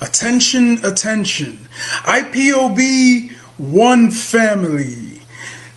Attention, attention. IPOB One Family.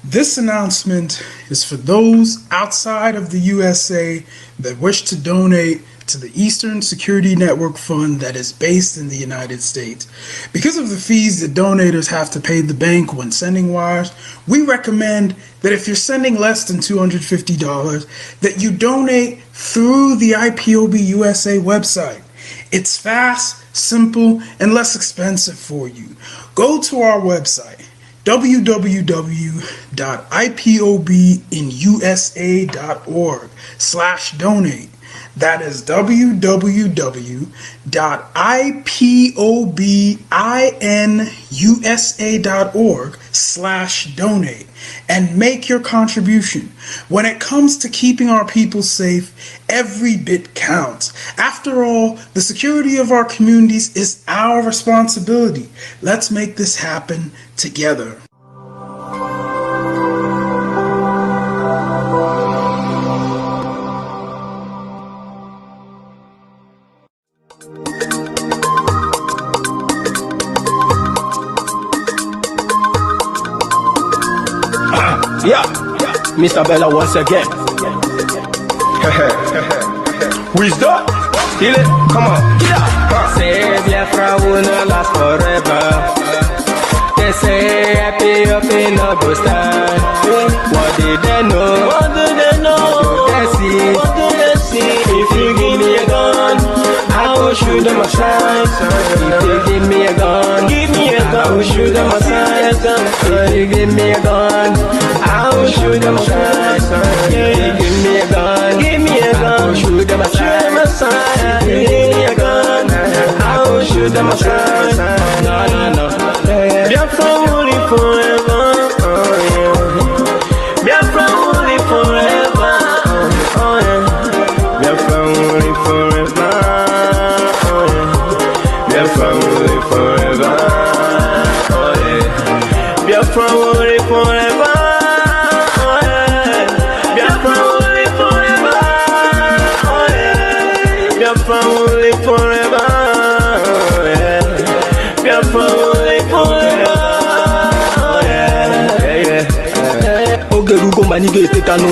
This announcement is for those outside of the USA that wish to donate to the Eastern Security Network Fund that is based in the United States. Because of the fees that donators have to pay the bank when sending wires, we recommend that if you're sending less than $250, that you donate through the IPOB USA website. It's fast, simple, and less expensive for you. Go to our website, www.ipobinusa.org/donate. That is www.ipobinusa.org/donate and make your contribution. When it comes to keeping our people safe, every bit counts. After all, the security of our communities is our responsibility. Let's make this happen together. Yeah, Mr. Bella once again. Wisdom, feel it, come on. Yeah. Say Biafra will not last forever. They say happy up in no go stand. What did they know? What do they know? What do they see? What do they see? If you give me a gun, I will shoot them aside. If you give me a gun, give me a gun, I will shoot them aside. If you give me a gun, I will shoot them aside. If you give me a gun, give me a gun, I will shoot them aside. If you give me a gun, I will shoot them aside. No, no, no. Biafra will live forever. Biafra will live forever. Biafra will live forever. Biafra will live forever. Biafra will live forever. Biafra will live forever. Biafra will live forever. Biafra will live forever. Ogerugo manige te KANU.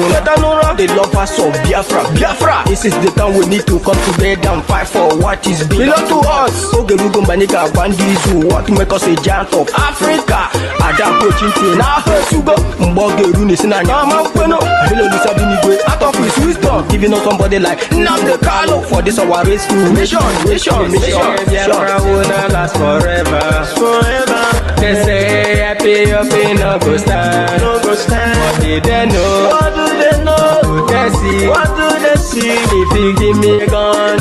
The lovers of Biafra. Biafra. This is the time we need to come together and fight for what is belong to us. Ogerugo maniga bandizu. What make us a giant of Africa? Adam Pochinti na Sugo. Mbogeru ni sina nyama kweno. Hello Lisa Binigwe. Out of his wisdom, giving us somebody like NNAMDI for this our rescue mission. Biafra will not last forever. They say happy up in no go stand. What did they know? What do they know? What do they see? What do they see? If you give me a gun,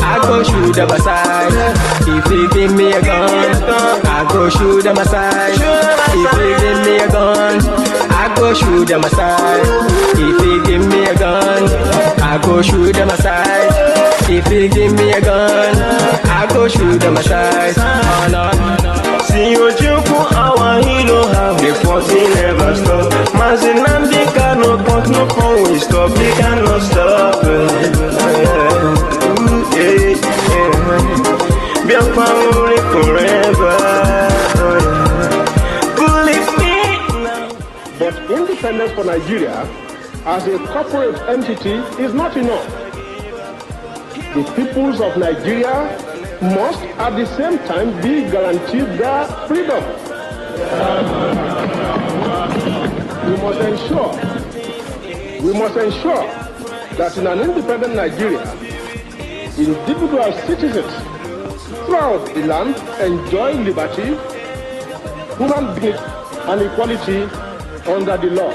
I go shoot them aside. If you give me a gun, I go shoot them aside. If you give me a gun, I go shoot them aside. If you give me a gun, I go shoot them aside. If you give me a gun, I go shoot them aside. Oh no, see you Juku, our hero have the force, he never stop. MAZI NNAMDI KANU, but no phone will stop, he cannot stop. Biafra will live forever. Believe me now. But independence for Nigeria as a corporate entity is not enough. The peoples of Nigeria must at the same time be guaranteed their freedom. We must ensure that in an independent Nigeria, individual citizens throughout the land enjoy liberty, human dignity, and equality under the law.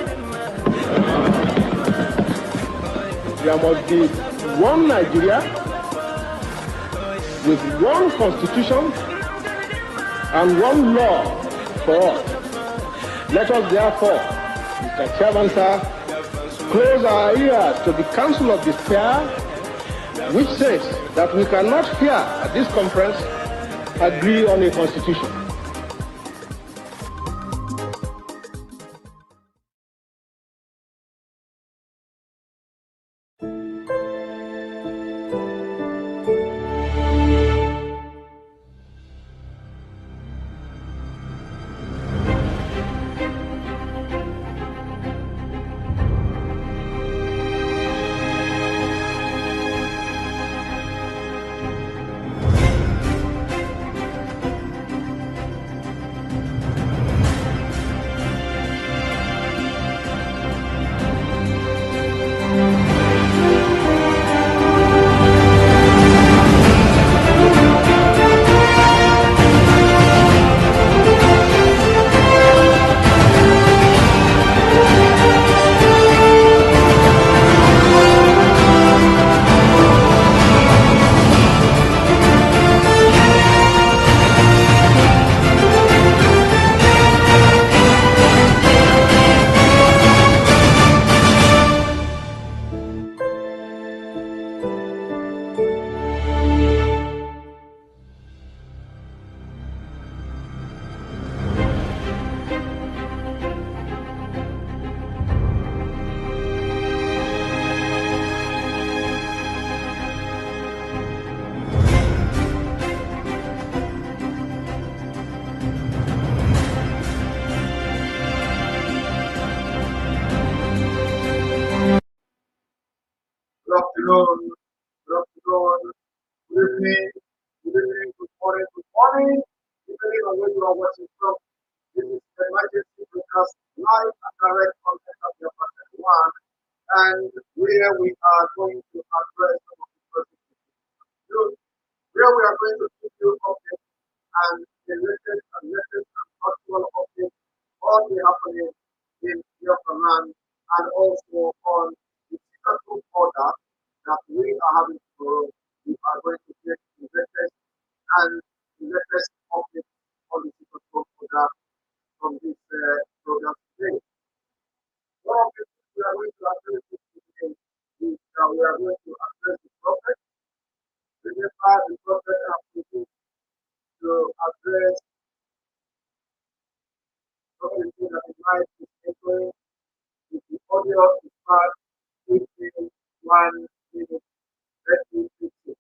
There must be one Nigeria with one constitution and one law for all. Let us therefore, Mr. Chairman, sir, close our ears to the Council of Despair, which says that we cannot here at this conference agree on a constitution. evening, good morning, depending on where you are watching from. This is the emergency broadcast live and direct from Biafra 1, and where we are going to address some of the questions where we are going to give you updates and the latest and factual updates on the happening in Biafra land and also on the physical order that we are having tomorrow. We are going to get the latest updates on the physical order from this program today. One of the things we are going to address today is that we are going to address the prophet. Remember, the prophet has been to address something that the life is entering. If the audio is part, 1 minute, let me fix it.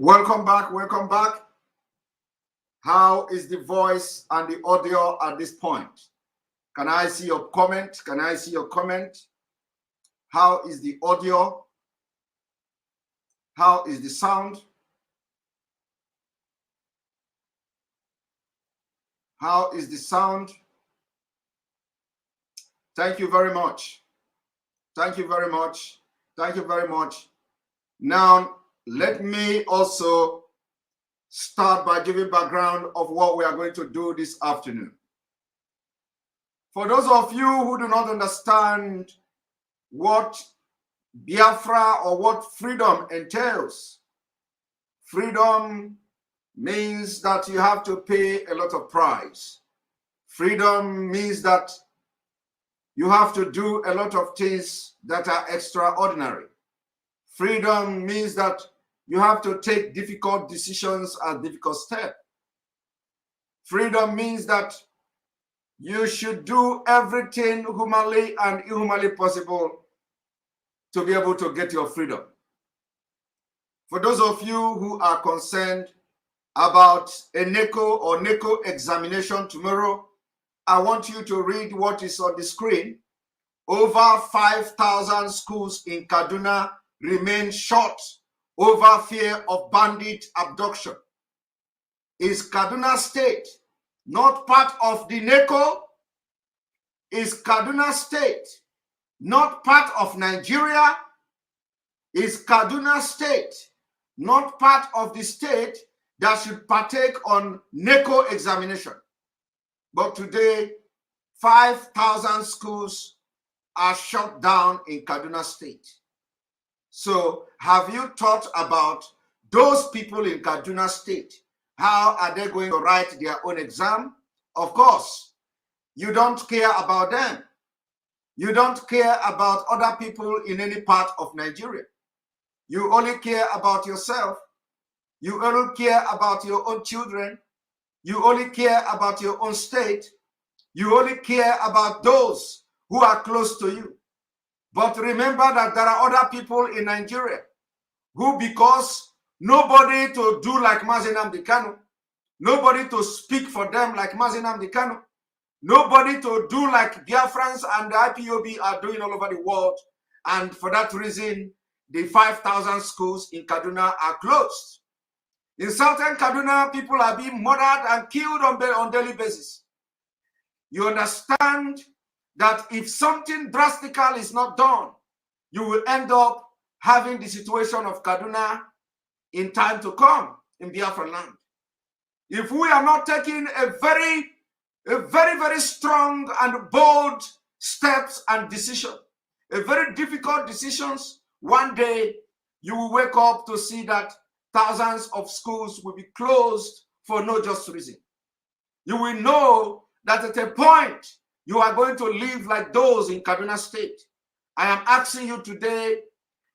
Welcome back. How is the voice and the audio at this point? Can I see your comment? How is the audio? How is the sound? How is the sound? Thank you very much. Now, let me also start by giving background of what we are going to do this afternoon. For those of you who do not understand what Biafra or what freedom entails, freedom means that you have to pay a lot of price. Freedom means that you have to do a lot of things that are extraordinary. Freedom means that you have to take difficult decisions and difficult steps. Freedom means that you should do everything humanly and inhumanly possible to be able to get your freedom. For those of you who are concerned about a NECO or NECO examination tomorrow, I want you to read what is on the screen. Over 5,000 schools in Kaduna remain shut over fear of bandit abduction. Is Kaduna State not part of the NECO? Is Kaduna State not part of Nigeria? Is Kaduna State not part of the state that should partake on NECO examination? But today, 5,000 schools are shut down in Kaduna State. So have you thought about those people in Kaduna State? How are they going to write their own exam? Of course, you don't care about them. You don't care about other people in any part of Nigeria. You only care about yourself. You only care about your own children. You only care about your own state. You only care about those who are close to you. But remember that there are other people in Nigeria who, because nobody to do like MAZI NNAMDI, nobody to speak for them like MAZI NNAMDI, nobody to do like Biafrans and the IPOB are doing all over the world. And for that reason, the 5,000 schools in Kaduna are closed. In southern Kaduna, people are being murdered and killed on daily basis. You understand that if something drastical is not done, you will end up having the situation of Kaduna in time to come in Biafra land. if we are not taking a very, very strong and bold steps and decision, a very difficult decisions, one day you will wake up to see that thousands of schools will be closed for no just reason. You will know that at a point you are going to live like those in Kaduna State. I am asking you today,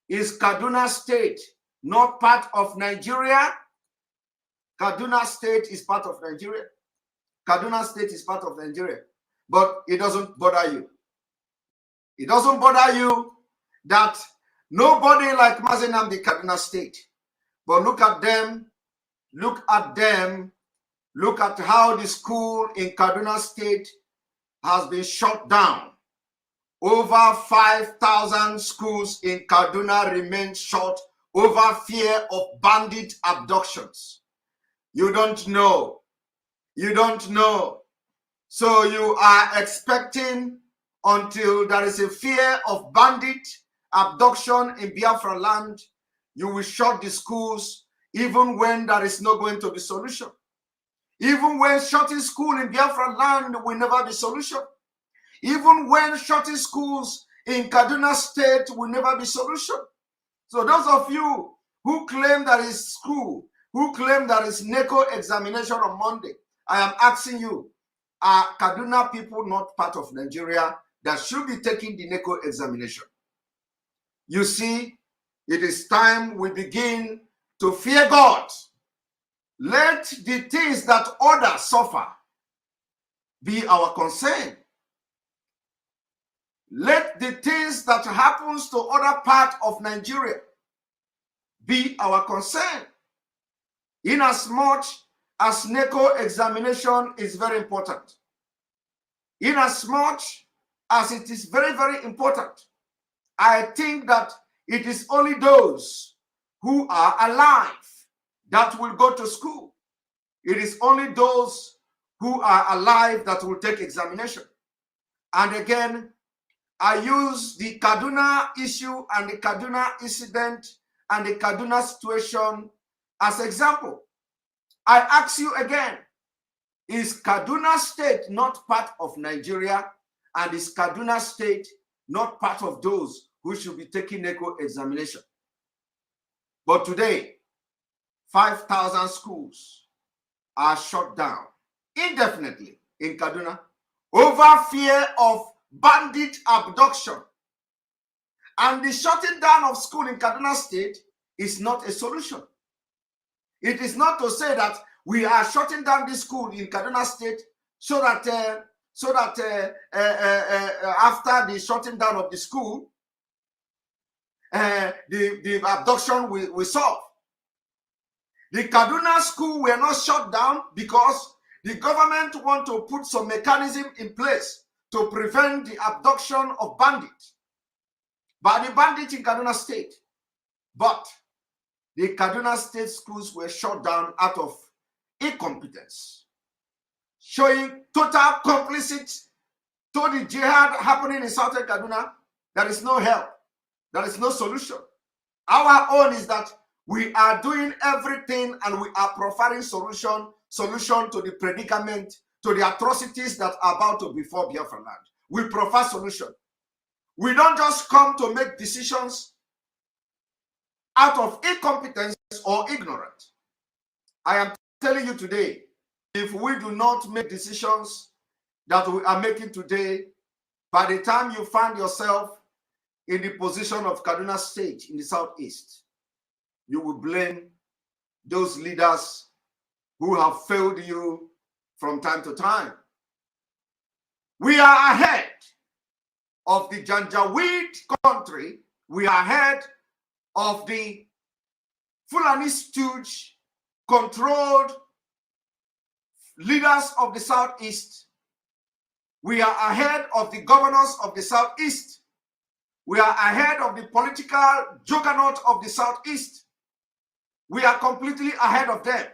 is Kaduna State not part of Nigeria? Kaduna State is part of Nigeria. Kaduna State is part of Nigeria. But it doesn't bother you. It doesn't bother you that nobody like MAZI NNAMDI Kaduna State. But look at them. Look at them. Look at how the school in Kaduna State has been shut down. Over 5,000 schools in Kaduna remain shut over fear of bandit abductions. You don't know. You don't know. So you are expecting until there is a fear of bandit abduction in Biafra land, you will shut the schools even when there is not going to be solution. Even when shutting school in Biafra land will never be solution. Even when shutting schools in Kaduna State will never be solution. So those of you who claim there is school, who claim there is NECO examination on Monday, I am asking you, are Kaduna people not part of Nigeria that should be taking the NECO examination? You see, it is time we begin to fear God. Let the things that others suffer be our concern. Let the things that happens to other part of Nigeria be our concern. Inasmuch as NECO examination is very important. Inasmuch as it is very, very important, I think that it is only those who are alive that will go to school. It is only those who are alive that will take examination. And again, I use the Kaduna issue and the Kaduna incident and the Kaduna situation as example. I ask you again, is Kaduna State not part of Nigeria? And is Kaduna State not part of those who should be taking NECO examination? But today, 5,000 schools are shut down indefinitely in Kaduna over fear of bandit abduction. And the shutting down of school in Kaduna State is not a solution. It is not to say that we are shutting down this school in Kaduna State so that after the shutting down of the school, the abduction will solve. The Kaduna school were not shut down because the government want to put some mechanism in place to prevent the abduction of bandits by the bandits in Kaduna State. But the Kaduna State schools were shut down out of incompetence, showing total complicity to the jihad happening in southern Kaduna. There is no help. There is no solution. Our own is that we are doing everything and we are providing solution to the predicament, to the atrocities that are about to befall Biafra land. We provide solution. We don't just come to make decisions out of incompetence or ignorance. I am telling you today, if we do not make decisions that we are making today, by the time you find yourself in the position of Kaduna State in the southeast, you will blame those leaders who have failed you from time to time. We are ahead of the Janjaweed country. We are ahead of the Fulani stooge controlled leaders of the southeast. We are ahead of the governors of the southeast. We are ahead of the political juggernaut of the southeast. We are completely ahead of them.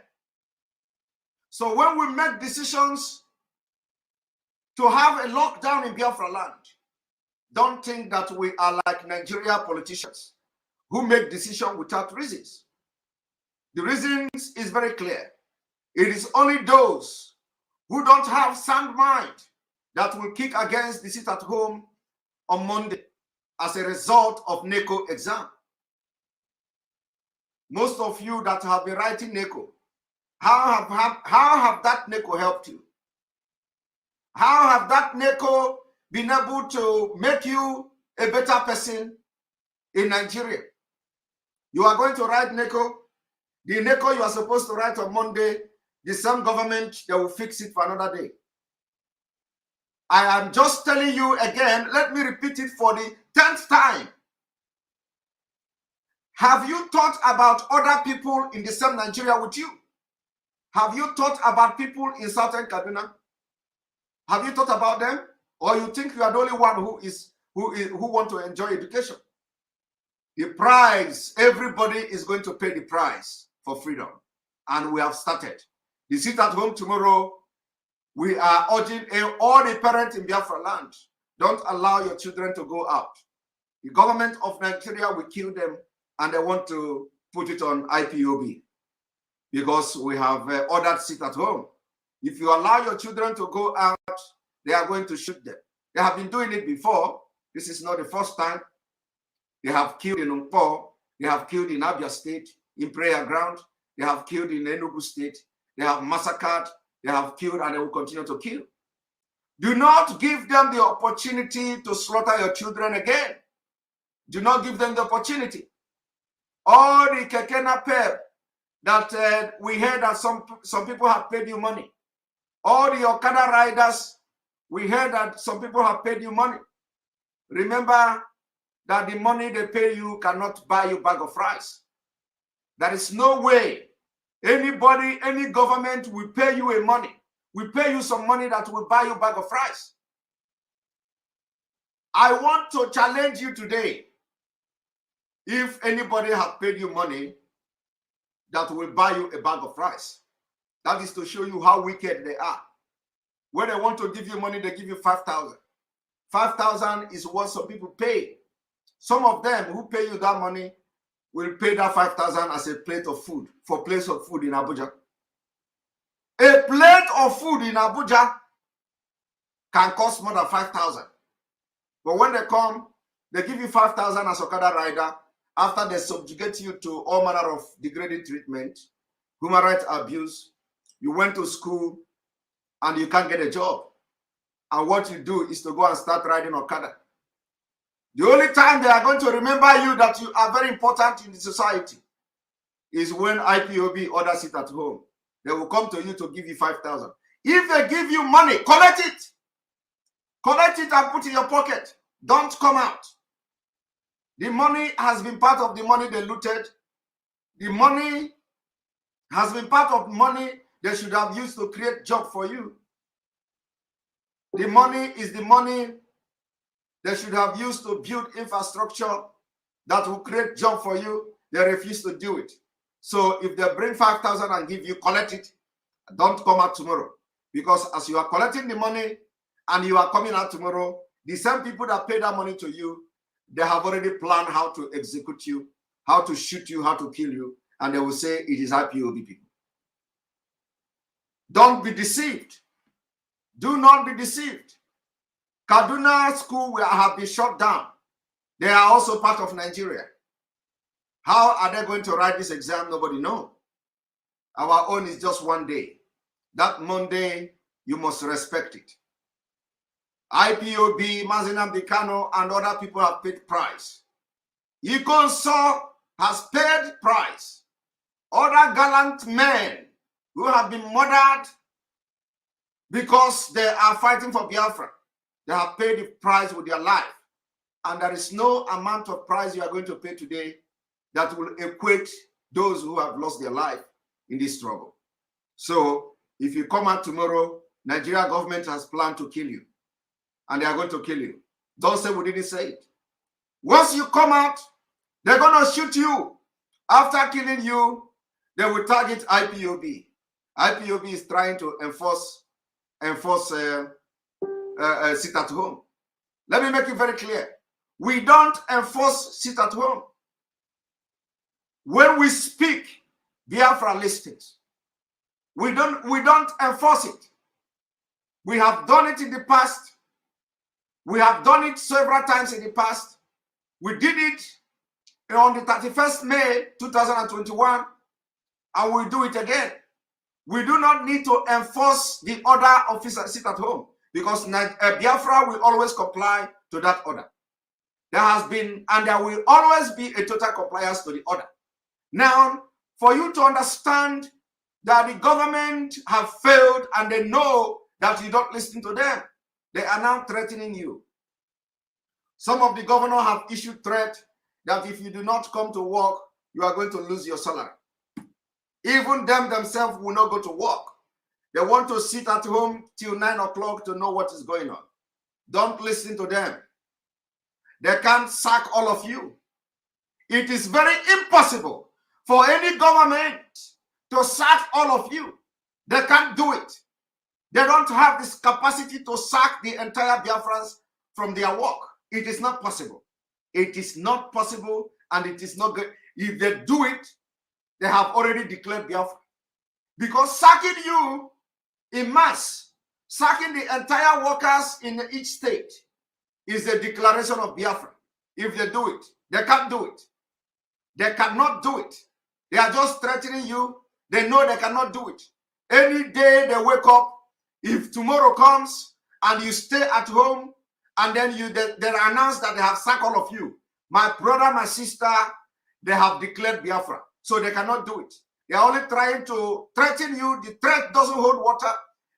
So when we make decisions to have a lockdown in Biafra land, don't think that we are like Nigeria politicians who make decisions without reasons. The reasons is very clear. It is only those who don't have sound mind that will kick against the sit at home on Monday as a result of NECO exam. Most of you that have been writing NECO, how have that NECO helped you? How have that NECO been able to make you a better person in Nigeria? You are going to write NECO. The NECO you are supposed to write on Monday, the same government, they will fix it for another day. I am just telling you again, let me repeat it for the 10th time. Have you thought about other people in the same Nigeria with you? Have you thought about people in Southern Kaduna? Have you thought about them? Or you think you are the only one who want to enjoy education? The price, everybody is going to pay the price for freedom. And we have started. The sit at home tomorrow, we are urging all the parents in Biafra land, don't allow your children to go out. The government of Nigeria will kill them, and they want to put it on IPOB because we have ordered sit at home. If you allow your children to go out, they are going to shoot them. They have been doing it before. This is not the first time. They have killed in Umpo. They have killed in Abia State, in Prayer Ground. They have killed in Enugu State. They have massacred. They have killed, and they will continue to kill. Do not give them the opportunity to slaughter your children again. Do not give them the opportunity. All the Kekena Pep that we heard that some people have paid you money. All the Okada riders, we heard that some people have paid you money. Remember that the money they pay you cannot buy you a bag of rice. There is no way anybody, any government will pay you a money. We pay you some money that will buy you a bag of rice. I want to challenge you today. If anybody has paid you money that will buy you a bag of rice, that is to show you how wicked they are. When they want to give you money, they give you 5,000. 5,000 is what some people pay. Some of them who pay you that money will pay that 5,000 as a plate of food, for place of food in Abuja. A plate of food in Abuja can cost more than 5,000. But when they come, they give you 5,000 as Okada rider after they subjugate you to all manner of degrading treatment, human rights abuse. You went to school and you can't get a job. And what you do is to go and start riding Okada. The only time they are going to remember you that you are very important in the society is when IPOB orders it at home. They will come to you to give you 5,000. If they give you money, collect it. Collect it and put it in your pocket. Don't come out. The money has been part of the money they looted. The money has been part of money they should have used to create job for you. The money is the money they should have used to build infrastructure that will create job for you. They refuse to do it. So if they bring 5,000 and give you, collect it. Don't come out tomorrow. Because as you are collecting the money and you are coming out tomorrow, the same people that pay that money to you, they have already planned how to execute you, how to shoot you, how to kill you. And they will say it is IPOB people. Don't be deceived. Do not be deceived. Kaduna school will have been shut down. They are also part of Nigeria. How are they going to write this exam? Nobody knows. Our own is just one day. That Monday, you must respect it. IPOB, MAZI, NNAMDI, KANU, and other people have paid price. Ikonso has paid price. Other gallant men who have been murdered because they are fighting for Biafra, they have paid the price with their life. And there is no amount of price you are going to pay today that will equate those who have lost their life in this struggle. So if you come out tomorrow, Nigeria government has planned to kill you. And they are going to kill you. Don't say we didn't say it. Once you come out, they're going to shoot you. After killing you, they will target IPOB. IPOB is trying to enforce sit at home. Let me make it very clear. We don't enforce sit at home. When we speak, Biafra listens. We don't enforce it. We have done it in the past. We have done it several times in the past. We did it on the 31st May 2021, and we do it again. We do not need to enforce the order of sit at home, because Biafra will always comply to that order. There has been and there will always be a total compliance to the order. Now, for you to understand that the government have failed and they know that you don't listen to them, they are now threatening you. Some of the governors have issued threat that if you do not come to work, you are going to lose your salary. Even them themselves will not go to work. They want to sit at home till 9 o'clock to know what is going on. Don't listen to them. They can't sack all of you. It is very impossible for any government to sack all of you. They can't do it. They don't have this capacity to sack the entire Biafrans from their work. It is not possible. It is not possible, and it is not good. If they do it, they have already declared Biafra. Because sacking you in mass, sacking the entire workers in each state is a declaration of Biafra. If they do it, they can't do it. They cannot do it. They are just threatening you. They know they cannot do it. Any day they wake up, if tomorrow comes and you stay at home and then they announce that they have sacked all of you, my brother, my sister, they have declared Biafra. So they cannot do it. They are only trying to threaten you. The threat doesn't hold water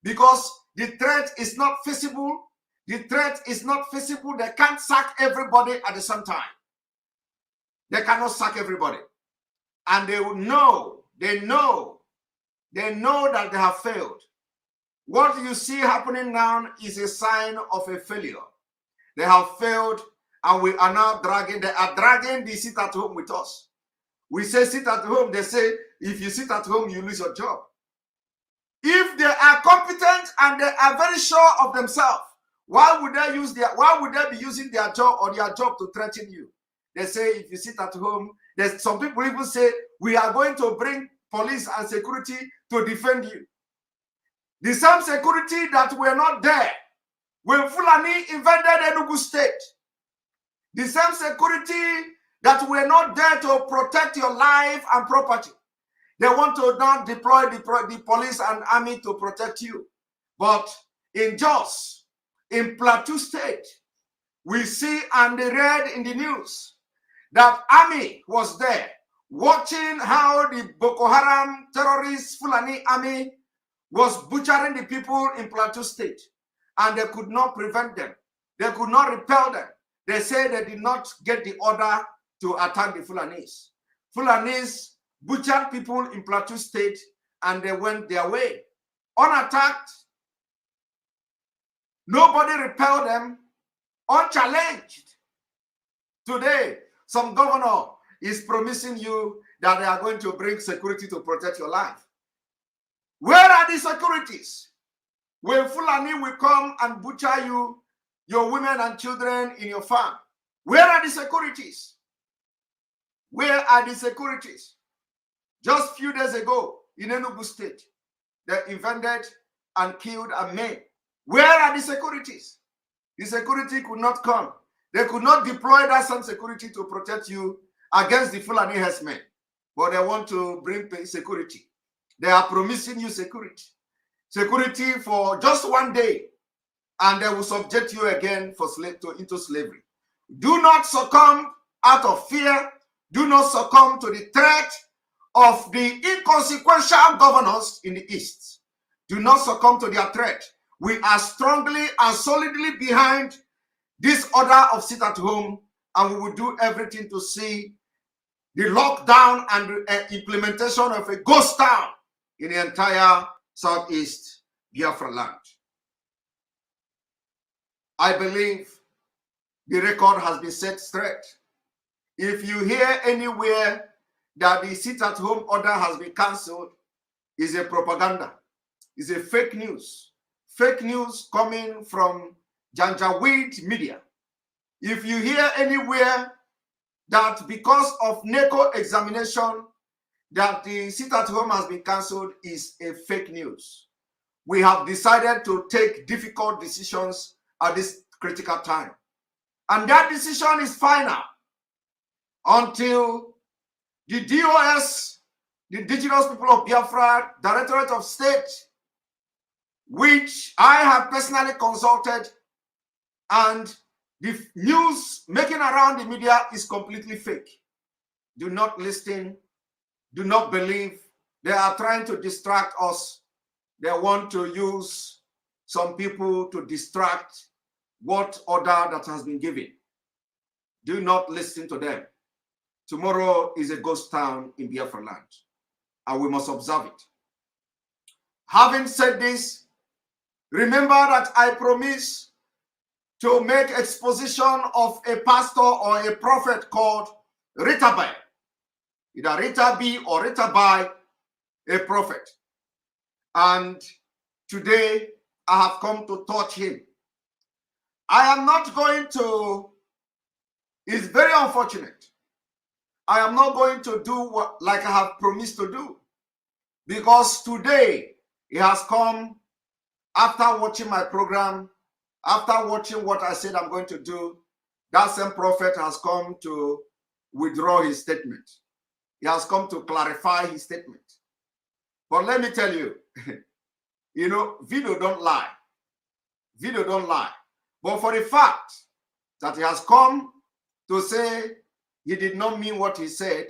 because the threat is not feasible. The threat is not feasible. They can't sack everybody at the same time. They cannot sack everybody. And they will know, they know that they have failed. What you see happening now is a sign of a failure. They have failed, and we are now they are dragging the sit at home with us. We say sit at home. They say, if you sit at home, you lose your job. If they are competent and they are very sure of themselves, why would they be using their job or their job to threaten you? They say, if you sit at home, there's some people even say, we are going to bring police and security to defend you. The same security that were not there when Fulani invaded Enugu State. The same security that were not there to protect your life and property. They want to now deploy the police and army to protect you. But in Jos, in Plateau State, we see and read in the news that army was there watching how the Boko Haram terrorist Fulani army was butchering the people in Plateau State, and they could not prevent them. They could not repel them. They say they did not get the order to attack the Fulanis. Fulanis butchered people in Plateau State, and they went their way unattacked. Nobody repelled them, unchallenged. Today, some governor is promising you that they are going to bring security to protect your life. Where are the securities? When Fulani will come and butcher you, your women and children in your farm, where are the securities? Where are the securities? Just a few days ago in Enugu State, they invaded and killed a man. Where are the securities? The security could not come. They could not deploy that same security to protect you against the Fulani herdsmen. But they want to bring security. They are promising you security. Security for just one day. And they will subject you again into slavery. Do not succumb out of fear. Do not succumb to the threat of the inconsequential governors in the East. Do not succumb to their threat. We are strongly and solidly behind this order of sit at home, and we will do everything to see the lockdown and implementation of a ghost town in the entire Southeast Biafra land. I believe the record has been set straight. If you hear anywhere that the sit-at-home order has been cancelled, it's a propaganda. It's a fake news. Fake news coming from Janjaweed media. If you hear anywhere that because of NECO examination, that the sit at home has been cancelled is a fake news. We have decided to take difficult decisions at this critical time. And that decision is final until the DOS, the Indigenous People of Biafra, Directorate of State, which I have personally consulted, and the news making around the media is completely fake. Do not listen. Do not believe. They are trying to distract us. They want to use some people to distract what order that has been given. Do not listen to them. Tomorrow is a ghost town in Biafra land, and we must observe it. Having said this, remember that I promise to make exposition of a pastor or a prophet called Ritabai. Either Rita B or Rita by a prophet. And today I have come to touch him. I am not going to, it's very unfortunate. I am not going to do what like I have promised to do. Because today he has come after watching my program, after watching what I said I'm going to do. That same prophet has come to withdraw his statement. He has come to clarify his statement. But let me tell you, you know, video don't lie. Video don't lie. But for the fact that he has come to say he did not mean what he said,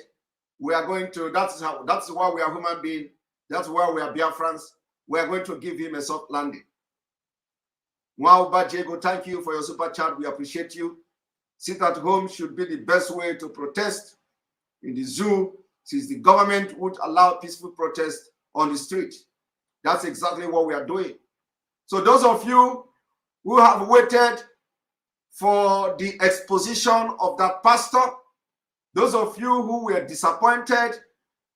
we are going to, that's why we are human beings, that's why we are Biafrans, we are going to give him a soft landing. Wow, Bajego, thank you for your super chat. We appreciate you. Sit at home should be the best way to protest in the zoo, since the government would allow peaceful protest on the street. That's exactly what we are doing. So those of you who have waited for the exposition of that pastor, those of you who were disappointed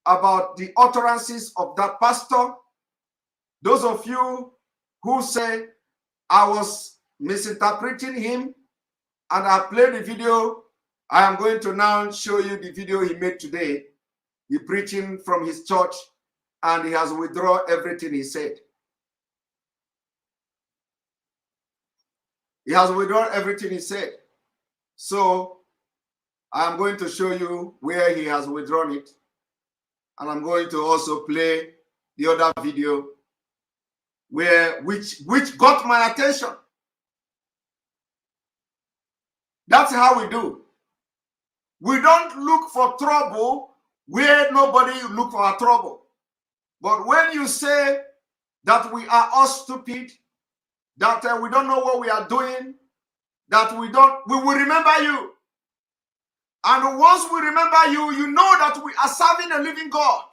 about the utterances of that pastor, those of you who say I was misinterpreting him and I played the video, I am going to now show you the video he made today. He preaching from his church, and he has withdrawn everything he said. He has withdrawn everything he said. So I am going to show you where he has withdrawn it. And I'm going to also play the other video which got my attention. That's how we do. We don't look for trouble where nobody look for our trouble. But when you say that we are all stupid, that we don't know what we are doing, that we will remember you. And once we remember you, you know that we are serving a living God.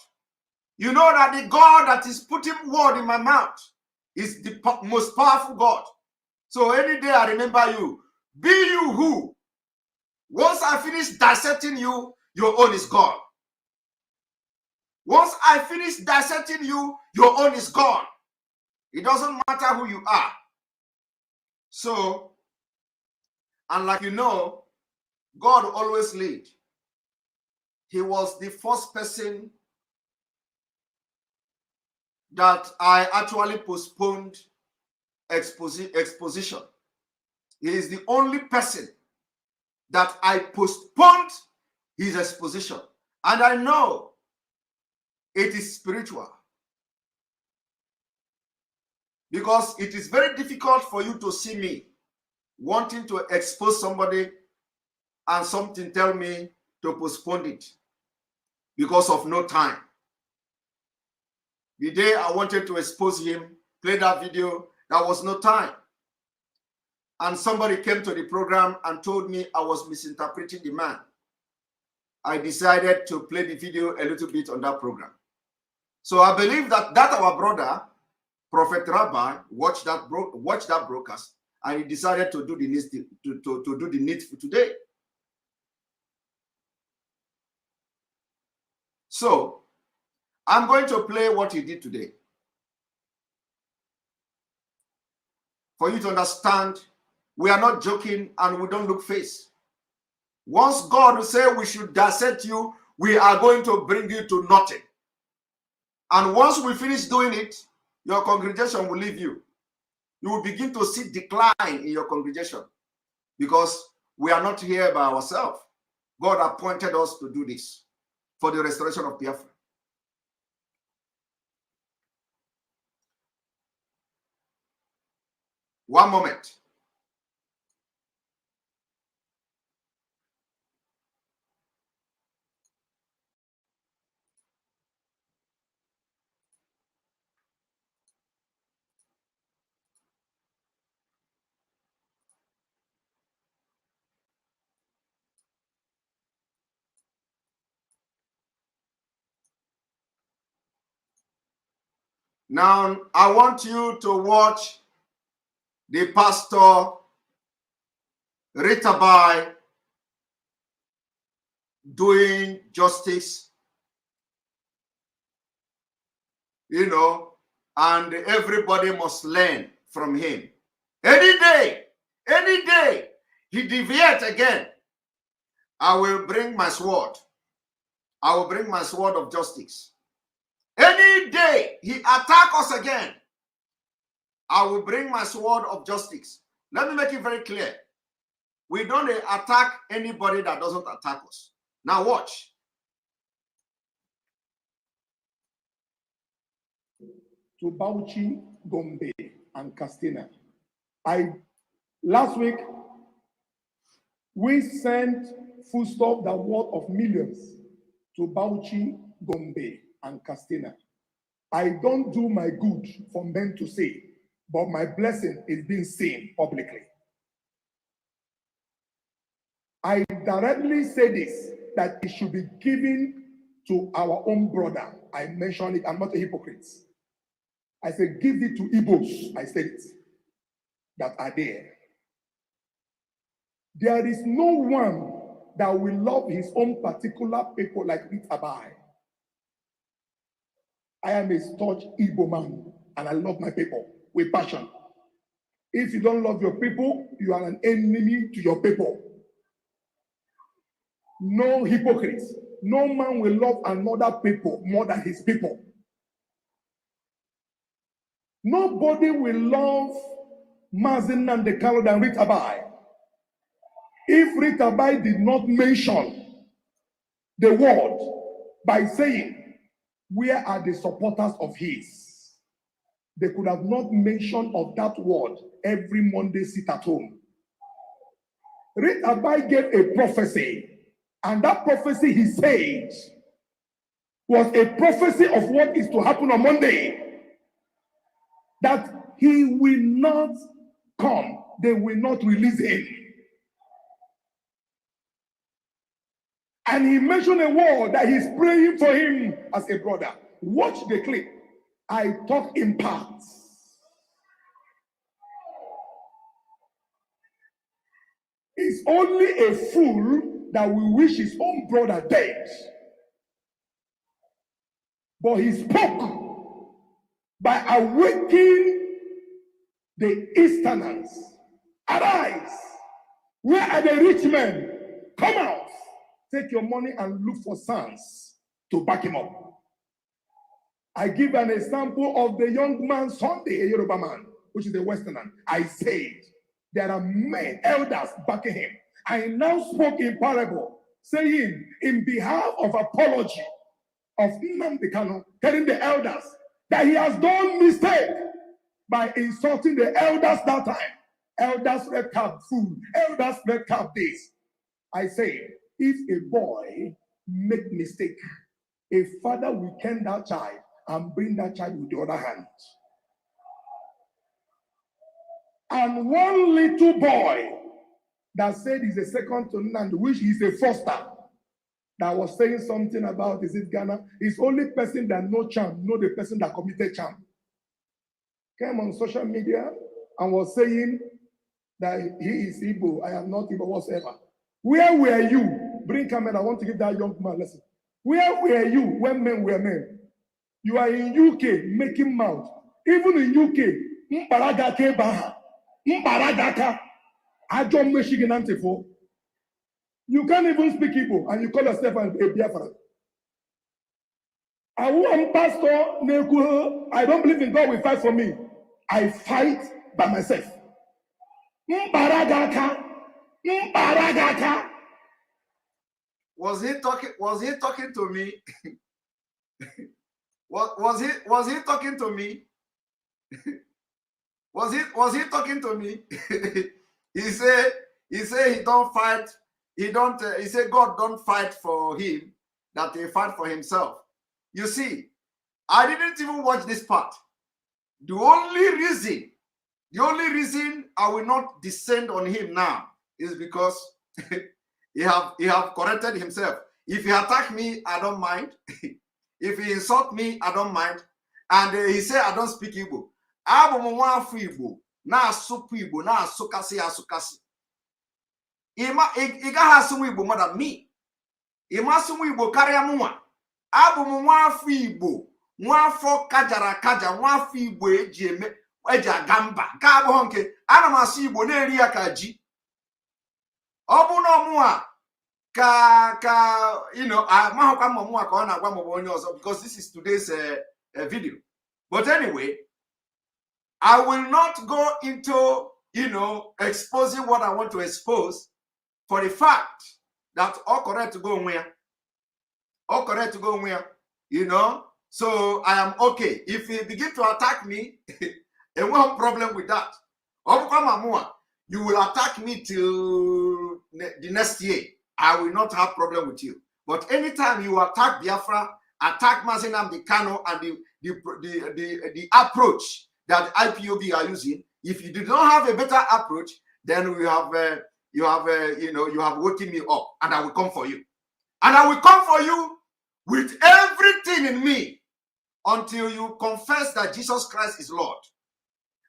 You know that the God that is putting word in my mouth is the most powerful God. So any day I remember you. Be you who. Once I finish dissecting you, your own is gone. Once I finish dissecting you, your own is gone. It doesn't matter who you are. So, and like you know, God always lead. He was the first person that I actually postponed exposition. He is the only person that I postponed his exposition. And I know it is spiritual. Because it is very difficult for you to see me wanting to expose somebody and something tell me to postpone it because of no time. The day I wanted to expose him, play that video, there was no time. And somebody came to the program and told me I was misinterpreting the man. I decided to play the video a little bit on that program. So I believe that our brother, Prophet Rabbi, watched that broadcast, and he decided to do the needful today. So I'm going to play what he did today for you to understand. We are not joking and we don't look face. Once God will say we should dissect you, we are going to bring you to nothing. And once we finish doing it, your congregation will leave you. You will begin to see decline in your congregation because we are not here by ourselves. God appointed us to do this for the restoration of Biafra. One moment. Now, I want you to watch the pastor Ritabai doing justice, you know, and everybody must learn from him. Any day he deviates again, I will bring my sword. I will bring my sword of justice. Any day he attacks us again, I will bring my sword of justice. Let me make it very clear. We don't attack anybody that doesn't attack us. Now watch. To Bauchi, Gombe, and Castina. Last week, we sent foodstuff that worth of millions to Bauchi, Gombe, and Castina. I don't do my good for men to say, but my blessing is being seen publicly. I directly say this, that it should be given to our own brother. I mentioned it, I'm not a hypocrite. I said, give it to Igbos, I said it, that are there. There is no one that will love his own particular people like Ritabai. I am a staunch Igbo man, and I love my people with passion. If you don't love your people, you are an enemy to your people. No hypocrites. No man will love another people more than his people. Nobody will love MAZI and the KANU than Ritabai. If Ritabai did not mention the word by saying, where are the supporters of his? They could have not mentioned of that word every Monday sit at home. Ritabai gave a prophecy, and that prophecy he said was a prophecy of what is to happen on Monday. That he will not come, they will not release him. And he mentioned a word that he's praying for him as a brother. Watch the clip. I talk in parts. It's only a fool that will wish his own brother dead. But he spoke by awakening the Easterners. Arise. Where are the rich men? Come out. Take your money and look for sons to back him up. I give an example of the young man Sunday, a Yoruba man, which is a Westerner. I said, there are men, elders backing him. I now spoke in parable, saying, in behalf of apology of NNAMDI, telling the elders that he has done mistake by insulting the elders that time. Elders red cap food, elders red cap this. I say, if a boy make mistake, a father will tend that child and bring that child with the other hand. And one little boy that said he's a second to none, which is a foster, that was saying something about, is it Ghana? It's only person that know charm, know the person that committed charm. Came on social media and was saying that he is Igbo, I am not Igbo whatsoever. Where were you? Bring camera, I want to give that young man a lesson. Where were you when men were men? You are in UK making mouth. Even in UK, Mparagake Baha, Mparagaka, Ajom Michigan Antifo. You can't even speak Igbo and you call yourself a Biafra. I want Pastor Neku. I don't believe in God will fight for me. I fight by myself. Mbaragaka. Mbaragaka. Was he talking to me? was he talking to me? was he talking to me? he said he don't fight. He said God don't fight for him, that he fight for himself. You see, I didn't even watch this part. The only reason I will not descend on him now is because he have corrected himself. If he attack me, I don't mind. If he insult me, I don't mind. And he said I don't speak Igbo. Igbo na asupu Igbo na asukasi. Iga hasumu Igbo more than me. Imasumu Igbo karịa mụnwa. Abụ m nwaafọ Igbo, nwaafọ kajara kaja, nwaafọ Igbo eji aga mba. Nke abụghị nke ana m asụ Igbo na-eri ya ka ji. Ọ bụ na ọmụa ka you know, mahụkwa m ọmụa ka ọ na-agwa m onye ọzọ, because this is today's video. But anyway, I will not go into, you know, exposing what I want to expose, for the fact that all correct to go where, you know. So I am okay. If he begin to attack me, and we have problem with that. You will attack me till the next year. I will not have problem with you. But anytime you attack Biafra, attack MAZI NNAMDI KANU and the approach that IPOB are using, if you do not have a better approach, then you have woken me up, and I will come for you. And I will come for you with everything in me until you confess that Jesus Christ is Lord.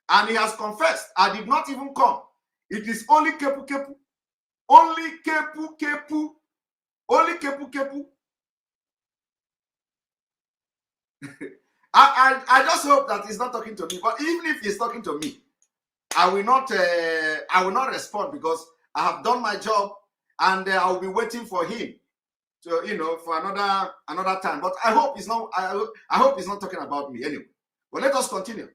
And he has confessed. I did not even come. It is only Kepu Kepu. Only Kepu Kepu. Only Kepu Kepu. I just hope that he's not talking to me. But even if he's talking to me, I will not respond, because I have done my job, and I will be waiting for him to, you know, for another time. But I hope he's not. I hope he's not talking about me anyway. But let us continue,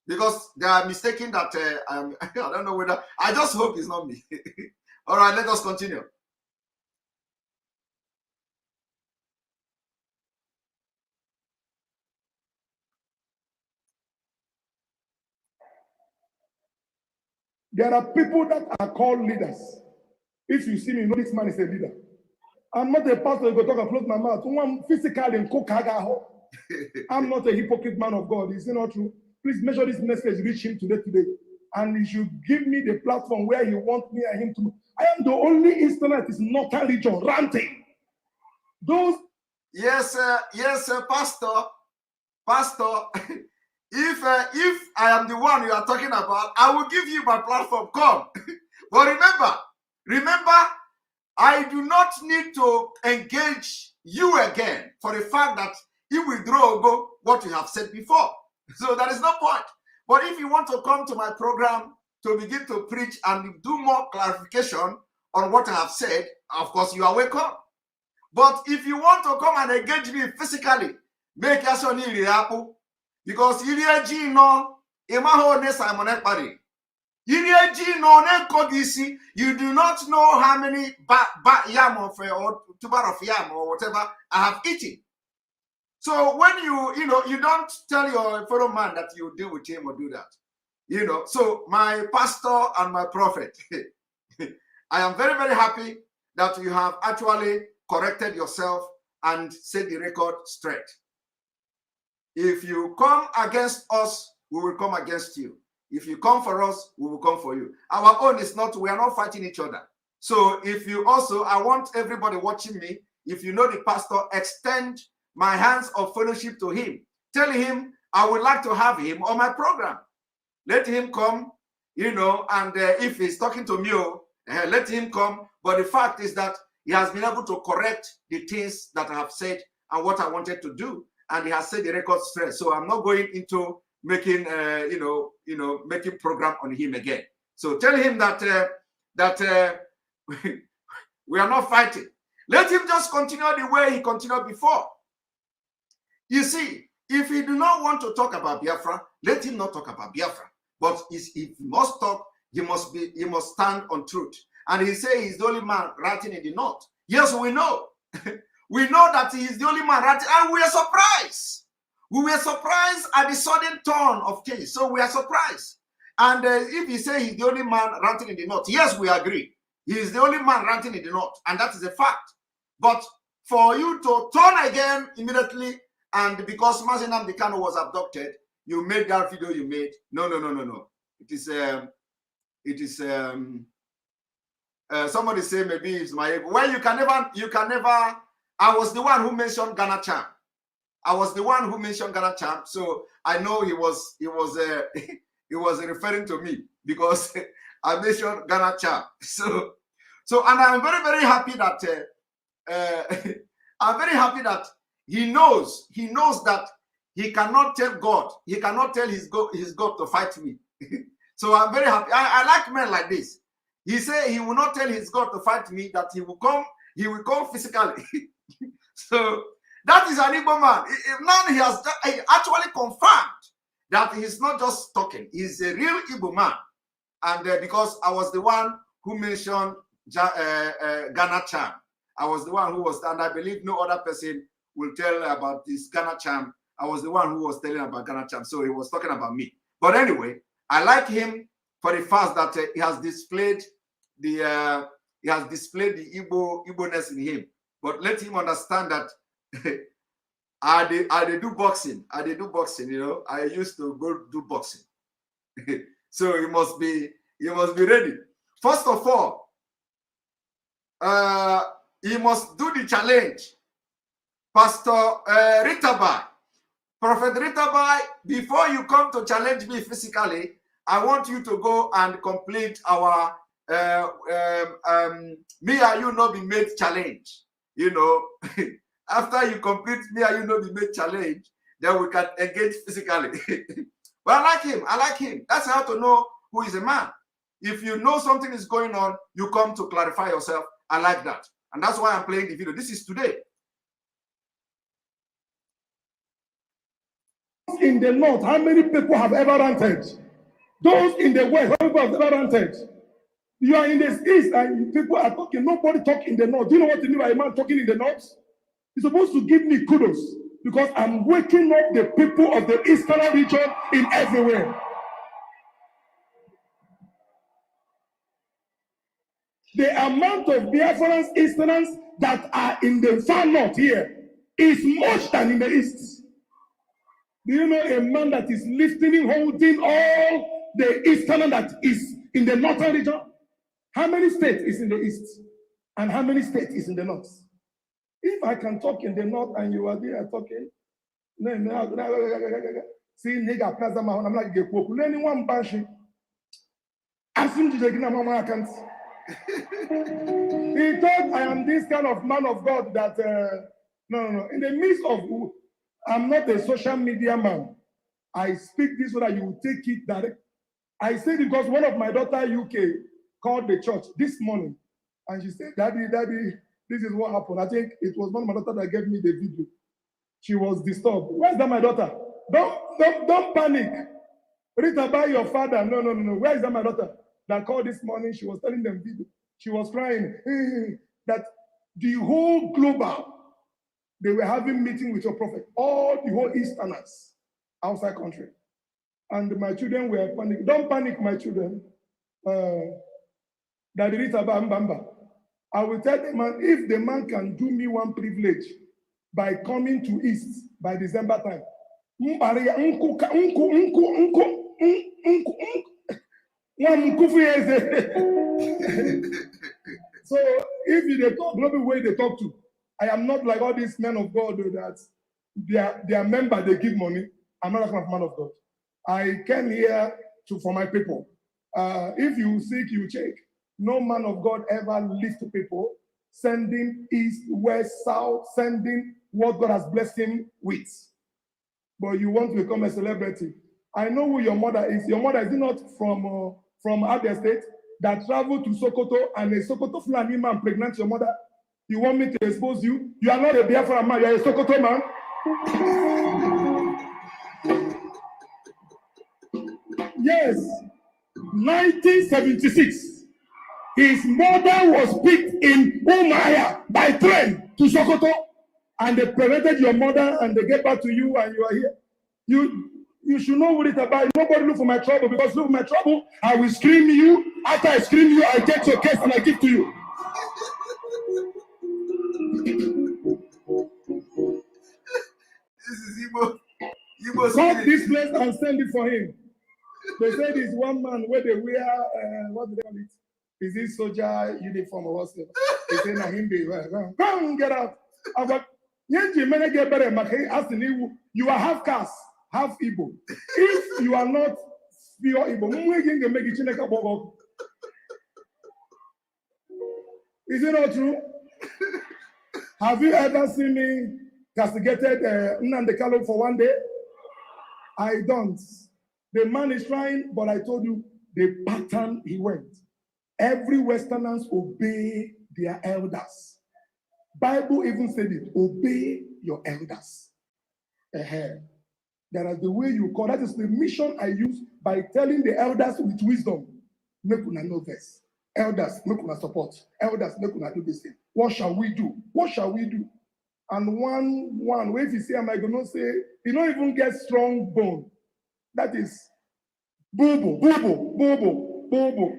because they are mistaking that I don't know whether. I just hope it's not me. All right, let us continue. There are people that are called leaders. If you see me, you know this man is a leader. I'm not a pastor. You go talk and close my mouth. One physical and cook. I'm not a hypocrite man of God. Is it not true? Please make sure this message reach him today. And he should give me the platform where he wants me and him to. I am the only instrument is northern region ranting. Those. Yes, Pastor. If I am the one you are talking about, I will give you my platform. Come. But remember, I do not need to engage you again for the fact that you withdraw what you have said before. So there is no point. But if you want to come to my program to begin to preach and do more clarification on what I have said, of course you are welcome. But if you want to come and engage me physically, make your son because Iriaji no Imahone Simon Ekpa. Iriaji no Nekodisi, you do not know how many yam of or tuber of yam or whatever I have eaten. So when you don't tell your fellow man that you deal with him or do that. You know, so my pastor and my prophet, I am very, very happy that you have actually corrected yourself and set the record straight. If you come against us, we will come against you. If you come for us, we will come for you. Our own is not, we are not fighting each other. So if you also, I want everybody watching me, if you know the pastor, extend my hands of fellowship to him. Tell him I would like to have him on my program. Let him come, you know, and if he's talking to me, let him come. But the fact is that he has been able to correct the things that I have said and what I wanted to do. And he has set the record straight. So I'm not going into making, making program on him again. So tell him that we are not fighting. Let him just continue the way he continued before. You see, if he do not want to talk about Biafra, let him not talk about Biafra. But if he must talk, he must stand on truth. And he say he's the only man writing in the north. Yes, we know. We know that he is the only man writing, and we are surprised. We were surprised at the sudden turn of case. So we are surprised. And if you say he's the only man ranting in the north, yes, we agree. He is the only man ranting in the north, and that is a fact. But for you to turn again immediately, and because MAZI NNAMDI KANU was abducted, you made that video you made. No. It is somebody say maybe it's my, well, you can never. I was the one who mentioned Ghana champ. I was the one who mentioned Ghana champ, so I know he was referring to me because I mentioned Ghana champ. So and I'm very, very happy that I'm very happy that he knows that he cannot tell God, he cannot tell his God to fight me. So I'm very happy. I like men like this. He said he will not tell his God to fight me, that he will come physically. So that is an Igbo man. Now he has actually confirmed that he's not just talking, he's a real Igbo man. And because I was the one who mentioned Ghana charm, I was the one who was, and I believe no other person will tell about this Ghana charm. I was the one who was telling about Ghana charm, so he was talking about me. But anyway, I like him for the fact that he has displayed the Igbo-ness in him. But let him understand that I do boxing. You know. I used to go do boxing. So you must be ready. First of all, he must do the challenge. Pastor Ritabai, Prophet Ritabai, before you come to challenge me physically, I want you to go and complete our me and you not be made challenge. You know, after you complete me and you not be made challenge, then we can engage physically. But I like him. That's how to know who is a man. If you know something is going on, you come to clarify yourself. I like that. And that's why I'm playing the video. This is today. In the north, how many people have ever ranted? Those in the west, how many people have ever ranted? You are in the east and people are talking. Nobody talk in the north. Do you know what you mean by a man talking in the north? He's supposed to give me kudos because I'm waking up the people of the eastern region in everywhere. The amount of Biafrans, Easterners that are in the far north here is much than in the east. Do you know a man that is lifting, holding all the Eastern that is in the northern region? How many states is in the east? And how many states is in the north? If I can talk in the north and you are there talking, see nigga plaza I'm like anyone bashing. Ask him to take my account. He thought I am this kind of man of God that no. In the midst of I'm not a social media man. I speak this so that you will take it direct. I say it because one of my daughter UK called the church this morning and she said, Daddy, this is what happened. I think it was one of my daughter that gave me the video. She was disturbed. Where's that my daughter? Don't panic. Rita, by your father. No. Where is that my daughter that called this morning? She was telling them video. She was crying that the whole global, they were having meeting with your prophet, all the whole Easterners outside country. And my children were panicking. Don't panic, my children. Daddy Rita Bamba. I will tell the man, if the man can do me one privilege by coming to East by December time. So if they talk, no way they talk to. I am not like all these men of God that their member, they give money. I'm not that kind of man of God. I came here for my people. If you seek, you check. No man of God ever lift people, sending east, west, south, sending what God has blessed him with. But you want to become a celebrity. I know who your mother is. Your mother is not from Abia State that traveled to Sokoto and a Sokoto Fulani man pregnant your mother. You want me to expose you? You are not a Biafra man. You are a Sokoto man. Yes, 1976. His mother was picked in Umaya by train to Sokoto, and they prevented your mother, and they get back to you, and you are here. You should know what it's about. Nobody look for my trouble, because look for my trouble, I will scream you. After I scream you, I take your case and I give to you. This is Igbo. Cut this place and send it for him. They said there's one man where they wear, what do they call it? Is this soldier uniform or whatever? They say, nah, him be, come get out. You are half caste, half Igbo. If you are not pure Igbo, is it not true? Have you ever seen me castigated NNAMDI for one day? I don't. The man is trying, but I told you the pattern he went. Every Westerners obey their elders. Bible even said it, obey your elders. That is the way you call. That is the mission I use by telling the elders with wisdom. Make una know this. Elders, make una support. Elders, make una do this thing. What shall we do? What shall we do? And one, if you say, am I going to say, you don't even get strong bone. That is Bobo, Bobo, Bobo, Bobo.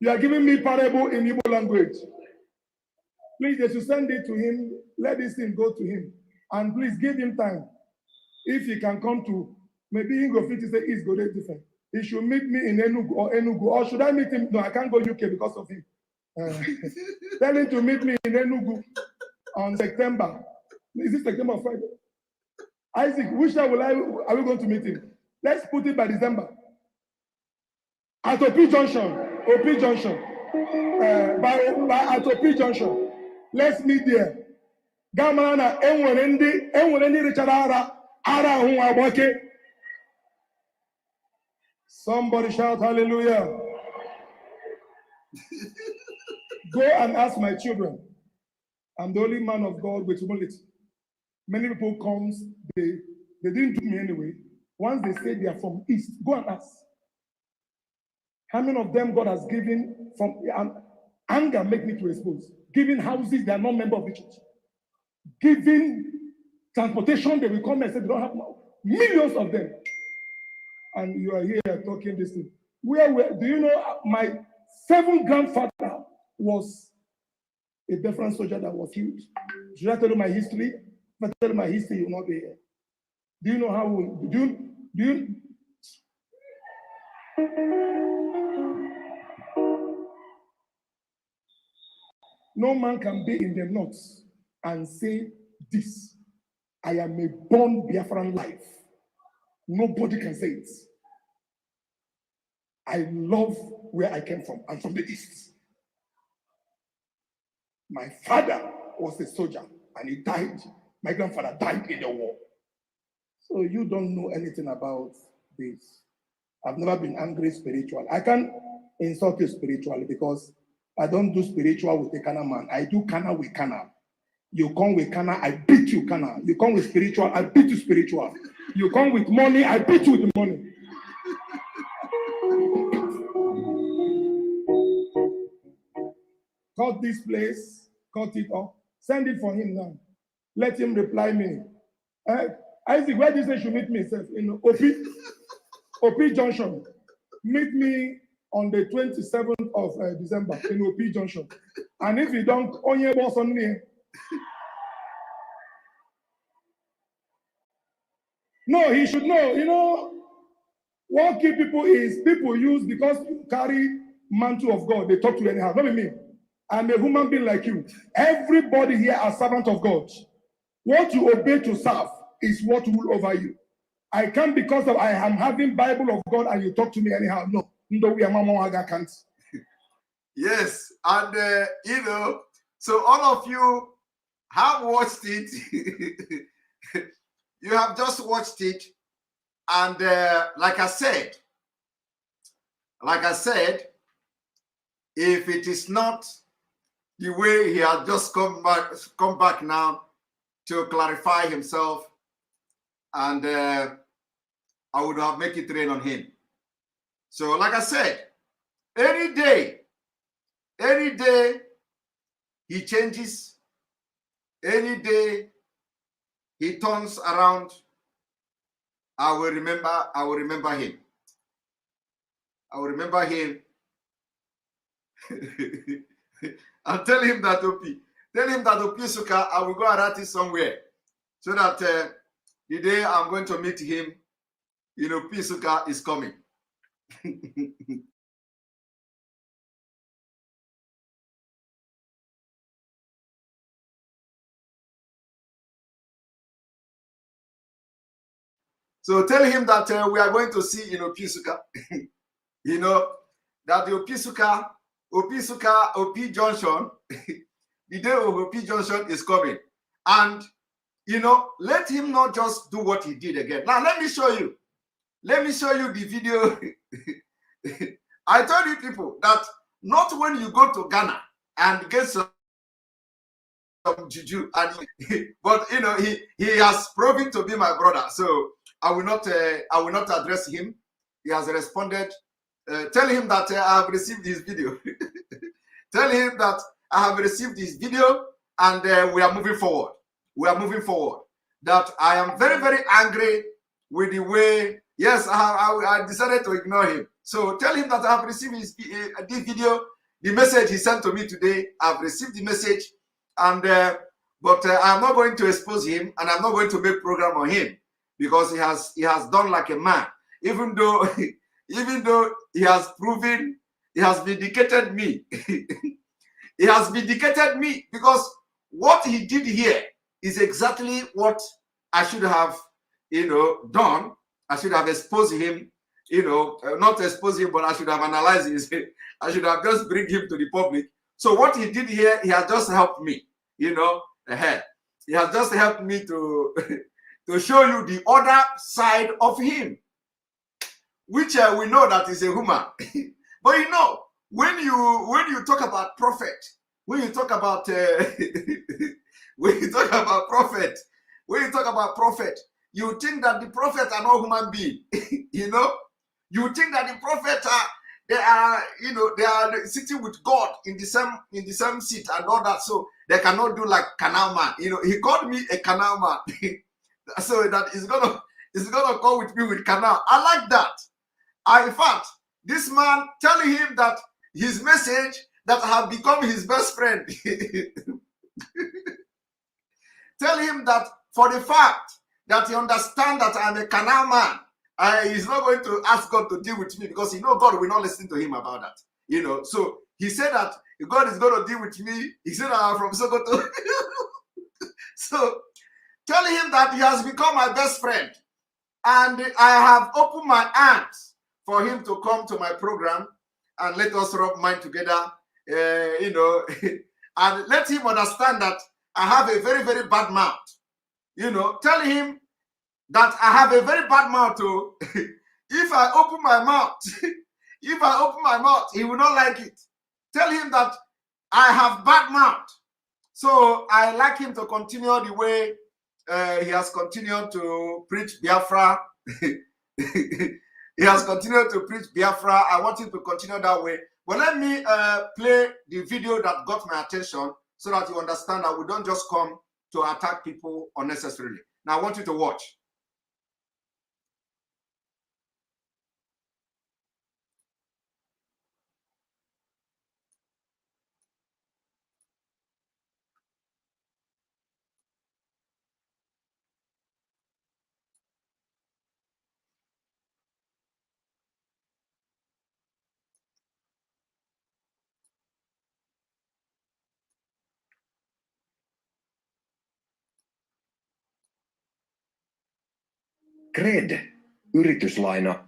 You are giving me parable in Igbo language. Please, they should send it to him. Let this thing go to him. And please give him time. If he can come to, maybe he go fit to say he's good different. He should meet me in Enugu. Or should I meet him? No, I can't go UK because of him. Tell him to meet me in Enugu on September. Is it September or Friday? Isaac, which time are we going to meet him? Let's put it by December. At OP Junction. At OP Junction. Let's meet there. Gamana enwerendi Richard ara huwabake. Somebody shout hallelujah. Go and ask my children. I'm the only man of God with humility. Many people comes, they didn't do me anyway. Once they say they are from East, go and ask. How many of them God has given from anger make me to expose? Giving houses, they are not member of the church. Giving transportation, they will come and say they don't have millions of them. And you are here talking this thing. Do you know my 7th grandfather was a different soldier that was killed? Should I tell you my history? If I tell you my history, you will not be here. Do you know how no man can be in the north and say this. I am a born Biafran life. Nobody can say it. I love where I came from. I'm from the East. My father was a soldier and he died. My grandfather died in the war. So you don't know anything about this. I've never been angry spiritual. I can't insult you spiritually because I don't do spiritual with a Kana man. I do Kana with Kana. You come with Kana, I beat you Kana. You come with spiritual, I beat you spiritual. You come with money, I beat you with the money. Cut this place, cut it off. Send it for him now. Let him reply me. Isaac, where did you say you should meet me? In OP Junction. Meet me on the 27th of December in OP Junction. And if you don't, only boss on me. No, he should know. You know, what key people is people use because you carry mantle of God. They talk to you anyhow. Not me. I'm a human being like you. Everybody here are servant of God. What you obey to serve is what rule over you. I can't because of I am having Bible of God and you talk to me anyhow. No. Yes, and you know, so all of you have watched it. You have just watched it, and like I said, if it is not the way he has just come back now to clarify himself, and I would have make it rain on him. So, like I said, any day he changes, any day he turns around, I will remember him. I will remember him. And tell him that Opisuka, I will go and write it somewhere, so that the day I'm going to meet him, Opisuka is coming. So tell him that we are going to see Opisuka. That the Opisuka, OP Junction, the day of OP Junction is coming. And, let him not just do what he did again. Now, let me show you the video. I told you people that not when you go to Ghana and get some juju, but he has proven to be my brother. So I will not address him. He has responded. Tell him that I have received his video. Tell him that I have received his video, and we are moving forward. That I am very, very angry with the way. Yes, I decided to ignore him. So tell him that I have received this video, the message he sent to me today. I've received the message, and but I'm not going to expose him, and I'm not going to make program on him, because he has done like a man. Even though he has proven, he has vindicated me. He has vindicated me, because what he did here is exactly what I should have, done. I should have exposed him, not exposed him, but I should have analyzed his. I should have just bring him to the public. So what he did here, he has just helped me, ahead. He has just helped me to show you the other side of him, which we know that is a human. But when you talk about prophet, when you talk about prophet, you think that the prophet are not human being. You think that the prophet they are sitting with God in the same seat and all that, so they cannot do like canal man. He called me a canal man. So that is gonna come with me with canal. I like that. In fact, this man, telling him that his message that have become his best friend. Tell him that for the fact that he understands that I'm a canal man, he's not going to ask God to deal with me, because God will not listen to him about that. So he said that God is going to deal with me. He said I'm from Sokoto. So tell him that he has become my best friend, and I have opened my arms for him to come to my program, and let us rub mind together, and let him understand that I have a very, very bad mouth. Tell him that I have a very bad mouth too. If I open my mouth, he will not like it. Tell him that I have bad mouth. So I like him to continue the way he has continued to preach Biafra. He has continued to preach Biafra. I want him to continue that way. But let me play the video that got my attention, so that you understand that we don't just come to attack people unnecessarily. Now I want you to watch. Cred, yrityslaina.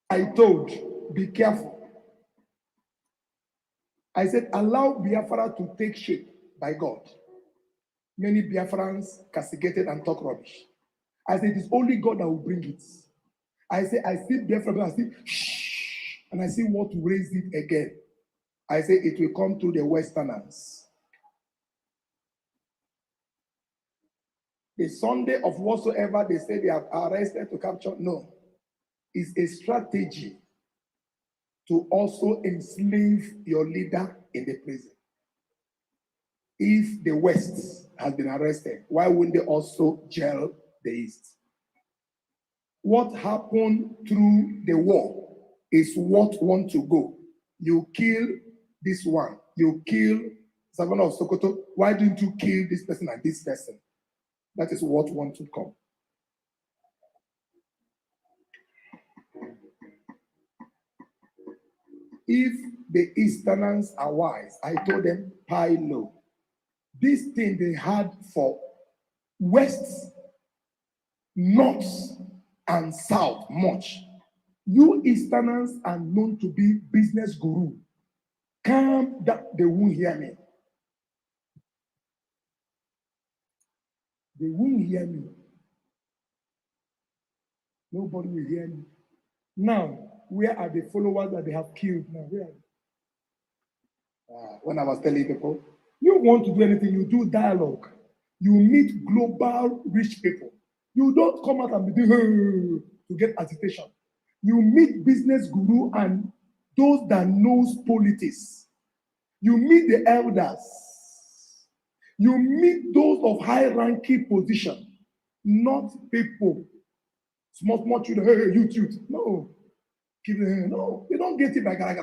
I told, be careful. I said, allow Biafra to take shape by God. Many Biafrans castigated and talk rubbish. I said, it is only God that will bring it. I say, I see Biafra, I see, shh, and I see what to raise it again. I say it will come through the Westerners. The Sunday of whatsoever they say they have arrested to capture, no. It's a strategy to also enslave your leader in the prison. If the West has been arrested, why wouldn't they also jail the East? What happened through the war is what want to go. You kill this one, you kill Savannah of Sokoto. Why didn't you kill this person and this person? That is what want to come. If the Easterners are wise, I told them, pie low. This thing they had for West, North, and South much. You Easterners are known to be business guru. Calm down, they won't hear me. They won't hear me. Nobody will hear me. Now, where are the followers that they have killed now? Where are they? When I was telling people, you want to do anything, you do dialogue. You meet global rich people. You don't come out and be doing to get agitation. You meet business guru and those that knows politics. You meet the elders. You meet those of high-ranking position, not people. Small children, hey, youth. No. No, you don't get it by gara.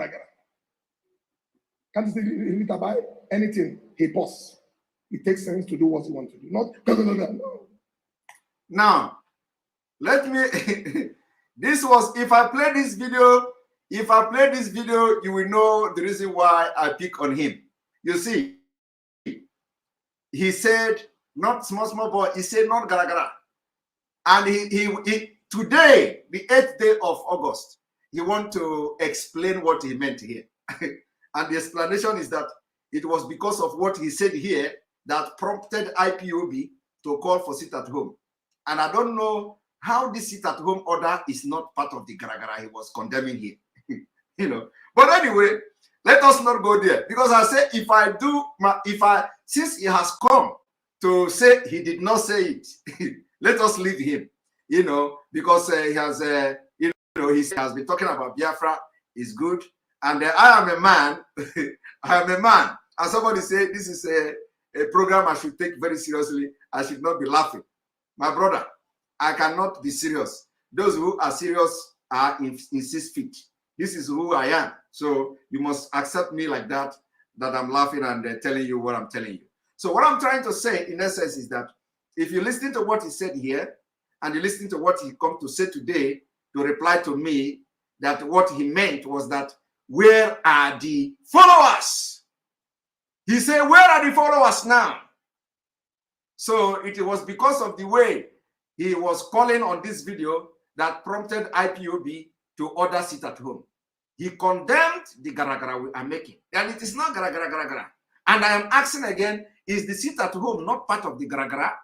Can't you say it about anything? He pause. It takes sense to do what you want to do. Not no. Now, let me this was if I play this video, you will know the reason why I pick on him. You see, he said not small boy, he said not gara. And he today, the 8th day of August, he want to explain what he meant here. And the explanation is that it was because of what he said here that prompted IPOB to call for sit at home. And I don't know how this sit at home order is not part of the gara he was condemning here. You know. But anyway, let us not go there. Because I say since he has come to say he did not say it, let us leave him. You know, because he has he has been talking about Biafra is good. And I am a man. I am a man. And somebody said this is a program I should take very seriously. I should not be laughing. My brother, I cannot be serious. Those who are serious are in 6 feet. This is who I am. So you must accept me like that I'm laughing and telling you what I'm telling you. So what I'm trying to say in essence is that if you listen to what he said here, and you listen to what he come to say today to reply to me, that what he meant was that, where are the followers? He said, where are the followers now? So it was because of the way he was calling on this video that prompted IPOB to order sit at home. He condemned the gara we are making. And it is not gara. And I am asking again, is the sit at home not part of the gara?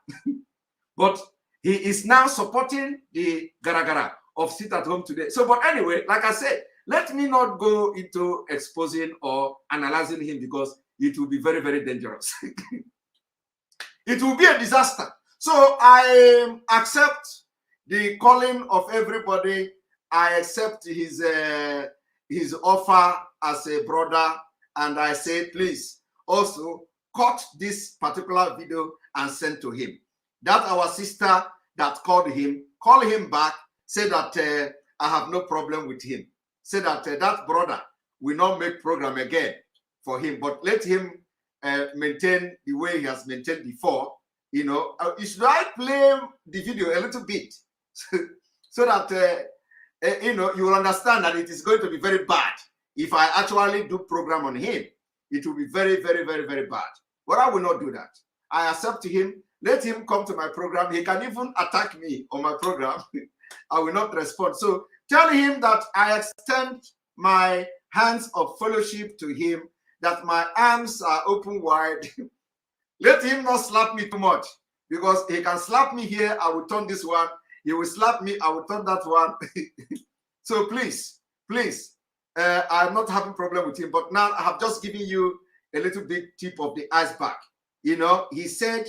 But he is now supporting the gara of sit at home today. So, but anyway, like I said, let me not go into exposing or analyzing him because it will be very, very dangerous. It will be a disaster. So I accept the calling of everybody. I accept his offer as a brother. And I say, please, also cut this particular video and send to him. That our sister that called him, call him back, say that I have no problem with him. Say that that brother will not make program again for him, but let him maintain the way he has maintained before. You know, should I play the video a little bit so that you know, you will understand that it is going to be very bad if I actually do program on him. It will be very, very, very, very bad. But I will not do that. I accept him. Let him come to my program. He can even attack me on my program. I will not respond. So tell him that I extend my hands of fellowship to him, that my arms are open wide. Let him not slap me too much, because he can slap me here, I will turn this one. He will slap me, I will turn that one. So please, I'm not having problem with him, but now I have just given you a little bit tip of the iceberg. You know, he said,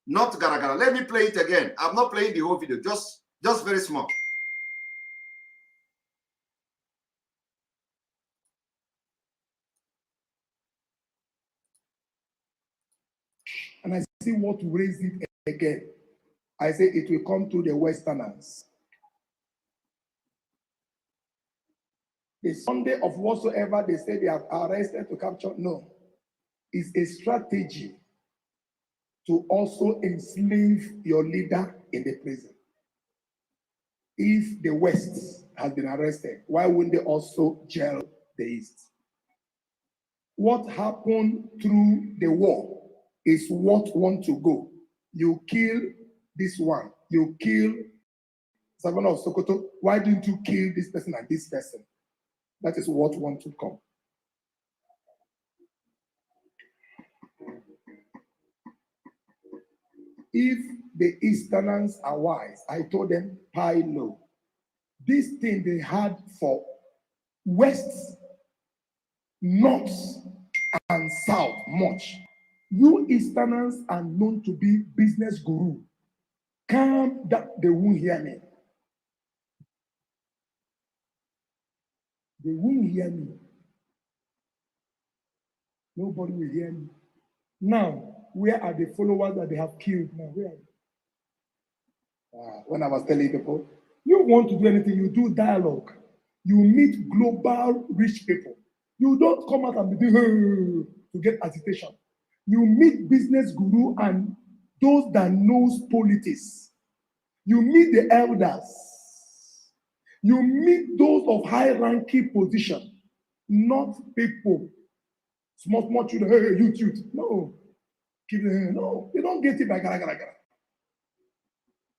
not gara gara. Let me play it again. I'm not playing the whole video, just very small. And I see what raised it again. I say it will come to the Westerners. The Sunday of whatsoever they say they have arrested to capture, no. It's a strategy to also enslave your leader in the prison. If the West has been arrested, why wouldn't they also jail the East? What happened through the war is what want to go. You kill this one, you kill Savannah of Sokoto. Why didn't you kill this person and this person? That is what want to come. If the Easterners are wise, I told them, pie low. This thing they had for West, North, and South much. You Easterners are known to be business guru. Calm down, they won't hear me. They won't hear me. Nobody will hear me. Now, where are the followers that they have killed? Now, where are they? When I was telling people, you want to do anything, you do dialogue. You meet global rich people. You don't come out and be to get agitation. You meet business guru and those that knows politics. You meet the elders. You meet those of high-ranking position, not people. Small children, hey, youth. No. No, you don't get it by gara.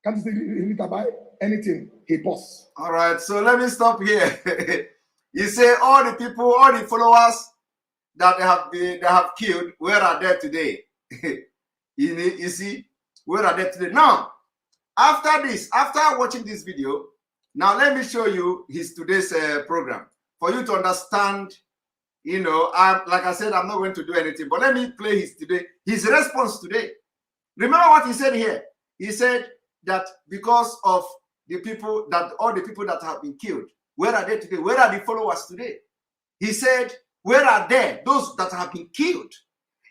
Can't you say he need to buy anything? He boss. All right, so let me stop here. You say all the people, all the followers that they have killed, where are they today? You see, where are they today? Now, after this, after watching this video, now let me show you his today's program for you to understand. You know, like I said, I'm not going to do anything, but let me play his response today. Remember what he said here? He said that because of the people, that all the people that have been killed, where are they today? Where are the followers today? He said, where are they, those that have been killed?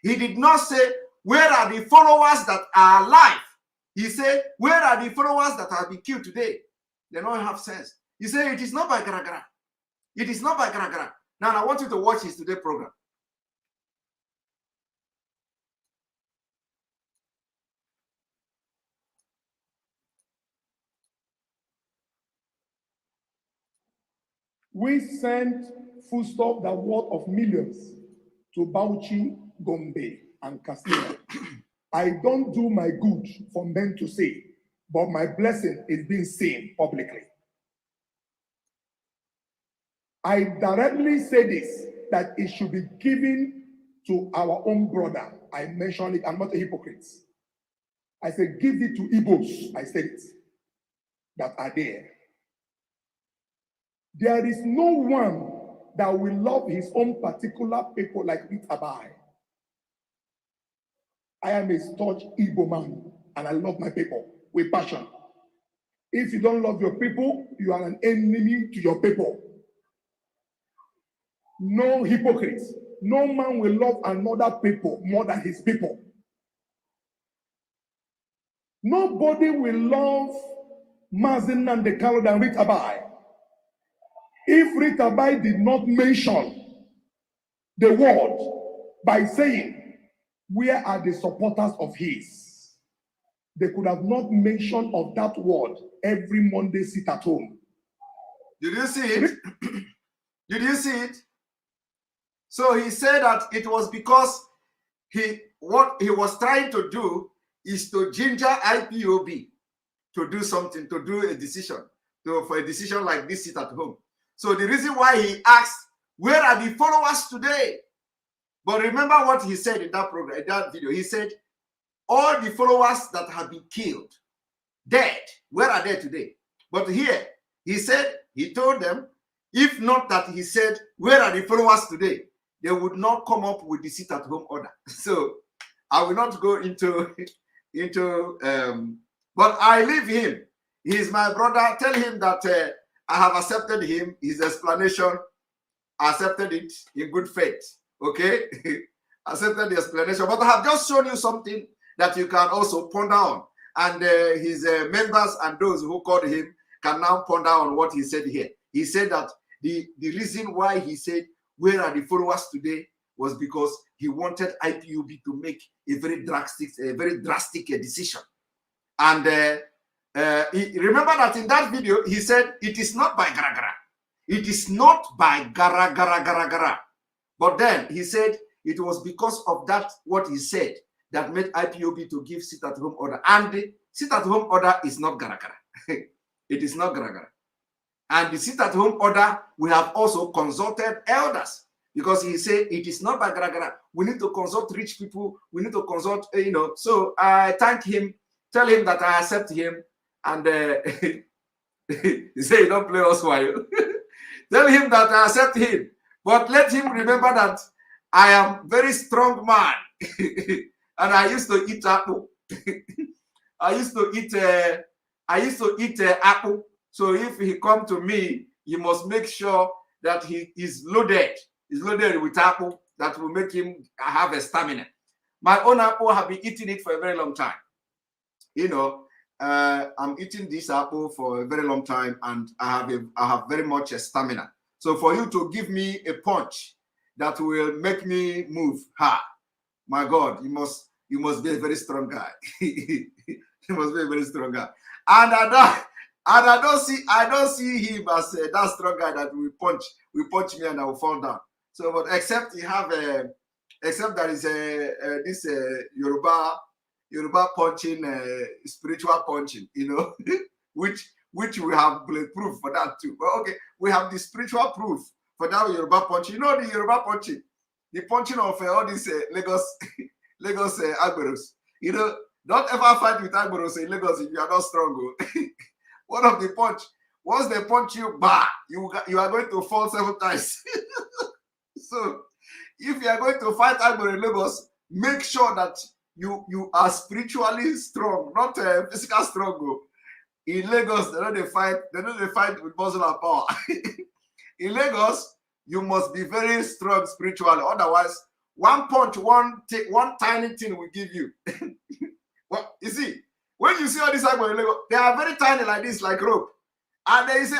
He did not say, where are the followers that are alive? He said, where are the followers that have been killed today? They don't have sense. He said, it is not by gara. It is not by gara. Now, I want you to watch his today program. We sent foodstuff that worth of millions to Bauchi, Gombe, and Castilla. I don't do my good for men to say, but my blessing is being seen publicly. I directly say this, that it should be given to our own brother. I mentioned it, I'm not a hypocrite. I said, give it to Igbos, I said it, that are there. There is no one that will love his own particular people like Itabai. I am a staunch Igbo man, and I love my people with passion. If you don't love your people, you are an enemy to your people. No hypocrites. No man will love another people more than his people. Nobody will love MAZI and the KANU than Itabai. If Itabai did not mention the word by saying, where are the supporters of his? They could have not mentioned of that word every Monday sit at home. Did you see it? Did you see it? So he said that it was because what he was trying to do is to ginger IPOB to do something, to do a decision, for a decision like this sit at home. So the reason why he asked, where are the followers today? But remember what he said in that program, in that video. He said, all the followers that have been killed, dead, where are they today? But here, he said, he told them If not that he said, where are the followers today? They would not come up with the sit-at-home order. So I will not go into, but I leave him. He's my brother. Tell him that I have accepted him, his explanation. I accepted it in good faith. Okay? Accepted the explanation. But I have just shown you something that you can also ponder on. And his members and those who called him can now ponder on what he said here. He said that the reason why he said, where are the followers today, was because he wanted IPOB to make a very drastic decision. And remember that in that video, he said, it is not by gara-gara. It is not by gara-gara-gara-gara. But then he said, it was because of that, what he said, that made IPOB to give sit-at-home order. And the sit-at-home order is not gara-gara. It is not gara-gara. And the sit-at-home order, we have also consulted elders, because he said it is not by gara-gara. We need to consult rich people. We need to consult, So I thank him, tell him that I accept him, and he said, don't play us while. Tell him that I accept him, but let him remember that I am very strong man, and I used to eat apple. I used to eat apple. So if he come to me, you must make sure that he is loaded. He's loaded with apple that will make him have a stamina. My own apple, I have been eating it for a very long time. I'm eating this apple for a very long time, and I have very much stamina. So for you to give me a punch that will make me move, my God, you must be a very strong guy. You must be a very strong guy. And I don't see him as that strong guy that will punch me and I will fall down. So, but except there is this Yoruba punching, spiritual punching, which we have proof for that too. But okay, we have the spiritual proof for that Yoruba punching. The Yoruba punching, the punching of all these Lagos Agberos. Don't ever fight with Agberos in Lagos if you are not strong. One of the punch, once they punch you, you are going to fall 7 times. So, if you are going to fight Agbero in Lagos, make sure that you are spiritually strong, not physical strong. In Lagos, they don't fight with muscle and power. In Lagos, you must be very strong spiritually. Otherwise, one punch, one tiny thing will give you. Well, you see, when you see all these Agbero in Lagos, they are very tiny like this, like rope. And they say,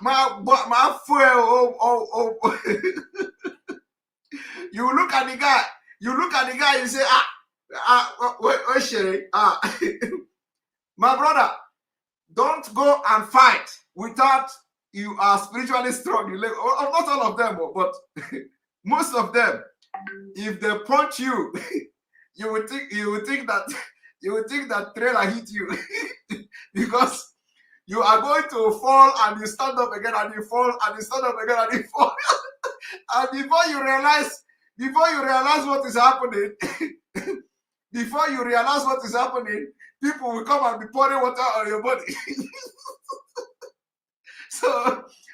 my fuel, You look at the guy, you say, my brother, don't go and fight without you are spiritually strong. Not all of them, but most of them, if they punch you, you would think that trailer hit you because you are going to fall and you stand up again and you fall and you stand up again and you fall. And before you realize what is happening, people will come and be pouring water on your body.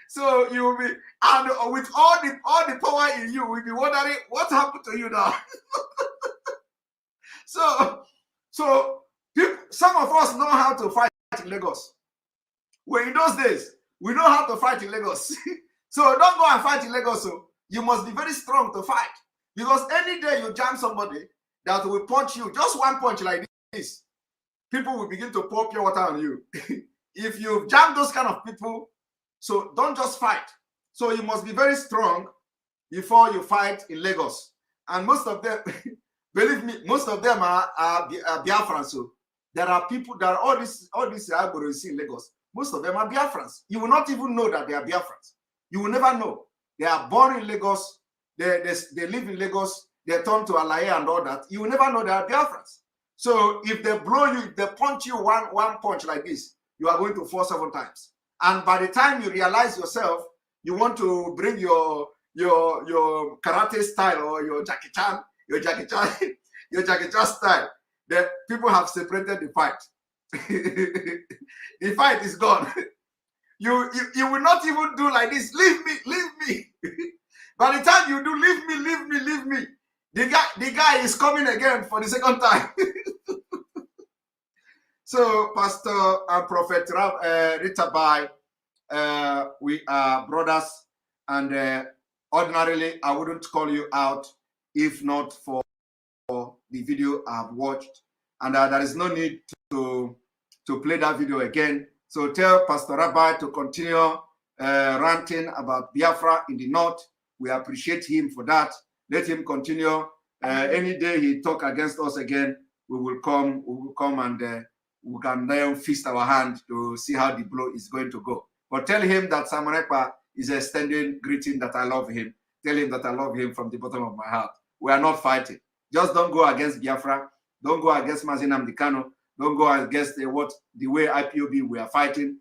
So you will be, and with all the power in you, will be wondering what happened to you now. So people, some of us know how to fight in Lagos. Well, in those days, we know how to fight in Lagos. So don't go and fight in Lagos. So you must be very strong to fight. Because any day you jam somebody that will punch you, just one punch like this, people will begin to pour pure water on you. If you jam those kind of people, so don't just fight. So you must be very strong before you fight in Lagos. And most of them, believe me, most of them are Biafrans. So there are people, there are all these Agberos you see in Lagos. Most of them are Biafrans. You will not even know that they are Biafrans. You will never know. They are born in Lagos. They live in Lagos. They turn to Alaye and all that. You will never know they are Biafrans. So if they blow you, if they punch you one punch like this, you are going to fall 7 times. And by the time you realize yourself, you want to bring your karate style or your Jackie Chan style, the people have separated the fight. The fight is gone. you will not even do like this. Leave me. By the time you do, leave me. The guy is coming again for the second time. So, Pastor and Prophet Ritabai, we are brothers, and ordinarily I wouldn't call you out if not for the video I've watched, and there is no need to play that video again. So tell Pastor Rabbi to continue ranting about Biafra in the north. We appreciate him for that. Let him continue. Any day he talk against us again, we will come and we can then feast our hand to see how the blow is going to go. But tell him that Simon Ekpa is extending greeting, that I love him. Tell him that I love him from the bottom of my heart. We are not fighting. Just don't go against Biafra. Don't go against MAZI NNAMDI KANU. Don't go against the way IPOB we are fighting.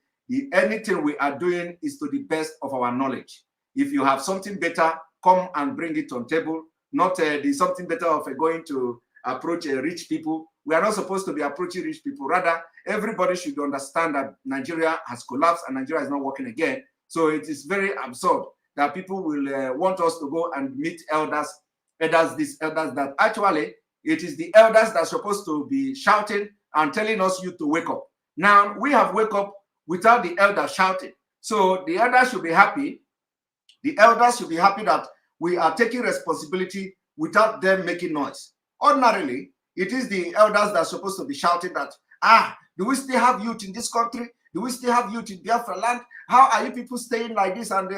Anything we are doing is to the best of our knowledge. If you have something better, come and bring it on table. Not the something better of going to approach rich people. We are not supposed to be approaching rich people. Rather, everybody should understand that Nigeria has collapsed and Nigeria is not working again. So it is very absurd that people will want us to go and meet elders, that. Actually, it is the elders that are supposed to be shouting and telling us you to wake up. Now, we have wake up without the elders shouting. So the elders should be happy. The elders should be happy that we are taking responsibility without them making noise. Ordinarily, it is the elders that are supposed to be shouting that, do we still have youth in this country? Do we still have youth in Biafra land? How are you people staying like this? And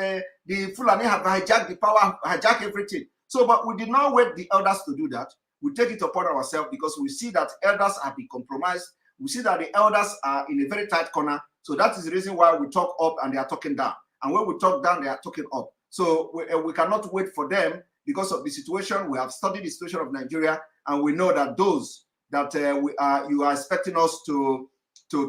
the Fulani have hijacked the power, hijacked everything. So, but we did not wait the elders to do that. We take it upon ourselves because we see that elders have been compromised. We see that the elders are in a very tight corner. So that is the reason why we talk up and they are talking down. And when we talk down, they are talking up. So we cannot wait for them because of the situation. We have studied the situation of Nigeria, and we know that those that you are expecting us to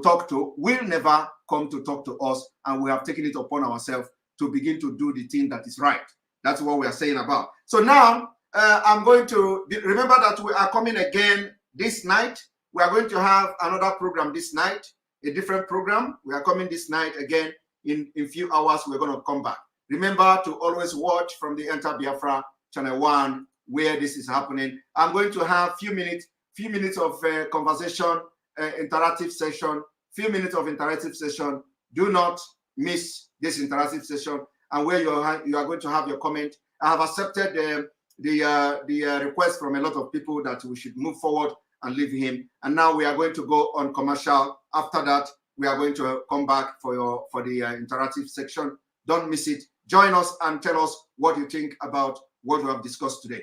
talk to will never come to talk to us, and we have taken it upon ourselves to begin to do the thing that is right. That's what we are saying about. So now I'm going to remember that we are coming again this night. We are going to have another program this night, a different program. We are coming this night again. In a few hours, we're going to come back. Remember to always watch from the Enter Biafra channel 1 where this is happening. I'm going to have few minutes of conversation, interactive session, few minutes of interactive session. Do not miss this interactive session, and where you are going to have your comment. I have accepted the request from a lot of people that we should move forward and leave him. And now we are going to go on commercial. After that, we are going to come back for the interactive section. Don't miss it. Join us and tell us what you think about what we have discussed today.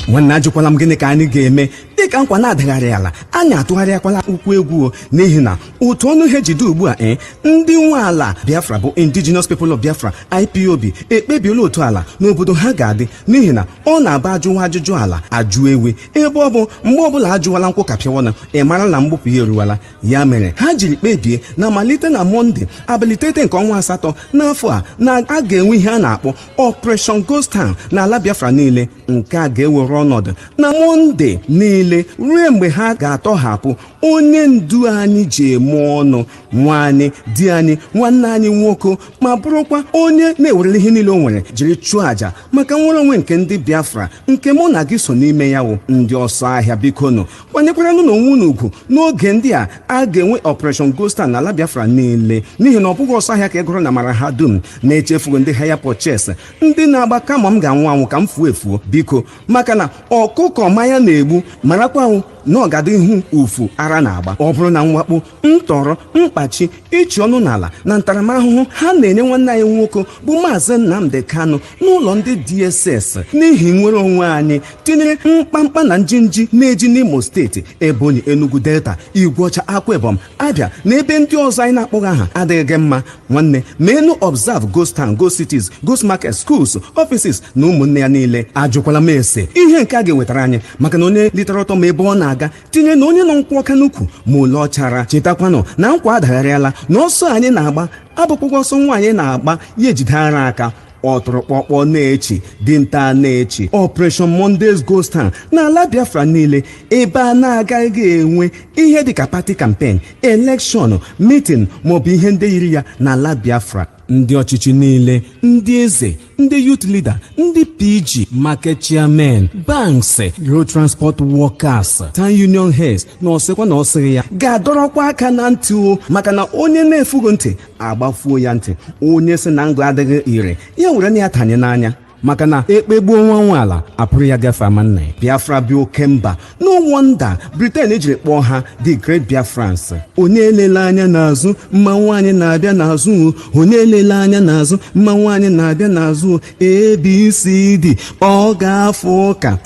Nwanne ajụkwala m gịnị ka anyị ga-eme dịka nkwa na-adagharị ala anyị atụgharịakwala ukwu egwu n'ihi na otu ọnụ ihe jide ugbu a ndị nwe ala Biafra bụ Indigenous People of Biafra IPOB ekpebiela otu ala n'obodo ha ga-adị n'ihi na ọ na-aba ajụwa ajụjụ ala ajụ ewe ebe ọ bụ mgbe ọbụla ajụwala nkwụ kapịawana mara na mgbupụ ya eruwala ya mere ha jiri kpebie na malite na Mọnde abalị nke ọnwa asatọ n'afọ a na a ga-enwe ihe a na-akpọ Operation Ghost Town na ala Biafra niile nke a ga-ewere ọnọdụ na Mọnde niile ruo mgbe ha ga-atọhapụ onye ndu anyị ji eme ọnụ nwaanyị di anyị nwanne anyị nwoke ma bụrụkwa onye na-ewerele ihe niile o nwere jiri chụọ aja maka nwere onwe nke ndị Biafra nke mụ na gị so n'ime ya wụ ndị ọsọ ahịa bikonu kwanyekwaranụ n'onwe unu ugwu n'oge ndị a ga-enwe Operation Ghost Town na ala Biafra niile n'ihi na ọ bụghị ọsọ ahịa ka ị gụrụ na mara ha dum na-echefugo ndị haya purchase ndị na-agba kama m ga-anwụ anwụ ka m fuo efuo biko maka na ọkụkọ manya na-egbu marakwanwụ na ọgada ihu ufu ara na-agba ọ bụrụ na mwakpo ntọrọ mkpachi ịchị ọnụ n'ala na ntaramahụhụ ha na-enye nwanne anyị nwoke bụ Maazị Nnamdị Kanụ n'ụlọ ndị DSS n'ihi nwere onwe anyị tinyere mkpamkpa na njinji na-eji n'Imo steeti Ebonyi Enugu Delta Igwe-ọcha Akwa Ibom Abia na ebe ndị ọzọ anyị na-akpọghị aha adịghị mma nwanne menu observe ghost town ghost cities ghost market schools offices na ụmụnne ya niile ajụkwala m ese ihe nke a ga-ewetara anyị maka na onye litere ọtọ ma ebe ọ na-aga tinye na onye nọ nkwụ ọka n'ukwu ma ole ọchara chetakwanụ na nkwa adagharịala na ọsọ anyị na-agba abụkpụkwa ọsọ nwaanyị na-agba ya ejide ara aka ọtụrụkpọkpọ na-echi dinta na-echi Operation Monday's Ghost Town n'ala Biafra niile ebe a na-agaghị enwe ihe dịka party campaign, election, meeting maọbụ ihe ndị yiri ya n'ala Biafra. Ndị ọchịchị niile, ndị eze, ndị youth leader, ndị PG, market chairman, banks, road transport workers, town union heads na ọsịkwa na ọsịrị ya ga-adọrọkwa aka na ntị o, maka na onye na-efugo ntị agbafuo ya ntị. Onye sị na ngụ adịghị ire ya were na ya tanye n'anya, maka na ekpegbuo nwa nwaala apụrụ ya gafe ama nna ya. Biafra bi oke mba, no wonder Britain ejiri kpọọ ha the Great Biafrans. Onye elele anya n'azụ mma nwaanyị na-abịa n'azụ, onye elele anya n'azụ mma nwaanyị na-abịa n'azụ. ABCD ọ ga-afụ ụka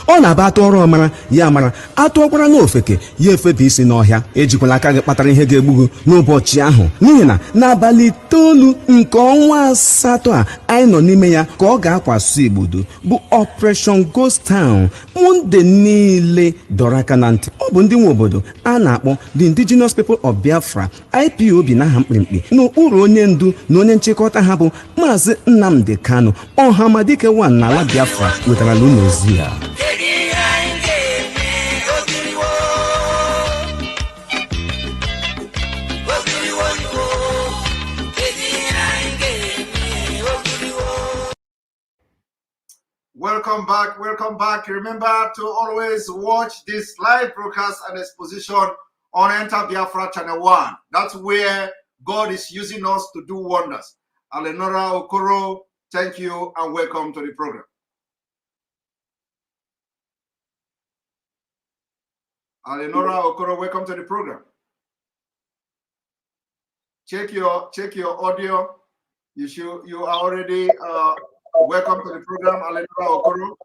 ọ na-aba atụ ọrụ ọmara ya mara, atụọkwara n'ofeke ya efebe isi n'ọhịa. Ejikwala aka gị kpatara ihe ga-egbu gị n'ụbọchị ahụ, n'ihi na n'abalị 9 nke ọnwa asatọ a anyị nọ n'ime ya ka ọ ga-akwaso igbodo bụ Operation Ghost Town. Monde niile dọrọ aka na ntị. Ọ bụ ndị nwe obodo a na-akpọ the Indigenous People of Biafra IPOB n'aha mkpirikpi n'okpuru onye ndu na onye nchịkọta ha bụ Maazị Nnamdi KANU Ọhamadike 1 n'ala Biafra wetara n'ụlọ ozi ya. Welcome back. Welcome back. Remember to always watch this live broadcast and exposition on Enter Biafra Channel 1. That's where God is using us to do wonders. Alenora Okoro, thank you and welcome to the program. Alenora Okoro, welcome to the program. Check your audio. You are already welcome to the program, Alenora Okoro.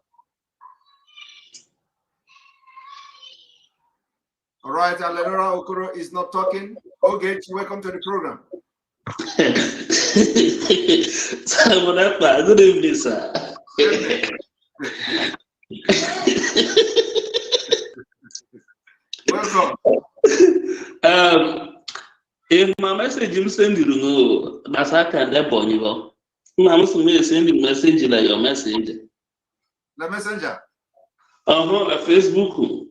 All right, Alenora Okoro is not talking. Okay, welcome to the program. Simon Ekpa, good evening, sir. Welcome. If my message you send you, that's how can that point you go. I'm sending message like your message. The messenger. The Facebook.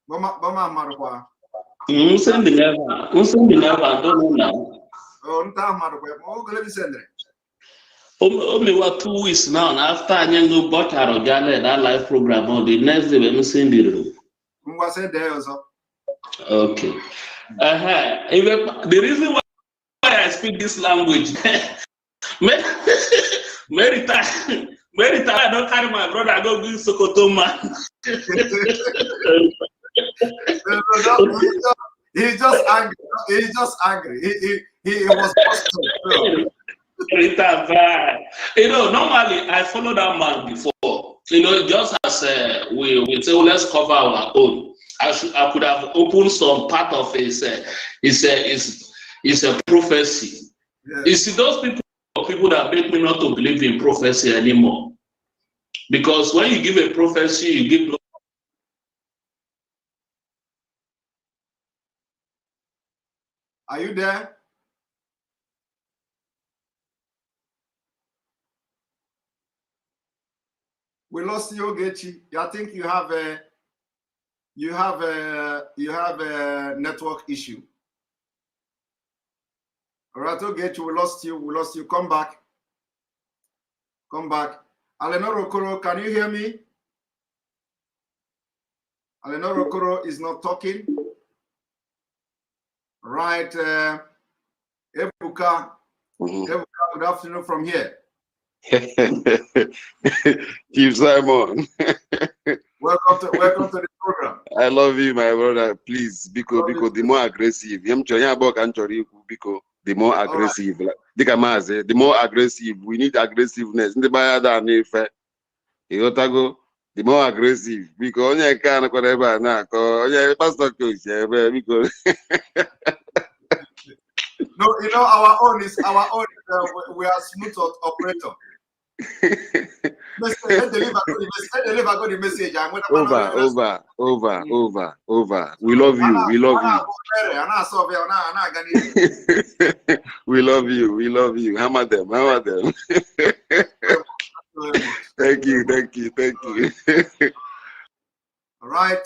Mama Marwa. Sending ever. I don't know now. Only what 2 weeks now, and after I know bought her that live program on the next day, I'm sending it. Okay. The reason why I speak this language, Mary time, I don't carry my brother, I go to Sokoto man. He's just angry. He's just angry. He was positive. You know, normally I follow that man before. You know, just as we say, well, let's cover our own. I could have opened some part of his prophecy. Yeah. You see, those people that make me not to believe in prophecy anymore. Because when you give a prophecy, you give. Are you there? We lost you, Ogechi. I think you have a network issue. All right, Ogechi, we lost you. We lost you. Come back. Come back. Alenora Okoro, can you hear me? Alenora Okoro is not talking. Right, Ebuka. Ebuka, good afternoon from here. Chief Simon. Welcome to the program. I love you, my brother. Please, because the more aggressive, the more aggressive. The more aggressive. We need aggressiveness. The more aggressive. Because I can't because no, you know, our own. We are smooth operator. Let the message. Over. We love you. We love you. We love you. Hammer them. Thank you. All right,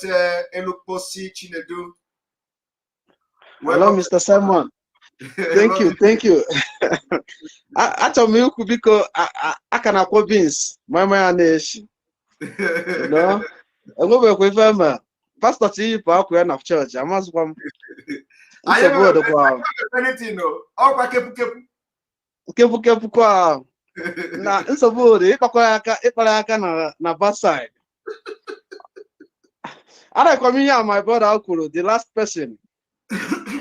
Elukposi Chinedu. Hello, Mr. Simon. Thank you. I told me because I can acquire beans. My man is, you know. I go back with him. Pastor T. Park of church. I must come. I am anything. Oh, kepu. Na it's a word. Ipalaka na bad side. I come here, my brother Akulu, the last person.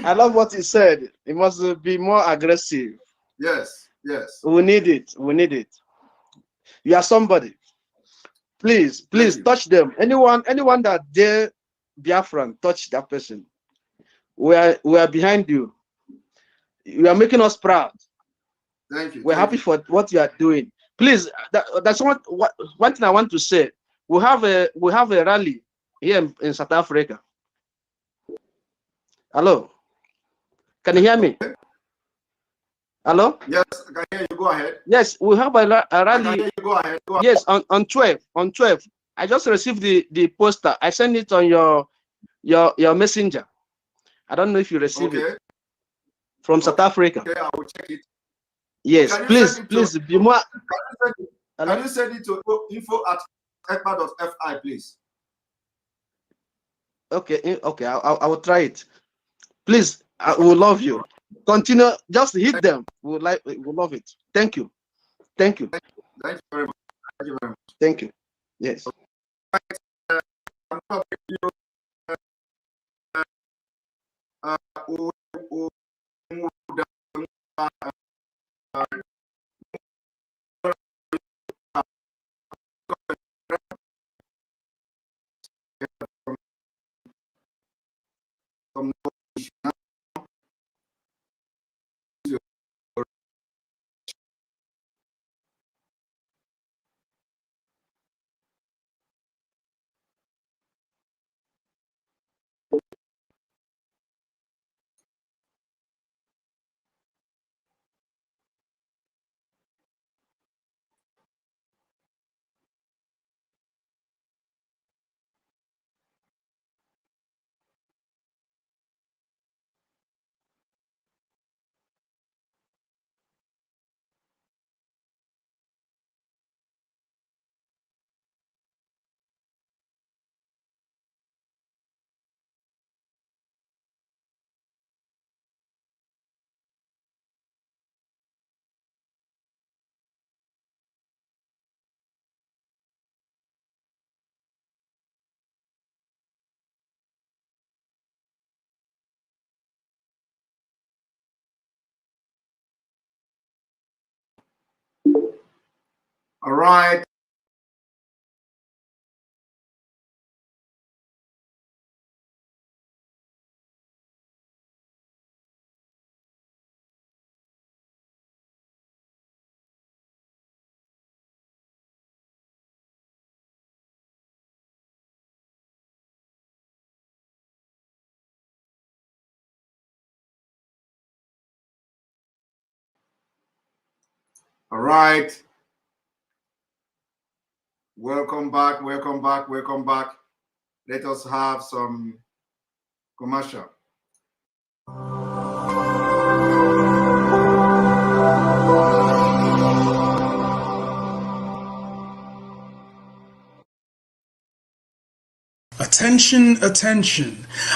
I love what he said. It must be more aggressive. Yes. We need it. You are somebody. Please touch them. Anyone that dare Biafran, touch that person. We are behind you. You are making us proud. Thank you. We're happy for what you are doing. Please, that's one thing I want to say. We have a rally here in South Africa. Hello. Can you hear me? Hello? Yes, I can hear you. Go ahead. Yes, we have a rally. I can hear you. Go ahead. Yes, on 12. I just received the poster. I sent it on your messenger. I don't know if you received it from South Africa. Okay, I will check it. Yes, please be more. Can you send it to info@ekpa.fi, please? Okay, I will try it. Please, I will love you. Continue, just hit them. We love it. Thank you. Thank you very much. Thank you. Yes. All right. All right. Welcome back. Let us have some commercial. Attention.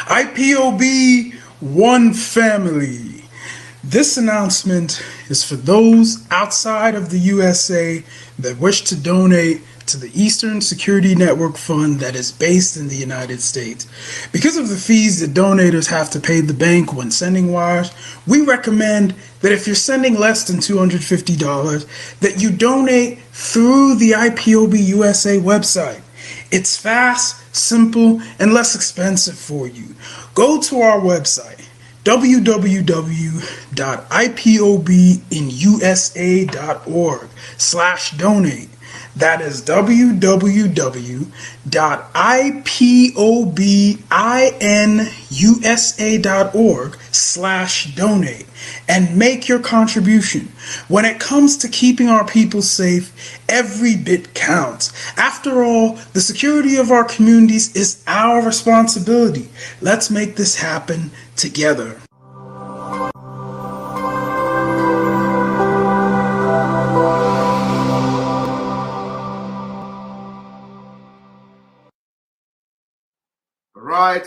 IPOB one family. This announcement is for those outside of the USA that wish to donate to the Eastern Security Network Fund that is based in the United States. Because of the fees that donators have to pay the bank when sending wires, we recommend that if you're sending less than $250, that you donate through the IPOB USA website. It's fast, simple, and less expensive for you. Go to our website, www.ipobinusa.org/donate. That is www.ipobinusa.org/donate and make your contribution. When it comes to keeping our people safe, every bit counts. After all, the security of our communities is our responsibility. Let's make this happen together.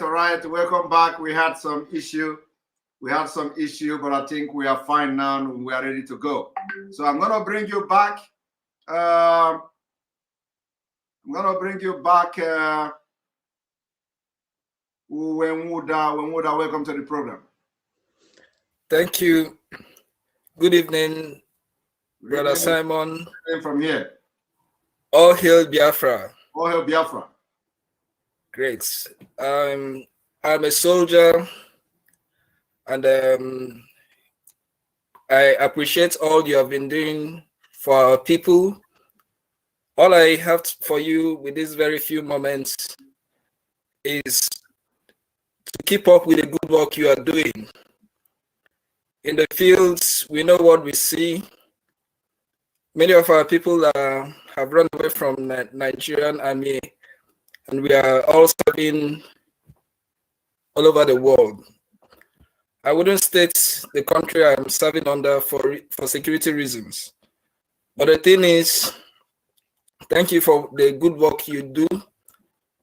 All right. Welcome back. We had some issue, but I think we are fine now and we are ready to go. So I'm gonna bring you back. Wenwuda, welcome to the program. Thank you. Good evening, Brother Simon. From here. All hail Biafra. All hail Biafra. Great. I'm a soldier, and I appreciate all you have been doing for our people. All I have for you with these very few moments is to keep up with the good work you are doing. In the fields, we know what we see. Many of our people have run away from the Nigerian army, and we are all serving all over the world. I wouldn't state the country I'm serving under for security reasons. But the thing is, thank you for the good work you do.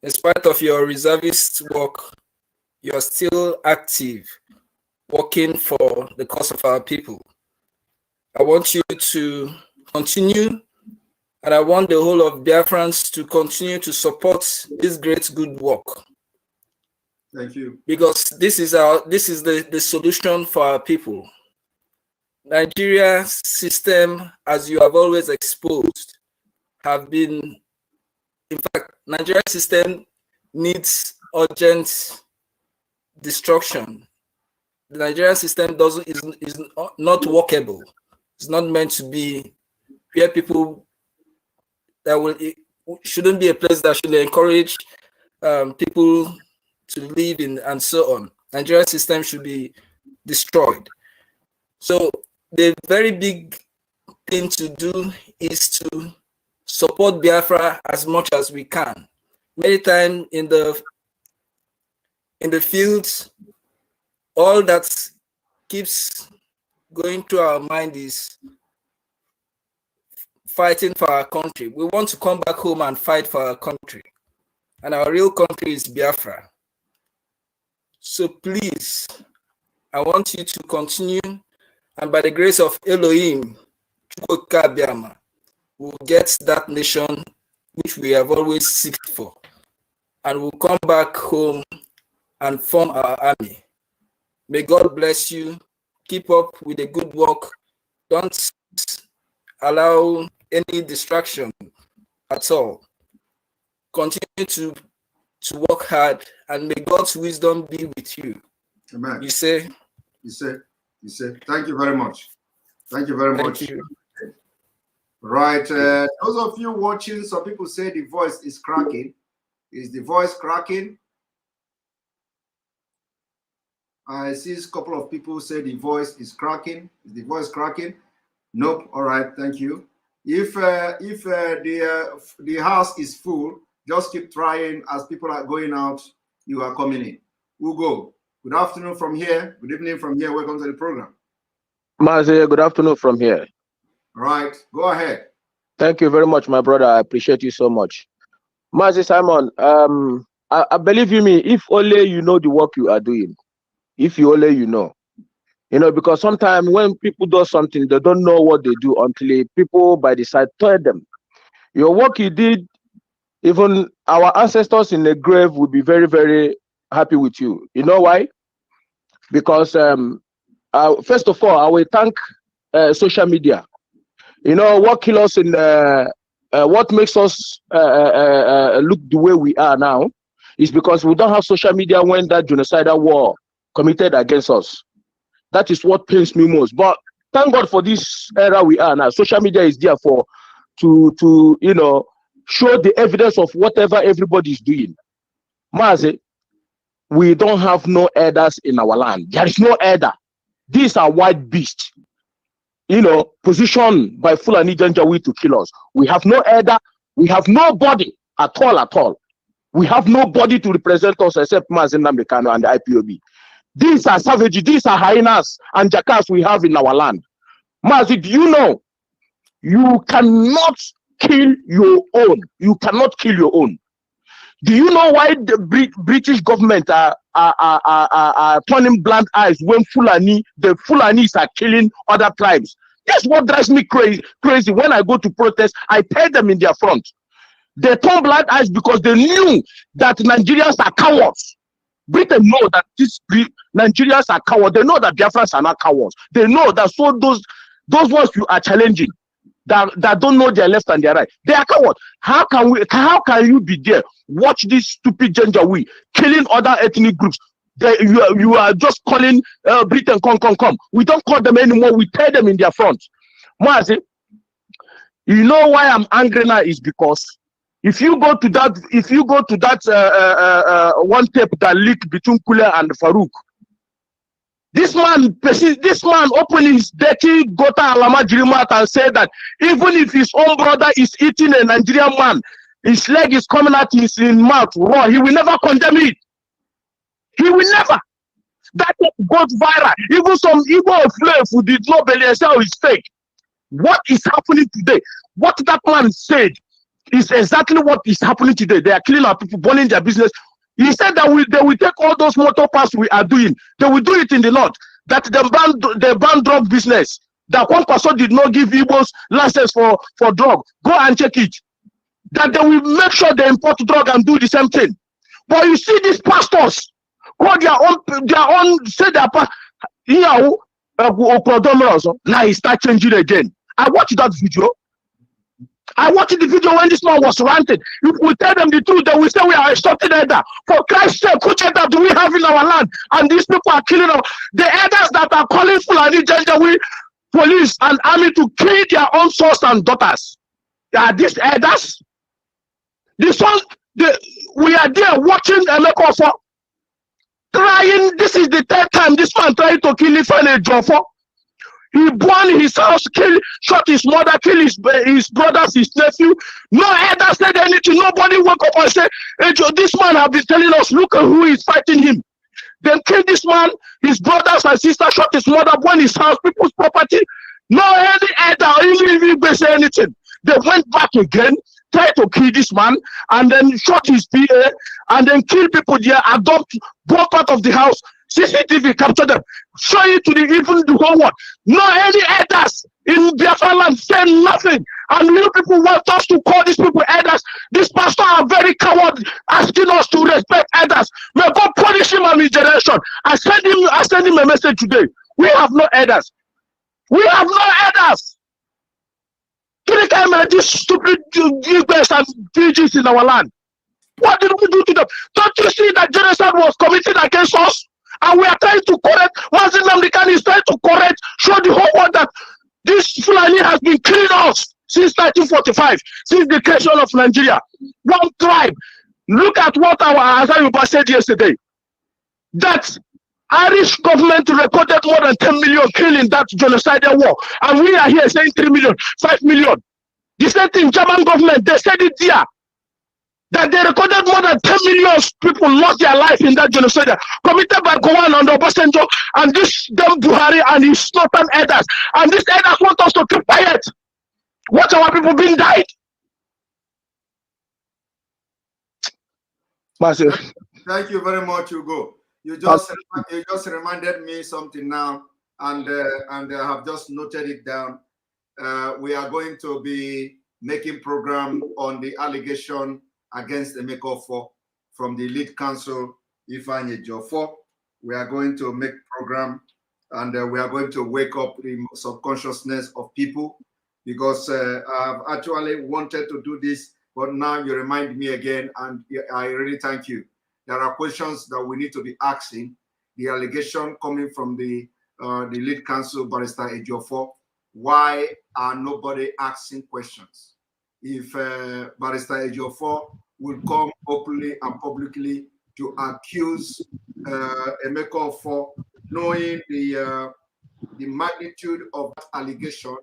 In spite of your reservist work, you're still active, working for the cause of our people. I want you to continue, and I want the whole of Biafrans to continue to support this great good work. Thank you. Because this is the solution for our people. Nigeria system, as you have always exposed, have been, in fact, Nigeria system needs urgent destruction. The Nigerian system is not workable. It's not meant to be where people it shouldn't be a place that should encourage people to live in and so on. Nigerian system should be destroyed. So the very big thing to do is to support Biafra as much as we can. Many times in the fields, all that keeps going through our mind is fighting for our country. We want to come back home and fight for our country. And our real country is Biafra. So please, I want you to continue, and by the grace of Elohim, we'll get that nation which we have always seeked for. And we'll come back home and form our army. May God bless you. Keep up with the good work. Don't allow any distraction at all. Continue to work hard, and may God's wisdom be with you. Amen. You say? You say. Thank you very much. Thank you very much. You. Right. Those of you watching, some people say the voice is cracking. Is the voice cracking? I see a couple of people say the voice is cracking. Is the voice cracking? Nope. All right. Thank you. If the house is full, just keep trying. As people are going out, you are coming in. We'll go. Good afternoon from here. Good evening from here. Welcome to the program. MAZI, good afternoon from here. All right. Go ahead. Thank you very much, my brother. I appreciate you so much. MAZI Simon, I believe you me, if only you know the work you are doing. If you only you know. Because sometimes when people do something, they don't know what they do until people by the side tell them. Your work you did, even our ancestors in the grave will be very, very happy with you. You know why? Because first of all, I will thank social media. What kills us in what makes us look the way we are now is because we don't have social media when that genocidal war committed against us. That is what pains me most. But thank God for this era we are now. Social media is there for to you know, show the evidence of whatever everybody is doing. Mazi, we don't have no elders in our land. There is no elder. These are white beasts, you know, positioned by Fulani Janjaweed to kill us. We have no elder. We have nobody at all. We have nobody to represent us except Mazi Nnamdi Kanu and the IPOB. These are savages. These are hyenas and jackals we have in our land. Mazi, do you know you cannot kill your own? You cannot kill your own. Do you know why the British government are turning blind eyes when the Fulanis are killing other tribes? That's what drives me crazy. When I go to protest, I tell them in their front. They turn blind eyes because they knew that Nigerians are cowards. Britain know that Nigerians are cowards. They know that Biafrans are not cowards. They know that so those ones you are challenging, that don't know their left and their right, they are cowards. How can you be there, watch this stupid Janjaweed killing other ethnic groups? You are just calling Britain, come. We don't call them anymore. We tell them in their front. Mazi, you know why I'm angry now is because if you go to that one tape that leaked between Kule and Farouk, this man opened his dirty Gota Alama Jirimat and said that even if his own brother is eating a Nigerian man, his leg is coming out his mouth raw, he will never condemn it. He will never. That goes viral. Even some Igbo slave who did not believe is fake. What is happening today? What that man said is exactly what is happening today. They are killing our people, burning their business. He said that they will take all those motor parks we are doing. They will do it in the north. That they ban drug business. That one person did not give Igbos license for drug. Go and check it. That they will make sure they import drug and do the same thing. But you see these pastors call their own say their now he start changing again. I watched that video. I watched the video when this man was ranting. If we tell them the truth, they will say we are extorting elder. For Christ's sake, which elder do we have in our land? And these people are killing us. The elders that are calling Fulani Janjaweed police and army to kill their own sons and daughters. Are these elders? This one, we are there watching Elekofo trying. This is the third time this man trying to kill Ifeanyi Ejiofor. He burned his house, shot his mother, killed his brothers, his nephew. No elder said anything. Nobody woke up and said, hey, this man have been telling us, look at who is fighting him. Then killed this man, his brothers and sisters, shot his mother, burned his house, people's property. No any elder, even if they say anything. They went back again, tried to kill this man, and then shot his PA, and then kill people there, adopt, broke out of the house. CCTV captured them, show it to even the whole world. No any elders in Biafra land say nothing. And you people want us to call these people elders. These pastors are very coward, asking us to respect elders. May God punish him and his generation. I send him a message today. We have no elders. We have no elders. These stupid Igbes and PGs in our land. What did we do to them? Don't you see that genocide was committed against us? And we are trying to correct. MAZI Nnamdi Kanu is trying to correct, show the whole world that this Fulani has been killing us since 1945, since the creation of Nigeria. One tribe. Look at what our Azayuba said yesterday. That Irish government recorded more than 10 million killed in that genocidal war. And we are here saying 3 million, 5 million. The same thing, German government, they said it there. That they recorded more than 10 million people lost their life in that genocide committed by Gowon and Obasanjo and this damn Buhari and his northern elders. And these elders want us to keep quiet. Watch our people being died. Massive. Thank you very much, Hugo. You just reminded me something now, and I have just noted it down. We are going to be making program on the allegation against Emekofo from the lead counsel, Ifeanyi Ejiofor. We are going to make program and we are going to wake up the subconsciousness of people because I've actually wanted to do this, but now you remind me again and I really thank you. There are questions that we need to be asking the allegation coming from the lead counsel, Barrister Ejiofor. Why are nobody asking questions? If Barrister Ejiofor will come openly and publicly to accuse Emeka for knowing the magnitude of that allegation,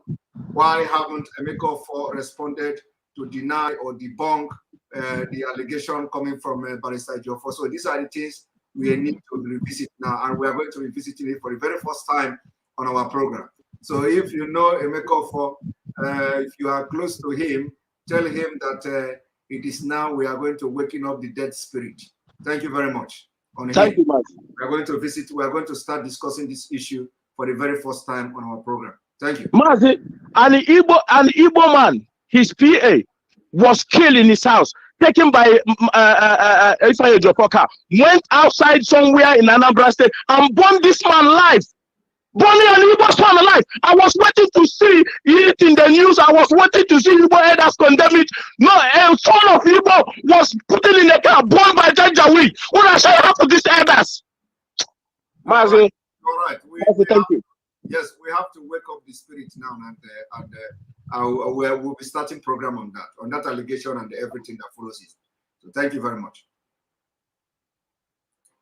why haven't Emeka for responded to deny or debunk the allegation coming from Barrister Ejiofor? So these are the things we need to revisit now, and we are going to revisit it for the very first time on our program. So if you know Emeka for, if you are close to him, tell him that it is now we are going to waken up the dead spirit. Thank you very much. Thank you, Mazi. We are going to visit. We are going to start discussing this issue for the very first time on our program. Thank you. Mazi, an Igbo man, his PA, was killed in his house, taken by Ifeanyi Ejiofor, went outside somewhere in Anambra State and burned this man alive. Burning an Igbo man alive. I was waiting to see it in the news. I was waiting to see Igbo elders condemn it. No, a son of Igbo was put in a car, burned by Janjaweed. What I say happen to these elders? Mazi. All right. Thank you. Yes, we have to wake up the spirit now, and we'll be starting program on that allegation and everything that follows it. So thank you very much.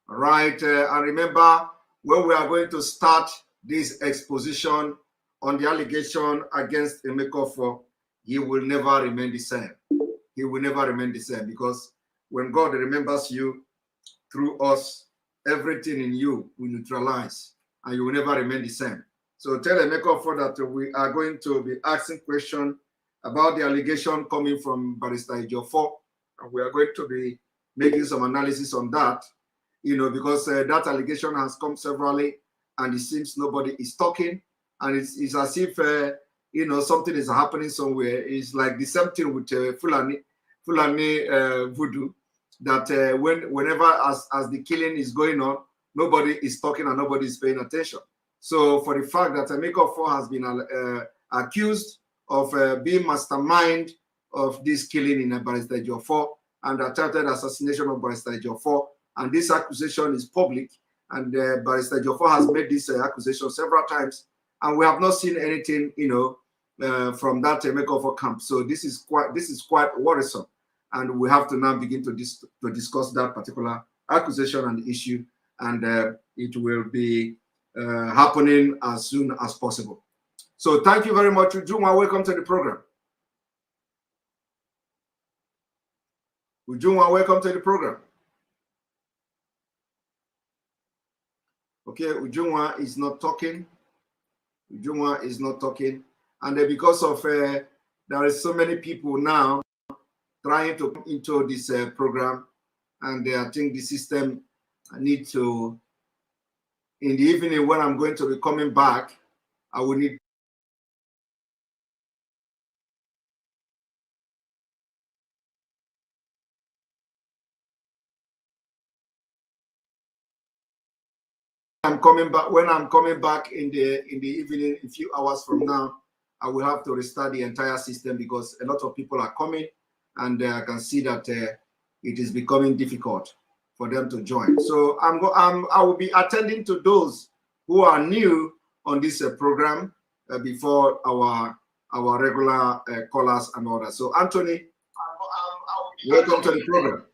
All right, and remember, when we are going to start this exposition on the allegation against Emeka for, he will never remain the same. He will never remain the same, because when God remembers you through us, everything in you will neutralize and you will never remain the same. So tell Emeka for that we are going to be asking questions about the allegation coming from Barrister Ejiofor, and we are going to be making some analysis on that, because that allegation has come severally, and it seems nobody is talking, and it's as if something is happening somewhere. It's like the same thing with Fulani voodoo, that whenever as the killing is going on, nobody is talking and nobody is paying attention. So for the fact that Emeka for has been accused of being mastermind of this killing in Barrister Ejiofor and attempted assassination of Barrister Ejiofor, and this accusation is public, and Barrister Ejiofor has made this accusation several times, and we have not seen anything, from that Emeka for camp. So this is quite worrisome, and we have to now begin to discuss that particular accusation and issue, and it will be happening as soon as possible. So thank you very much, Ujunwa. Welcome to the program. Ujunwa, welcome to the program. Okay, Ujunwa is not talking. Ujunwa is not talking, and because of there are so many people now trying to come into this program, and I think the system need to. In the evening, when I'm going to be coming back, I will need when I'm coming back in the evening, a few hours from now, I will have to restart the entire system, because a lot of people are coming, and I can see that it is becoming difficult for them to join. So I will be attending to those who are new on this program before our regular callers and all that. So Anthony, welcome to the program.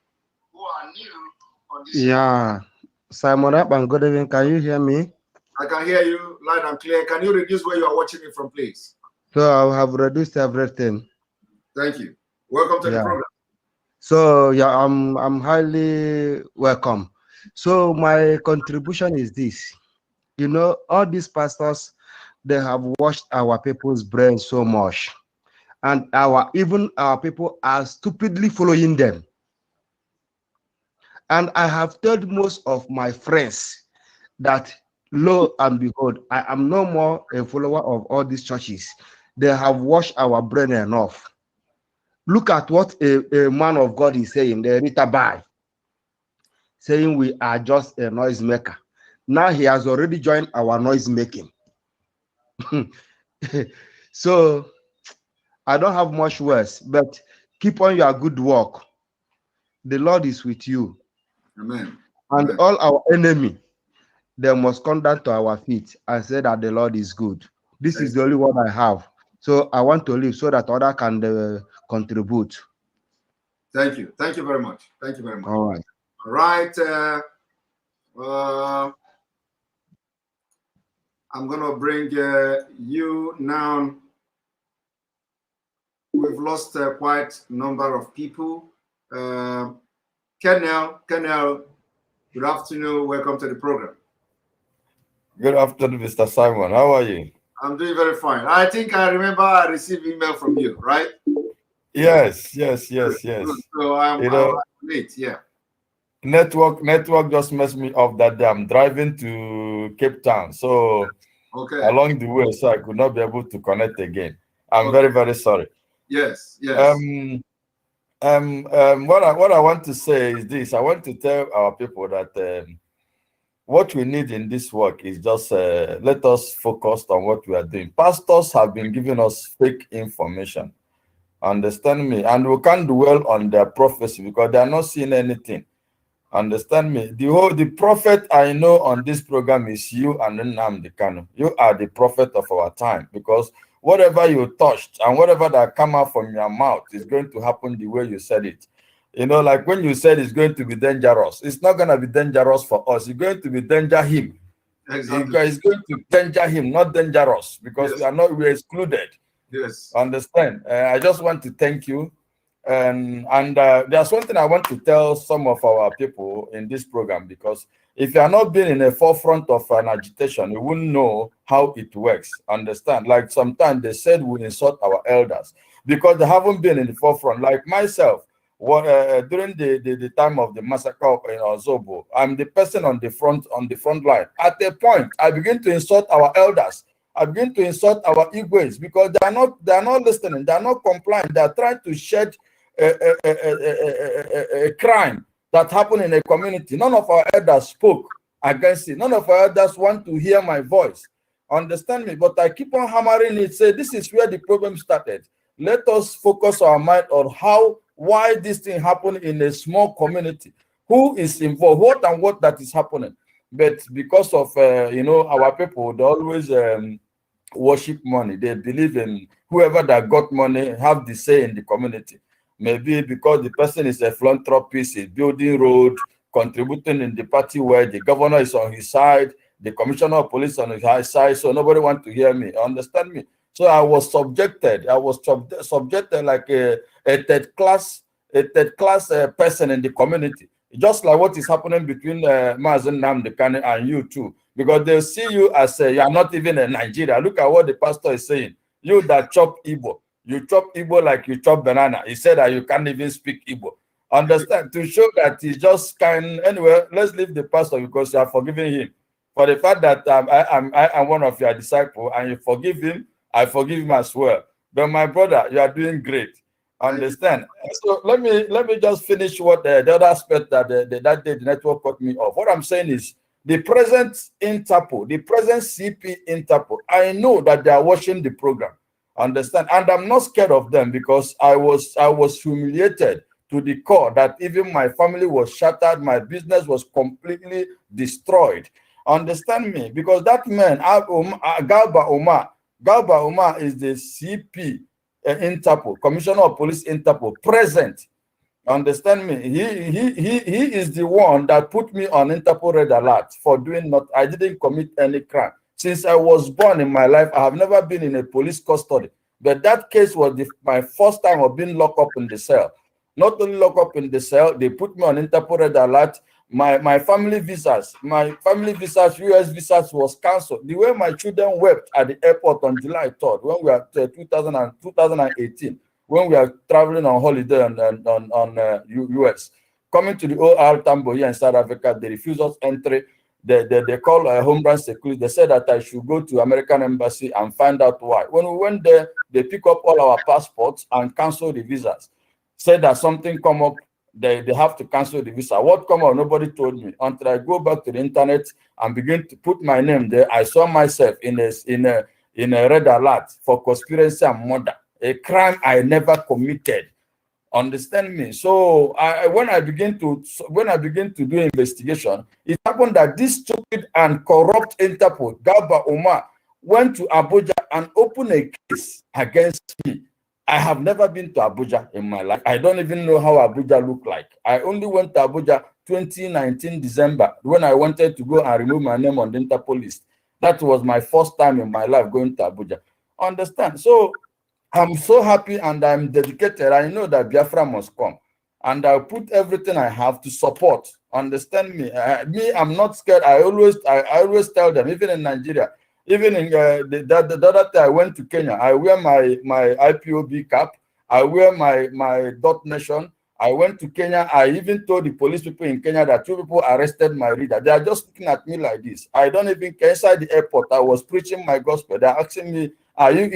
Who are new on this Simon Ekpa, good evening. Can you hear me? I can hear you loud and clear. Can you reduce where you are watching me from, please? So I have reduced everything. Thank you. Welcome to the program. So I'm highly welcome. So my contribution is this. All these pastors, they have washed our people's brains so much, and even our people are stupidly following them. And I have told most of my friends that, lo and behold, I am no more a follower of all these churches. They have washed our brain enough. Look at what a man of God is saying, the Rita Bai, saying we are just a noise maker. Now he has already joined our noise making. So I don't have much words, but keep on your good work. The Lord is with you. Amen. And all our enemy, they must come down to our feet and say that the Lord is good. This is the only one I have. So I want to leave so that others can contribute. Thank you. Thank you very much. Thank you very much. All right. All right. I'm going to bring you now. We've lost quite a number of people. Kenel, good afternoon. Welcome to the program. Good afternoon, Mr. Simon. How are you? I'm doing very fine. I think I remember I received email from you, right? Yes. Good. So I'm late, yeah. Network just messed me up that day. I'm driving to Cape Town. So along the way, so I could not be able to connect again. I'm very, very sorry. Yes. What I want to say is this. I want to tell our people that what we need in this work is just let us focus on what we are doing. Pastors have been giving us fake information. Understand me? And we can't dwell on their prophecy because they are not seeing anything. Understand me? The prophet I know on this program is you and NNAMDI KANU. You are the prophet of our time, because whatever you touched and whatever that come out from your mouth is going to happen the way you said it. You know, like when you said it's going to be dangerous, it's not going to be dangerous for us. It's going to be danger him. Exactly. It's going to danger him, not dangerous, because we're excluded. Yes. Understand? I just want to thank you. And there's one thing I want to tell some of our people in this program, because if you are not being in the forefront of an agitation, you wouldn't know how it works. Understand? Like sometimes they said we insult our elders because they haven't been in the forefront. Like myself, during the time of the massacre in Ozobo, I'm the person on the front line. At a point, I begin to insult our elders. I begin to insult our Igwes because they are not listening. They are not complying. They are trying to shed a crime that happened in a community. None of our elders spoke against it. None of our elders want to hear my voice. Understand me? But I keep on hammering it. Say this is where the problem started. Let us focus our mind on why this thing happened in a small community. Who is involved? What that is happening? But because of our people, they always worship money. They believe in whoever that got money have the say in the community. Maybe because the person is a philanthropist, is building road, contributing in the party where the governor is on his side, the commissioner of police on his side, so nobody wants to hear me. Understand me? So I was subjected. I was subjected like a third class person in the community. Just like what is happening between MAZI NNAMDI and you too, because they see you as you are not even a Nigeria. Look at what the pastor is saying. You that chop Igbo, you chop Igbo like you chop banana. He said that you can't even speak Igbo. Understand? To show that he just can. Anyway, let's leave the pastor because you are forgiving him for the fact that I am one of your disciples, and you forgive him. I forgive him as well. But my brother, you are doing great. Understand? So let me just finish what the other aspect that that day the network cut me off. What I'm saying is the present Interpol, the present CP Interpol, I know that they are watching the program. Understand? And I'm not scared of them because I was humiliated to the core that even my family was shattered, my business was completely destroyed. Understand me? Because that man, Galba Omar is the CP Interpol, Commissioner of Police Interpol, present. Understand me? He is the one that put me on Interpol red alert for doing I didn't commit any crime. Since I was born in my life, I have never been in a police custody. But that case was my first time of being locked up in the cell. Not only locked up in the cell, they put me on Interpol red alert. My family visas, US visas was cancelled. The way my children wept at the airport on July 3rd, when we are 2018, when we are traveling on holiday on US, coming to the OR Tambo here in South Africa, they refused us entry. They call Homeland Security. They said that I should go to American Embassy and find out why. When we went there, they pick up all our passports and cancel the visas. Said that something come up, they have to cancel the visa. What come up, nobody told me. Until I go back to the internet and begin to put my name there, I saw myself in a red alert for conspiracy and murder, a crime I never committed. Understand me? So when I begin to do investigation, it happened that this stupid and corrupt Interpol, Garba Omar, went to Abuja and opened a case against me. I have never been to Abuja in my life. I don't even know how Abuja looked like. I only went to Abuja 2019 December when I wanted to go and remove my name on the Interpol list. That was my first time in my life going to Abuja. Understand? So I'm so happy and I'm dedicated. I know that Biafra must come. And I'll put everything I have to support. Understand me? I'm not scared. I always tell them, even in Nigeria, even in the other time I went to Kenya, I wear my IPOB cap, I wear my dot nation. I went to Kenya. I even told the police people in Kenya that 2 people arrested my leader. They are just looking at me like this. I don't even care. Inside the airport, I was preaching my gospel. They're asking me, are you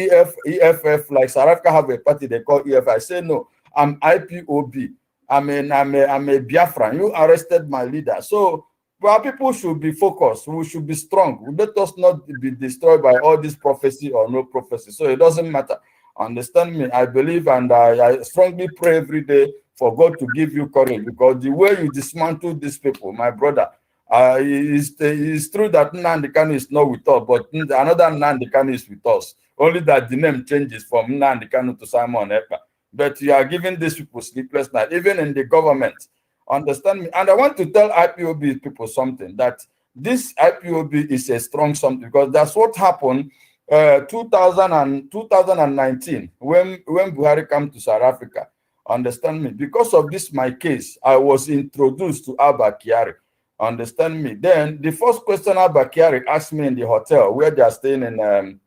EFF? Like South Africa have a party they call EFF. I say no. I'm IPOB. I'm a Biafra. You arrested my leader. So our people should be focused. We should be strong. Let us not be destroyed by all this prophecy or no prophecy. So it doesn't matter. Understand me? I believe and I strongly pray every day for God to give you courage, because the way you dismantle these people, my brother, it's true that NNAMDI KANU is not with us, but another NNAMDI KANU is with us. Only that the name changes from NNAMDI KANU to Simon Ekpa. But you are giving these people sleepless night, even in the government. Understand me? And I want to tell IPOB people something, that this IPOB is a strong something, because that's what happened 2019 when Buhari came to South Africa. Understand me? Because of this, my case, I was introduced to Abba Kyari. Understand me? Then the first question Abba Kyari asked me in the hotel where they are staying in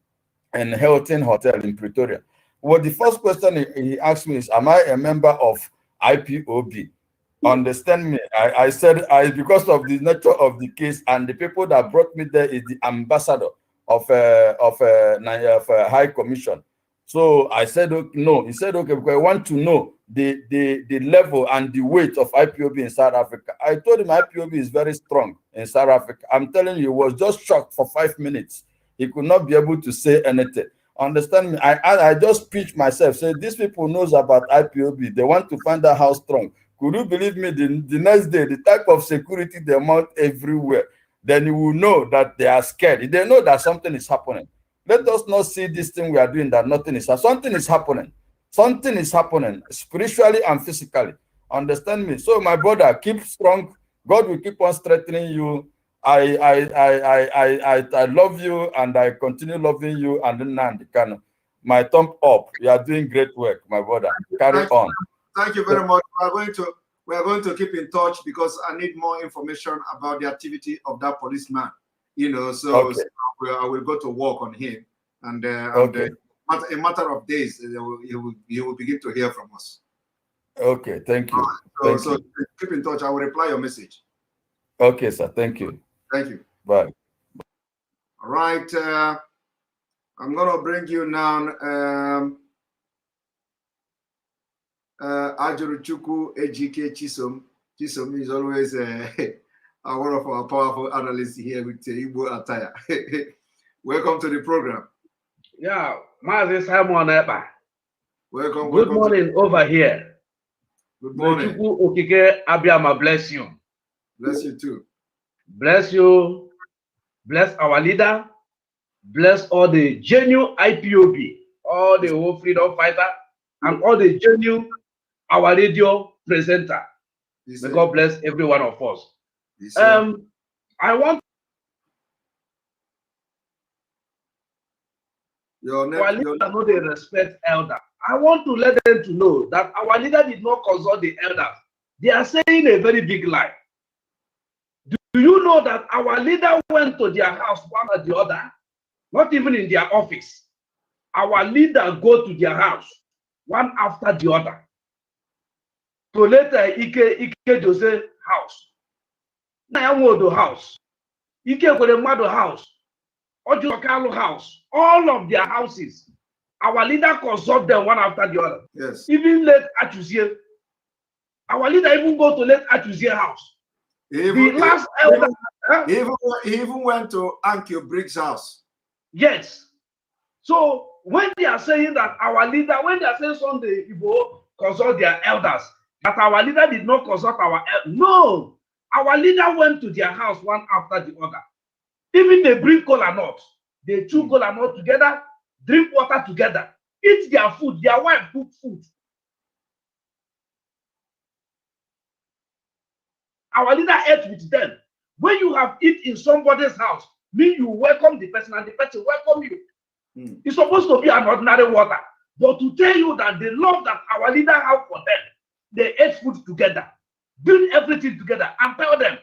Hilton Hotel in Pretoria. Well, the first question he asked me is, am I a member of IPOB? Understand me? I said, because of the nature of the case and the people that brought me there is the ambassador of High Commission. So I said, no. He said, okay, because I want to know the level and the weight of IPOB in South Africa. I told him IPOB is very strong in South Africa. I'm telling you, he was just shocked for 5 minutes. He could not be able to say anything. Understand me? I just pitched myself, say these people knows about IPOB. They want to find out how strong. Could you believe me? The next day, the type of security they mount everywhere, then you will know that they are scared. They know that something is happening. Let us not see this thing we are doing that nothing is happening. Something is happening. Something is happening spiritually and physically. Understand me? So my brother, keep strong. God will keep on strengthening you. I love you and I continue loving you, and NNAMDI KANU. My thumb up. You are doing great work, my brother. Carry on. Thank you very much. We are going to keep in touch, because I need more information about the activity of that policeman. You know, so, okay. So I will go to work on him, and okay. a matter of days, you will begin to hear from us. Okay, thank you. So keep in touch. I will reply your message. Okay, sir. Thank you. Thank you. Bye. All right. I'm going to bring you now Ajuruchukwu Ejike Chisom. Chisom is always one of our powerful analysts here with Igbo attire. Welcome to the program. Yeah, MAZI Simon Ekpa. Welcome. Good morning over here. Good morning. Okike Abiyama bless you. Bless you too. Bless you. Bless our leader. Bless all the genuine IPOB, all the whole freedom fighter, and all the genuine our radio presenter. May God bless every one of us. I want our leader know they respect elder. I want to let them to know that our leader did not consult the elders. They are saying a very big lie. Do you know that our leader went to their house one or the other, not even in their office? Our leader go to their house one after the other. So later, Ike Jose house, Nayamodo house, Ike Kwelemado house, Ojokalo house, all of their houses. Our leader consult them one after the other. Yes. Even late Atuzie. Our leader even go to late Atuzie house. He even went to Ankyo Briggs' house. Yes. So when they are saying that our leader, when they are saying Sunday Igbo consult their elders. That our leader did not consult our elders. No, our leader went to their house one after the other. Even they bring kola nut, they chew kola nut together, drink water together, eat their food. Their wife cook food. Our leader ate with them. When you have eat in somebody's house, mean you welcome the person and the person welcome you. It's supposed to be an ordinary water. But to tell you that the love that our leader have for them, they ate food together, build everything together, and tell them,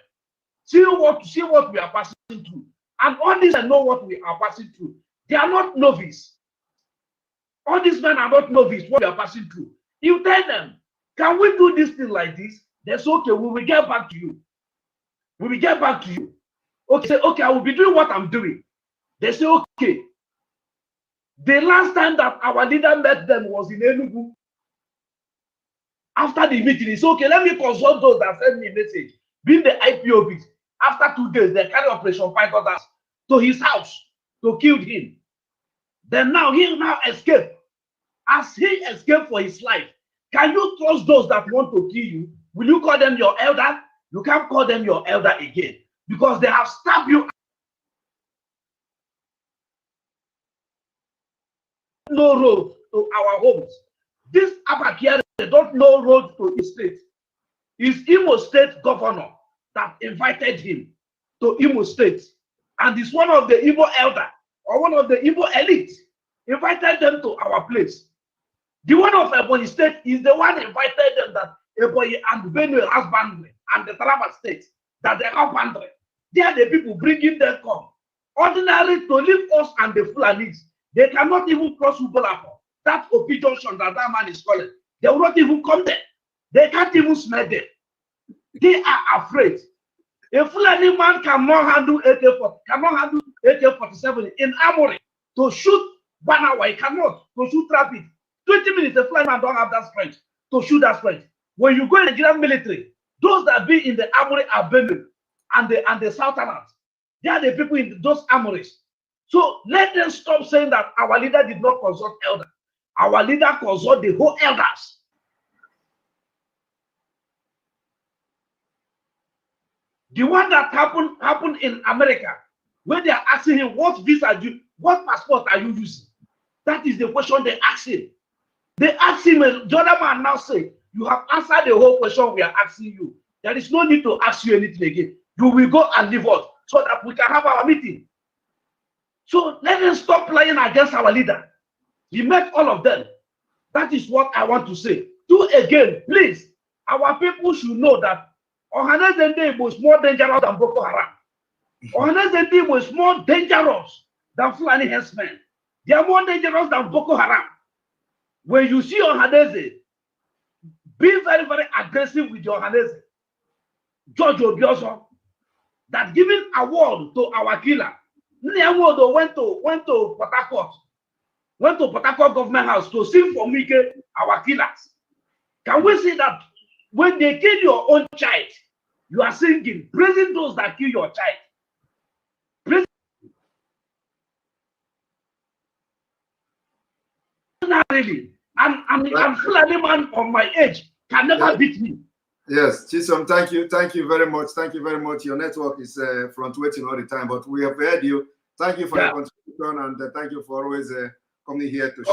see what we are passing through. And all these know what we are passing through. They are not novice. All these men are not novice what we are passing through. You tell them, can we do this thing like this? They say, okay, we will get back to you. We will get back to you. Okay, say, okay, I will be doing what I'm doing. They say, okay. The last time that our leader met them was in Enugu. After the meeting, he said, okay, let me consult those that sent me a message. Being the IPOBs. After 2 days, they carry Operation Fight Others to his house to kill him. Then now he now escaped. As he escaped for his life, can you trust those that want to kill you? Will you call them your elder? You can't call them your elder again because they have stabbed you. No road to our homes. This Abakia, they don't know road to his state. It's Imo State governor that invited him to Imo State. And it's one of the Igbo elder or one of the Igbo elite invited them to our place. The one of Ebonyi State is the one invited them that Ebonyi and Benue has boundary and the Taraba State that they have boundary. They are the people bringing them come. Ordinary to leave us and the Fulanis, they cannot even cross Ubolapo. That OP junction that man is calling. They will not even come there. They can't even smell them. They are afraid. A Fulani man cannot handle AK-47 in armory to shoot 1 hour. He cannot to shoot rapid. 20 minutes, a Fulani man don't have that strength to shoot that strength. When you go in the Nigerian military, those that be in the armory are Benue and the Southerners. They are the people in those armories. So let them stop saying that our leader did not consult elders. Our leader consult the whole elders. The one that happened in America, when they are asking him what visa what passport are you using? That is the question they ask him. They ask him, the other man now say, you have answered the whole question we are asking you. There is no need to ask you anything again. You will go and leave us so that we can have our meeting. So let them stop playing against our leader. He met all of them. That is what I want to say. Do again, please. Our people should know that Ohaneze was more dangerous than Boko Haram. Ohaneze was more dangerous than Fulani herdsmen. They are more dangerous than Boko Haram. When you see Ohaneze, be very, very aggressive with your Ohaneze. George Obioso, that giving award to our killer. Nyawodo went to Port Harcourt. Went to Port Harcourt government house to sing for Mike, our killers. Can we see that when they kill your own child, you are singing, praising those that kill your child? Praising really. I'm Fulani man of my age can never beat me. Yes, Chisom, thank you very much. Thank you very much. Your network is fluctuating all the time, but we have heard you. Thank you for your contribution, and thank you for always coming here to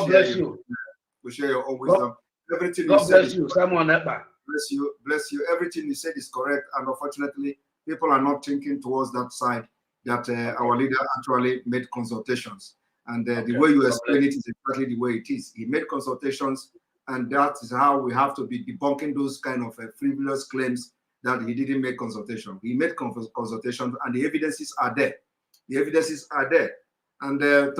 share your own wisdom. Everything God you said bless you, Simon Ekpa. Bless you. Everything you said is correct, and unfortunately, people are not thinking towards that side. That our leader actually made consultations, and the way you explain it is exactly the way it is. He made consultations. And that is how we have to be debunking those kind of frivolous claims that he didn't make consultation. He made consultation, and the evidences are there. The evidences are there. And to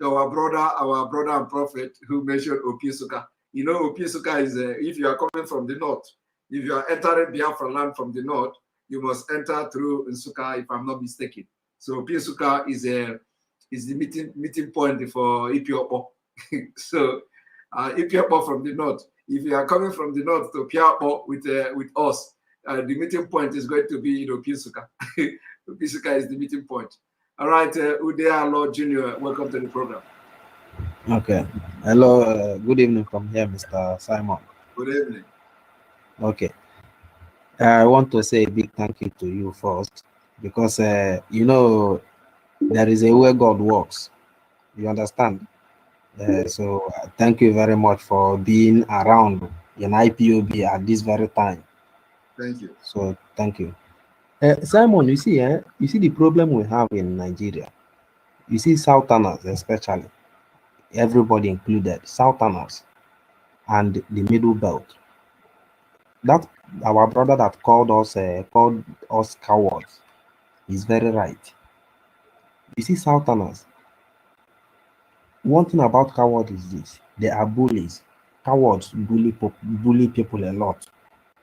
our brother and prophet who mentioned Opisuka. You know, Opisuka is if you are coming from the north, if you are entering Biafra land from the north, you must enter through Nsuka, if I'm not mistaken. So Opisuka is the meeting point for Ipiopo. So. Ekpa from the north. If you are coming from the north to Piapo with us, the meeting point is going to be Pisuka. Pisuka is the meeting point. All right, Udea Lord Junior, welcome to the program. Okay. Hello. Good evening from here, Mr. Simon. Good evening. Okay. I want to say a big thank you to you first because you know there is a way God works. You understand? So thank you very much for being around in IPOB at this very time. Thank you. So thank you. Simon, you see the problem we have in Nigeria. You see Southerners especially, everybody included, Southerners and the middle belt. That our brother that called us cowards is very right. You see Southerners. One thing about cowards is this: they are bullies. Cowards bully people a lot.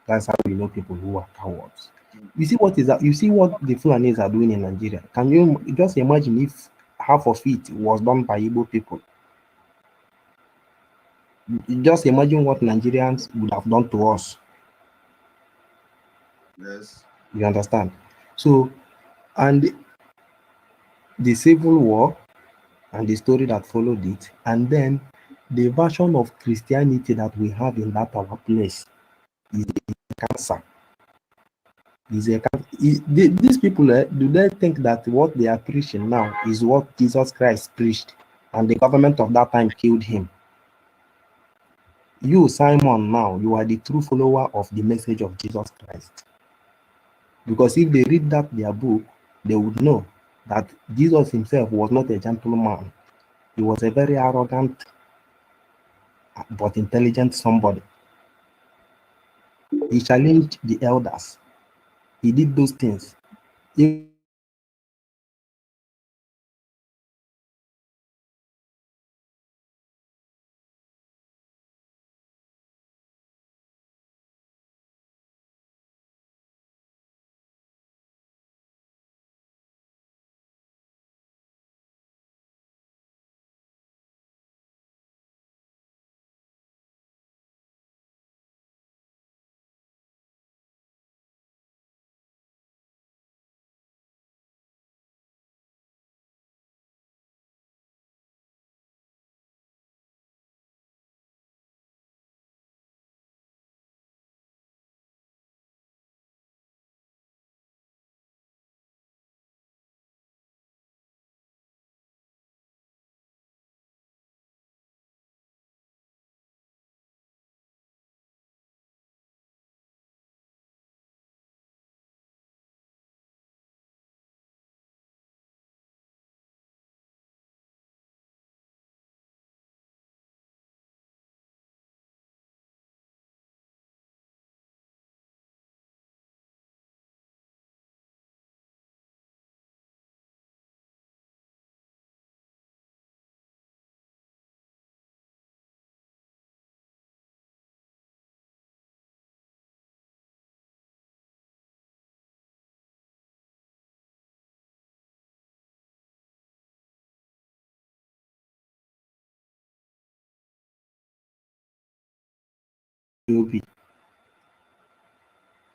That's how we know people who are cowards. You see what is that? You see what the Fulanis are doing in Nigeria. Can you just imagine if half of it was done by Igbo people? Just imagine what Nigerians would have done to us. Yes. You understand? So, and the civil war and the story that followed it, and then the version of Christianity that we have in that our place is a cancer. These people, do they think that what they are preaching now is what Jesus Christ preached, and the government of that time killed him? You, Simon, now you are the true follower of the message of Jesus Christ. Because if they read that their book, they would know that Jesus himself was not a gentleman. He was a very arrogant but intelligent somebody. He challenged the elders. He did those things.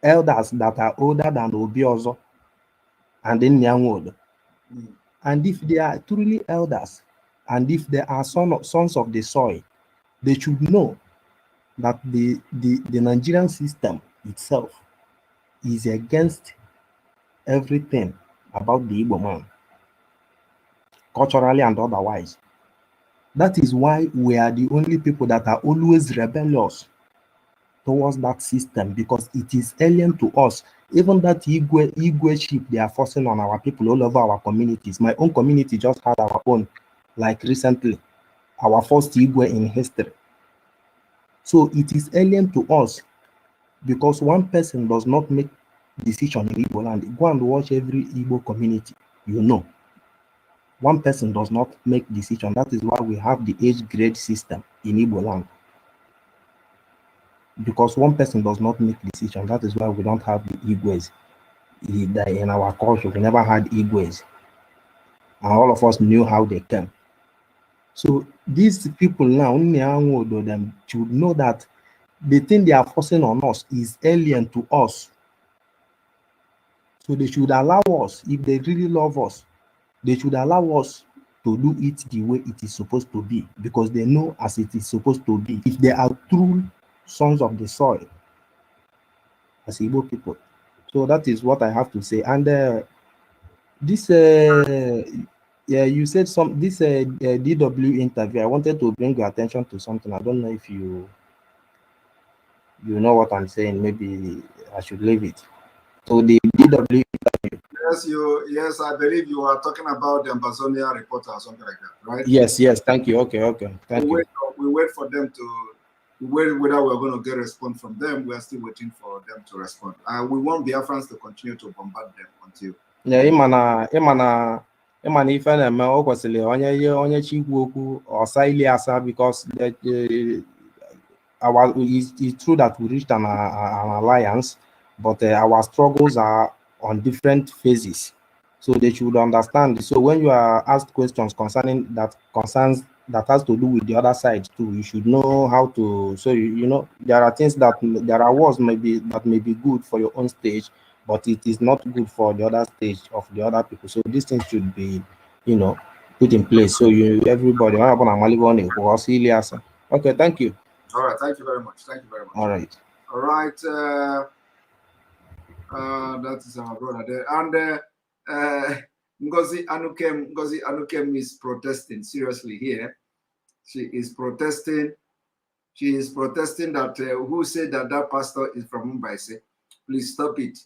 Elders that are older than Obiozo and then Nyanwodo. And if they are truly elders, and if they are sons of the soil, they should know that the Nigerian system itself is against everything about the Igbo man, culturally and otherwise. That is why we are the only people that are always rebellious towards that system, because it is alien to us. Even that Igwe ship they are forcing on our people all over our communities. My own community just had our own, like recently, our first Igwe in history. So it is alien to us, because one person does not make decision in Igbo land. Go and watch every Igbo community, you know. One person does not make decision. That is why we have the age grade system in Igbo land. Because one person does not make decision. That is why we don't have the Igwes. In our culture, we never had Igwes. And all of us knew how they came. So these people now, them should know that the thing they are forcing on us is alien to us. So they should allow us, if they really love us, they should allow us to do it the way it is supposed to be, because they know as it is supposed to be. If they are true sons of the soil as Igbo people. So that is what I have to say. And this, yeah, you said this DW interview. I wanted to bring your attention to something. I don't know if you know what I'm saying. Maybe I should leave it. So the DW interview. Yes, I believe you are talking about the Ambazonia reporter or something like that, right? Yes, thank you. Okay, thank you. We wait for them to whether we're going to get a response from them. We are still waiting for them to respond. We want Biafrans to continue to bombard them until. Yeah, imana ife na-eme o kwesịrị onye chi ikwu okwu ọsa ili asa, because it's true that we reached an alliance, but our struggles are on different phases, so they should understand. So when you are asked questions concerning that has to do with the other side too, you should know how to. So you know there are things that there are words may be good for your own stage, but it is not good for the other stage of the other people. So these things should be, put in place. So everybody. Okay, thank you. All right, thank you very much. Thank you very much. All right. All right. That is our brother there. And Ngozi Anukem is protesting seriously here. She is protesting. She is protesting that who said that pastor is from Mumbai? Please stop it.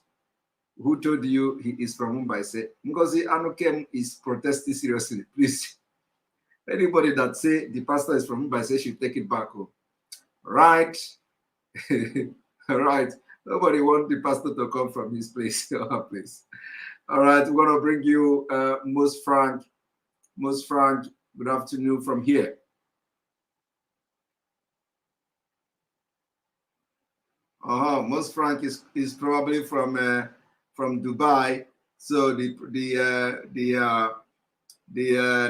Who told you he is from Mumbai? Ngozi Anukem is protesting seriously. Please. Anybody that say the pastor is from Mumbai should take it back home. Right. Right. Nobody wants the pastor to come from his place or her place. All right, we're going to bring you Most Frank. Most Frank, good afternoon from here. Most Frank is probably from Dubai, so the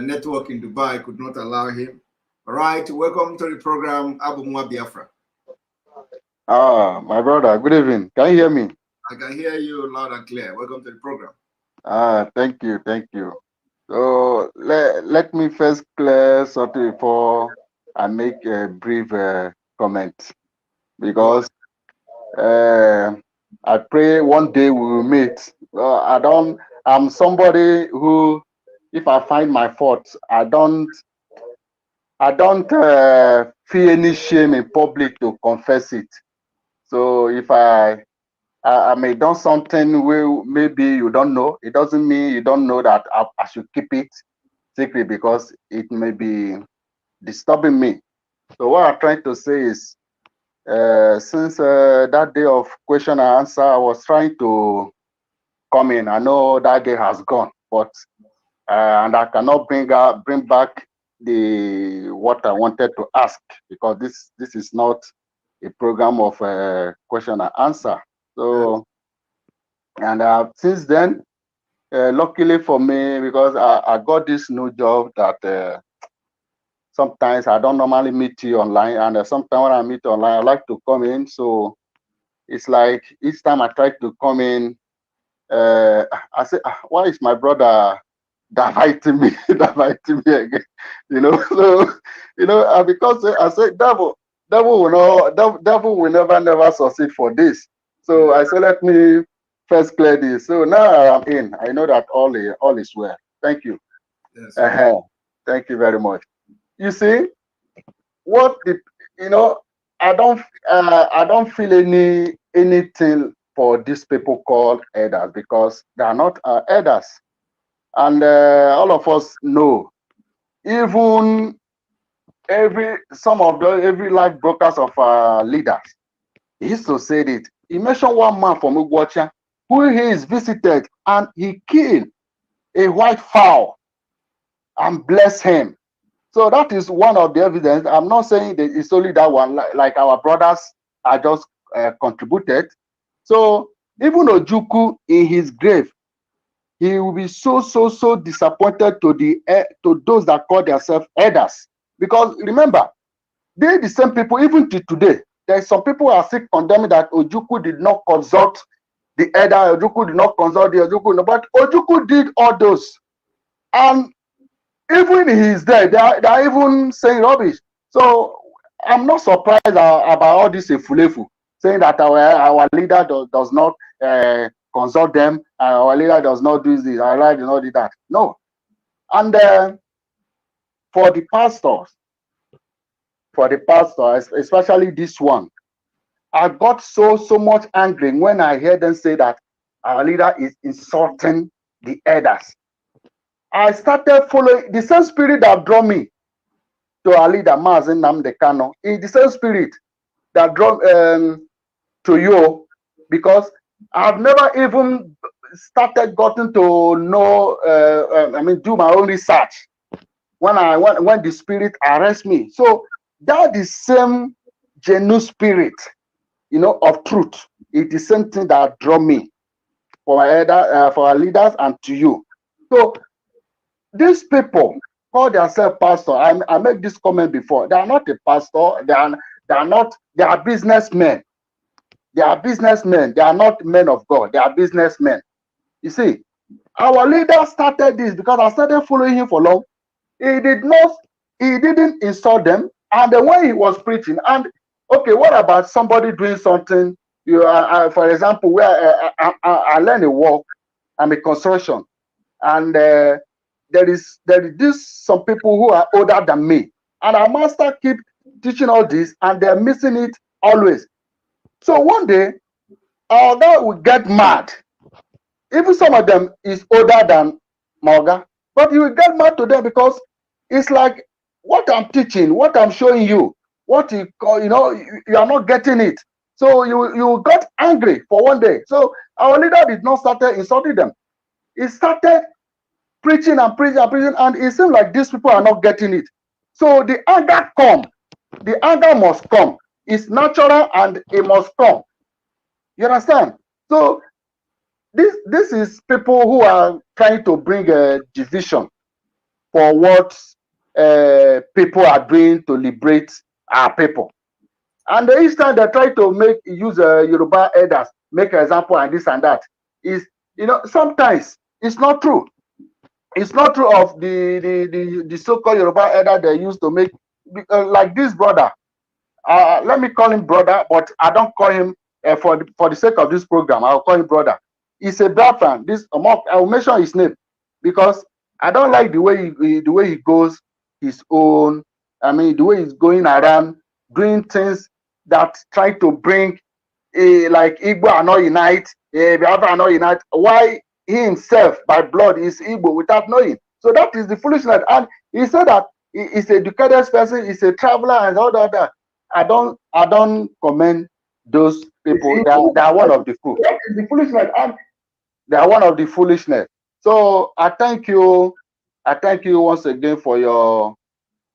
network in Dubai could not allow him. All right, welcome to the program, Abu Biafra. My brother, good evening. Can you hear me? I can hear you loud and clear. Welcome to the program. Thank you. So let me first clear something before I make a brief comment, because I pray one day we will meet. I'm somebody who, if I find my fault, I don't feel any shame in public to confess it. So if I may done something where maybe you don't know, it doesn't mean you don't know that I should keep it secret, because it may be disturbing me. So what I'm trying to say is, since that day of question and answer, I was trying to come in. I know that day has gone, but and I cannot bring back what I wanted to ask, because this is not a program of question and answer. So, and since then, luckily for me, because I got this new job that sometimes I don't normally meet you online, and sometimes when I meet online, I like to come in. So it's like each time I try to come in, I say, why is my brother dividing me again? So because I say devil will never succeed for this. So I say, let me first clear this. So now I'm in. I know that all is well. Thank you. Yes. Thank you very much. You see, I don't feel anything for these people called elders, because they are not elders, and all of us know. Even every life brokers of leaders, he used to say it. He mentioned one man from Ugwacha who he is visited, and he killed a white fowl and bless him. So that is one of the evidence. I'm not saying that it's only that one, like our brothers are just contributed. So even Ojukwu in his grave, he will be so disappointed to those that call themselves elders. Because remember, they're the same people, even to today. There's some people who are still condemning that Ojukwu did not consult the elder, Ojukwu did not consult the Ojukwu, but Ojukwu did all those. And Even he's there, they are even saying rubbish. So I'm not surprised about all this efulefu, saying that our leader does not consult them, our leader does not do this, our leader does not do that. No. And for the pastors, especially this one, I got so much angry when I heard them say that our leader is insulting the elders. I started following the same spirit that drew me to our leader, MAZI NNAMDI KANU. It's the same spirit that drew to you, because I've never even started gotten to know, do my own research when the spirit arrests me. So that is same genuine spirit, of truth. It's the same thing that draw me for my elder, for our leaders, and to you. So these people call themselves pastor. I make this comment before. They are not a pastor. They are businessmen. They are businessmen. They are not men of God. They are businessmen. You see, our leader started this because I started following him for long. He didn't insult them. And the way he was preaching, and okay, what about somebody doing something? For example, where I learn a work, I'm a construction, and there is some people who are older than me, and our master keep teaching all this, and they're missing it always. So one day, our guy will get mad. Even some of them is older than Morga, but you will get mad to them because it's like what I'm teaching, what I'm showing you, what you call, you are not getting it. So you got angry for one day. So our leader did not start insulting them. He started preaching and preaching and preaching, and it seems like these people are not getting it. So the anger come. The anger must come. It's natural and it must come. You understand? So this is people who are trying to bring a division for what people are doing to liberate our people. And each time they try to use Yoruba elders, make an example and this and that, is, sometimes it's not true. It's not true of the so-called Yoruba elder they used to make, like this brother. Let me call him brother, but I don't call him for the sake of this program. I'll call him brother. He's a Biafran. I will mention his name because I don't like the way he goes his own. The way he's going around doing things that try to bring like Igbo are not unite, Biafra are not unite. Why he himself by blood is Igbo without knowing? So that is the foolishness. And he said that he's a educated person, he's a traveler, and all that. I don't commend those people. They are one of the fools. That is the foolishness. And they are one of the foolishness. So I thank you once again for your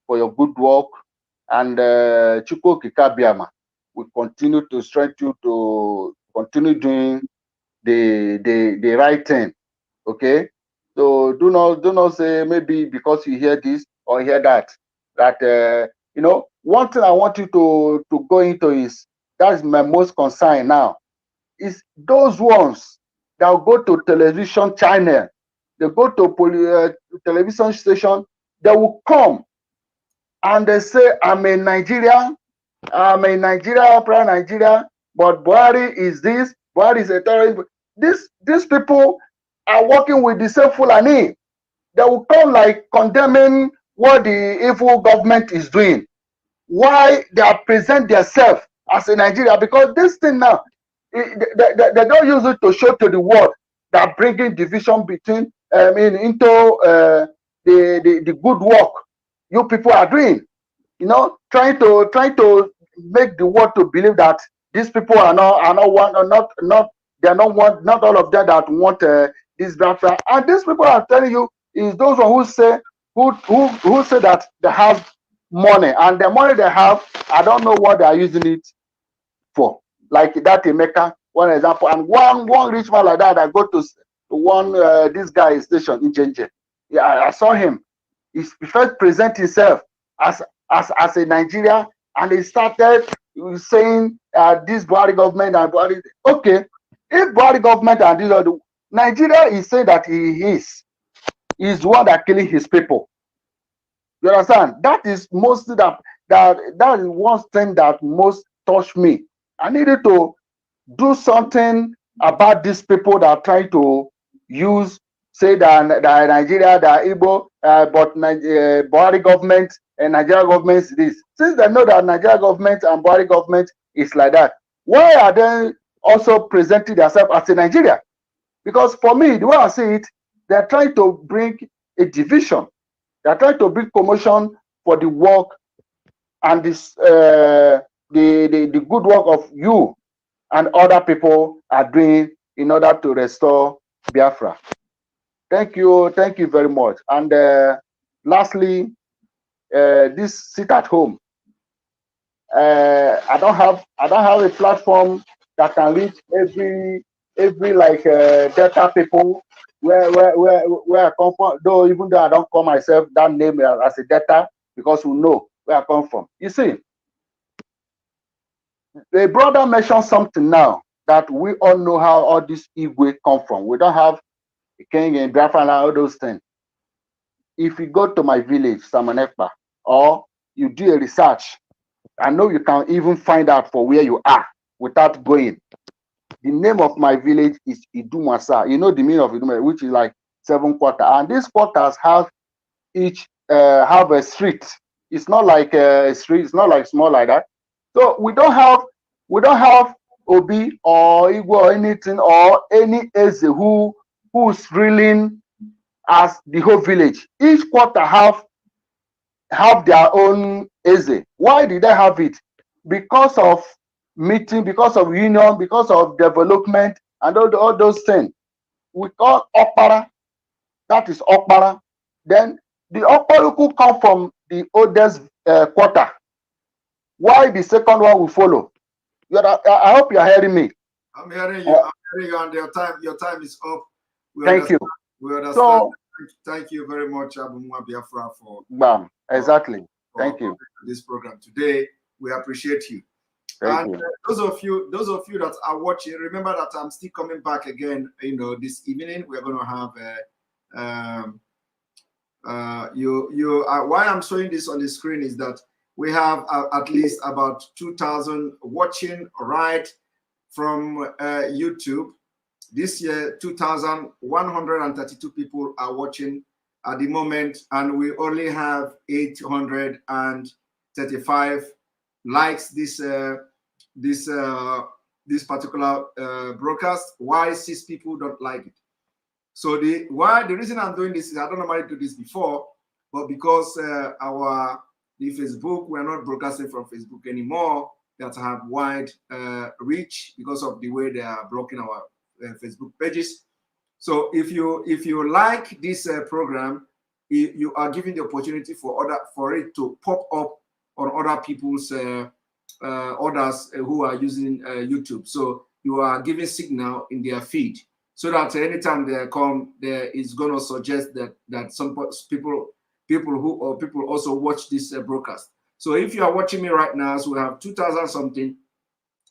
good work, and Chukwu Kikabiama will continue to strengthen you to continue doing the right thing. Okay, so do not say maybe because you hear this or hear that one thing I want you to go into is, that's my most concern now, is those ones that will go to television channel, they go to television station, they will come and they say, I'm a Nigerian, proud Nigeria, but Buhari is this, Buhari is a terrorist. These people are working with the same Fulani. They will come like condemning what the evil government is doing. Why they are present themselves as a Nigeria? Because this thing now, they don't use it to show to the world that bringing division between into the good work you people are doing. Trying to make the world to believe that these people are not all of them that want this Biafra. And these people are telling you is those who say that they have money, and the money they have, I don't know what they are using it for. Like that Emeka, one example, and one rich man like that, I go to one this guy station in Jenje. Yeah, I saw him. He first present himself as a Nigeria, and he started saying this Buhari government and Buhari. Okay, if Buhari government and this Nigeria is saying that he is the one that killing his people. You understand? That is mostly that is one thing that most touched me. I needed to do something about these people that are trying to use, say that Nigeria, that Igbo, but Buhari government and Nigeria government is this. Since they know that Nigeria government and Buhari government is like that, why are they also presenting themselves as a Nigeria? Because for me, the way I see it, they're trying to bring a division. They're trying to bring promotion for the work and this the good work of you and other people are doing in order to restore Biafra. Thank you very much. And lastly, this sit at home. I don't have a platform that can reach every like Delta people where I come from. Though even though I don't call myself that name as a Delta, because we know where I come from. You see, the brother mentioned something now that we all know how all this Igwe come from. We don't have a king in Biafra and all those things. If you go to my village, Ekpa, or you do a research, I know you can even find out for where you are without going. The name of my village is Idumasa. You know the meaning of Idumasa, which is like 7 quarters. And these quarters have each have a street. It's not like a street. It's not like small like that. So we don't have Obi or Igbo or anything or any Eze who's ruling as the whole village. Each quarter have their own Eze. Why did they have it? Because of meeting, because of union, because of development, and all those things. We call Opara. That is Opara. Then the Oparuku come from the oldest quarter. Why the second one will follow? I hope you are hearing me. I'm hearing you. I'm hearing you, and your time is up. Thank you. We understand. So, thank you very much, Abumwa Biafra, for exactly. Thank you. This program today. We appreciate you. Thank and you. Those of you that are watching, remember that I'm still coming back again. You know, this evening we're going to have why I'm showing this on the screen is that we have at least about 2,000 watching right from YouTube. This year, 2,132 people are watching at the moment, and we only have 835 likes this particular broadcast. Why 6 people don't like it? So the reason I'm doing this is I don't normally do this before, but because the Facebook, we're not broadcasting from Facebook anymore, that have wide reach because of the way they are blocking our Facebook pages. So if you like this program, you are giving the opportunity for it to pop up on other people's others who are using YouTube. So you are giving signal in their feed, so that anytime they come, there is going to suggest that some people also watch this broadcast. So if you are watching me right now, so we have 2,000 something,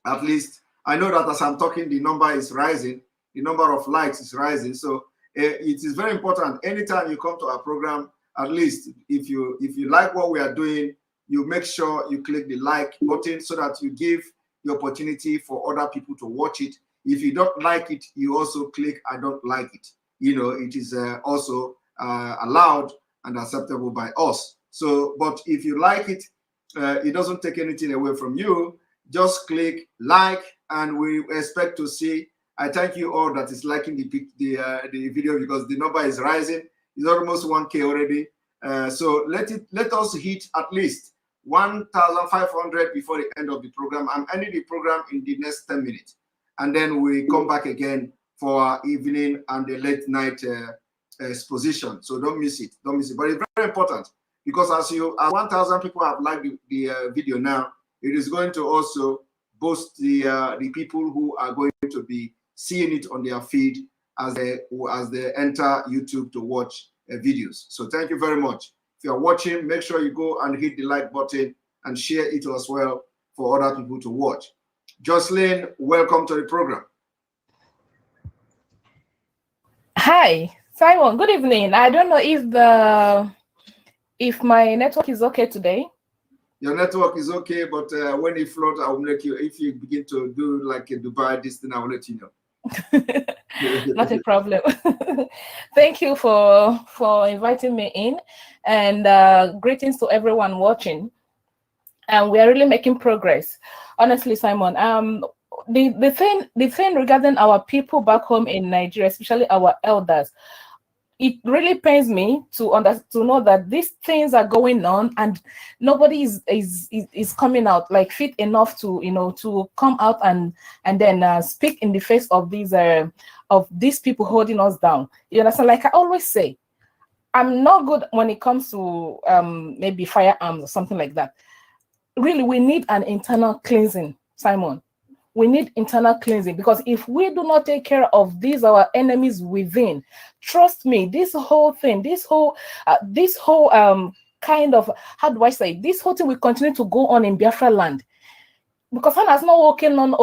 at least. I know that as I'm talking, the number is rising, the number of likes is rising. So it is very important. Anytime you come to our program, at least if you like what we are doing, you make sure you click the like button so that you give the opportunity for other people to watch it. If you don't like it, you also click I don't like it. You know, it is also allowed and acceptable by us. So, but if you like it, it doesn't take anything away from you. Just click like, and we expect to see. I thank you all that is liking the video, because the number is rising. It's almost 1K already. So let us hit at least 1,500 before the end of the program. I'm ending the program in the next 10 minutes, and then we come back again for our evening and the late night exposition. So don't miss it. Don't miss it. But it's very important, because as 1,000 people have liked the video now, it is going to also boost the people who are going to be seeing it on their feed as they enter YouTube to watch videos. So thank you very much. If you're watching, make sure you go and hit the like button and share it as well for other people to watch. Jocelyn, welcome to the program. Hi, Simon. Good evening. I don't know if If my network is okay today. Your network is okay, but when it floats, I will let you. If you begin to do like a Dubai, this thing, I will let you know. Not a problem. Thank you for inviting me in, and greetings to everyone watching. And we are really making progress, honestly, Simon. The thing regarding our people back home in Nigeria, especially our elders, it really pains me to know that these things are going on and nobody is coming out like fit enough to to come out and then speak in the face of these people holding us down. You understand? Like I always say, I'm not good when it comes to maybe firearms or something like that. Really, we need an internal cleansing, Simon. We need internal cleansing, because if we do not take care of these our enemies within, trust me, this whole thing, this whole kind of, how do I say, this whole thing will continue to go on in Biafra land. Because has not working on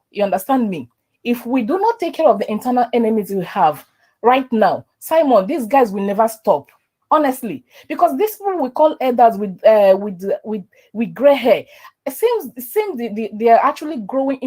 you understand me? If we do not take care of the internal enemies we have right now, Simon, these guys will never stop. Honestly, because these people we call elders with gray hair, it seems they are actually growing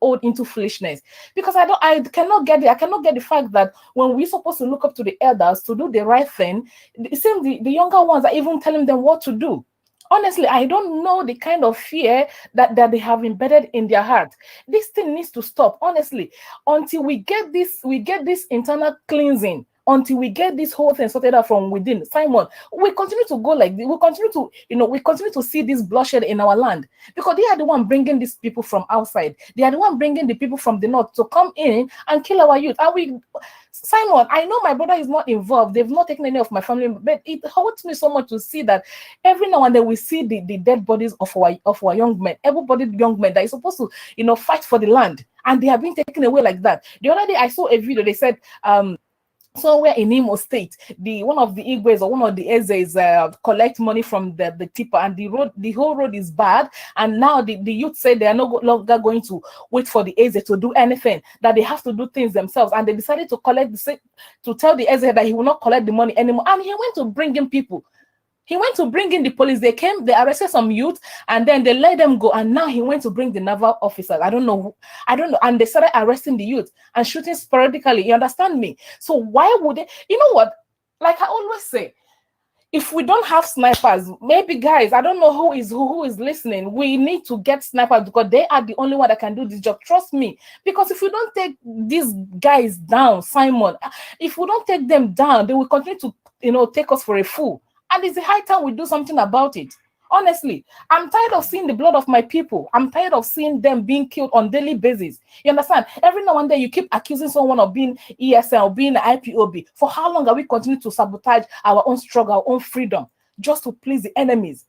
old into foolishness. Because I cannot get the fact that when we're supposed to look up to the elders to do the right thing, it seems the younger ones are even telling them what to do. Honestly, I don't know the kind of fear that they have embedded in their heart. This thing needs to stop, honestly, until we get this internal cleansing, until we get this whole thing sorted out from within. Simon, we continue to go like this. We continue to see this bloodshed in our land, because they are the one bringing these people from outside. They are the one bringing the people from the north to come in and kill our youth. Simon, I know my brother is not involved. They've not taken any of my family, but it hurts me so much to see that every now and then we see the dead bodies of our young men, everybody young men that is supposed to fight for the land, and they have been taken away like that. The other day I saw a video. They said somewhere in Imo State, one of the Igwes or one of the Ezes collect money from the tipper, and the whole road is bad. And now the youth say they are no longer going to wait for the Eze to do anything, that they have to do things themselves. And they decided to tell the Eze that he will not collect the money anymore. And he went to bring in people. He went to bring in the police. They arrested some youth, and then they let them go. And now he went to bring the naval officers. I don't know. And they started arresting the youth and shooting sporadically. You understand me? So why would they? You know what? Like I always say, if we don't have snipers, maybe guys, I don't know who is listening. We need to get snipers, because they are the only one that can do this job. Trust me. Because if we don't take these guys down, Simon, if we don't take them down, they will continue to take us for a fool. And it's the high time we do something about it. Honestly, I'm tired of seeing the blood of my people. I'm tired of seeing them being killed on daily basis. You understand? Every now and then you keep accusing someone of being ESL, being IPOB. For how long are we continuing to sabotage our own struggle, our own freedom, just to please the enemies?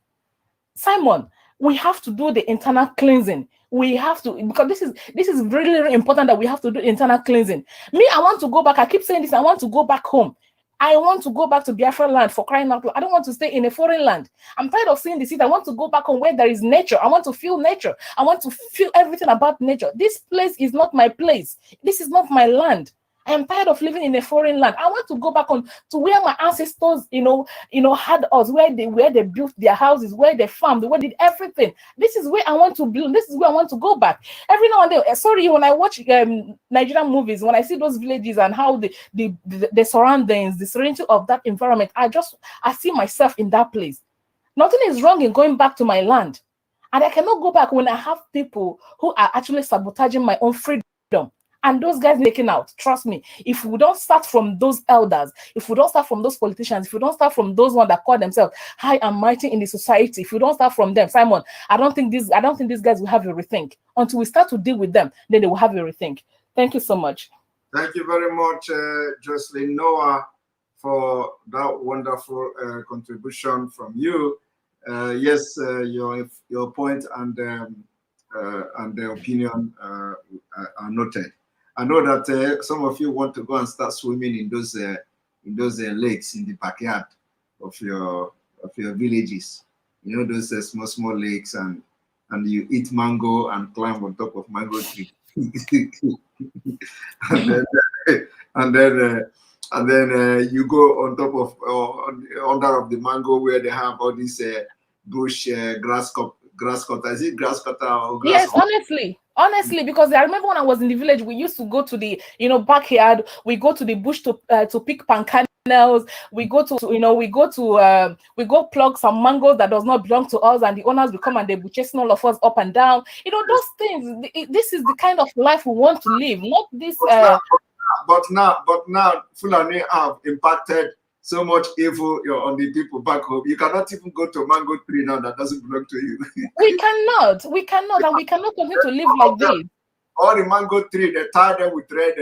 Simon, we have to do the internal cleansing. We have to, because this is really, really important that we have to do internal cleansing. Me, I want to go back. I keep saying this. I want to go back home. I want to go back to Biafra land, for crying out loud. I don't want to stay in a foreign land. I'm tired of seeing the city. I want to go back home where there is nature. I want to feel nature. I want to feel everything about nature. This place is not my place. This is not my land. I am tired of living in a foreign land. I want to go back on to where my ancestors, had us, where they built their houses, where they farmed, where they did everything. This is where I want to build. This is where I want to go back. Every now and then, sorry, when I watch Nigerian movies, when I see those villages and how the surroundings, the serenity of that environment, I see myself in that place. Nothing is wrong in going back to my land. And I cannot go back when I have people who are actually sabotaging my own freedom. And those guys making out, trust me, if we don't start from those elders, if we don't start from those politicians, if we don't start from those ones that call themselves high and mighty in the society, if we don't start from them, Simon, I don't think these guys will have a rethink. Until we start to deal with them, then they will have a rethink. Thank you so much. Thank you very much, Jocelyn Noah, for that wonderful contribution from you. Yes, your point and the opinion are noted. I know that some of you want to go and start swimming in those lakes in the backyard of your villages. You know, those small lakes, and you eat mango and climb on top of mango tree. and then and then you go on top of under of the mango where they have all these bush grass cutter. Is it grass cutter or grass? Yes, honestly, because I remember when I was in the village, we used to go to the backyard. We go to the bush to pick pancanels. We go to we go plug some mangoes that does not belong to us, and the owners will come and they will chasing all of us up and down. Those things. This is the kind of life we want to live, not this. But now, Fulani have impacted so much evil on the people back home. You cannot even go to a mango tree now that doesn't belong to you. we cannot, and we cannot continue to live like this. All the mango tree, they tie them with red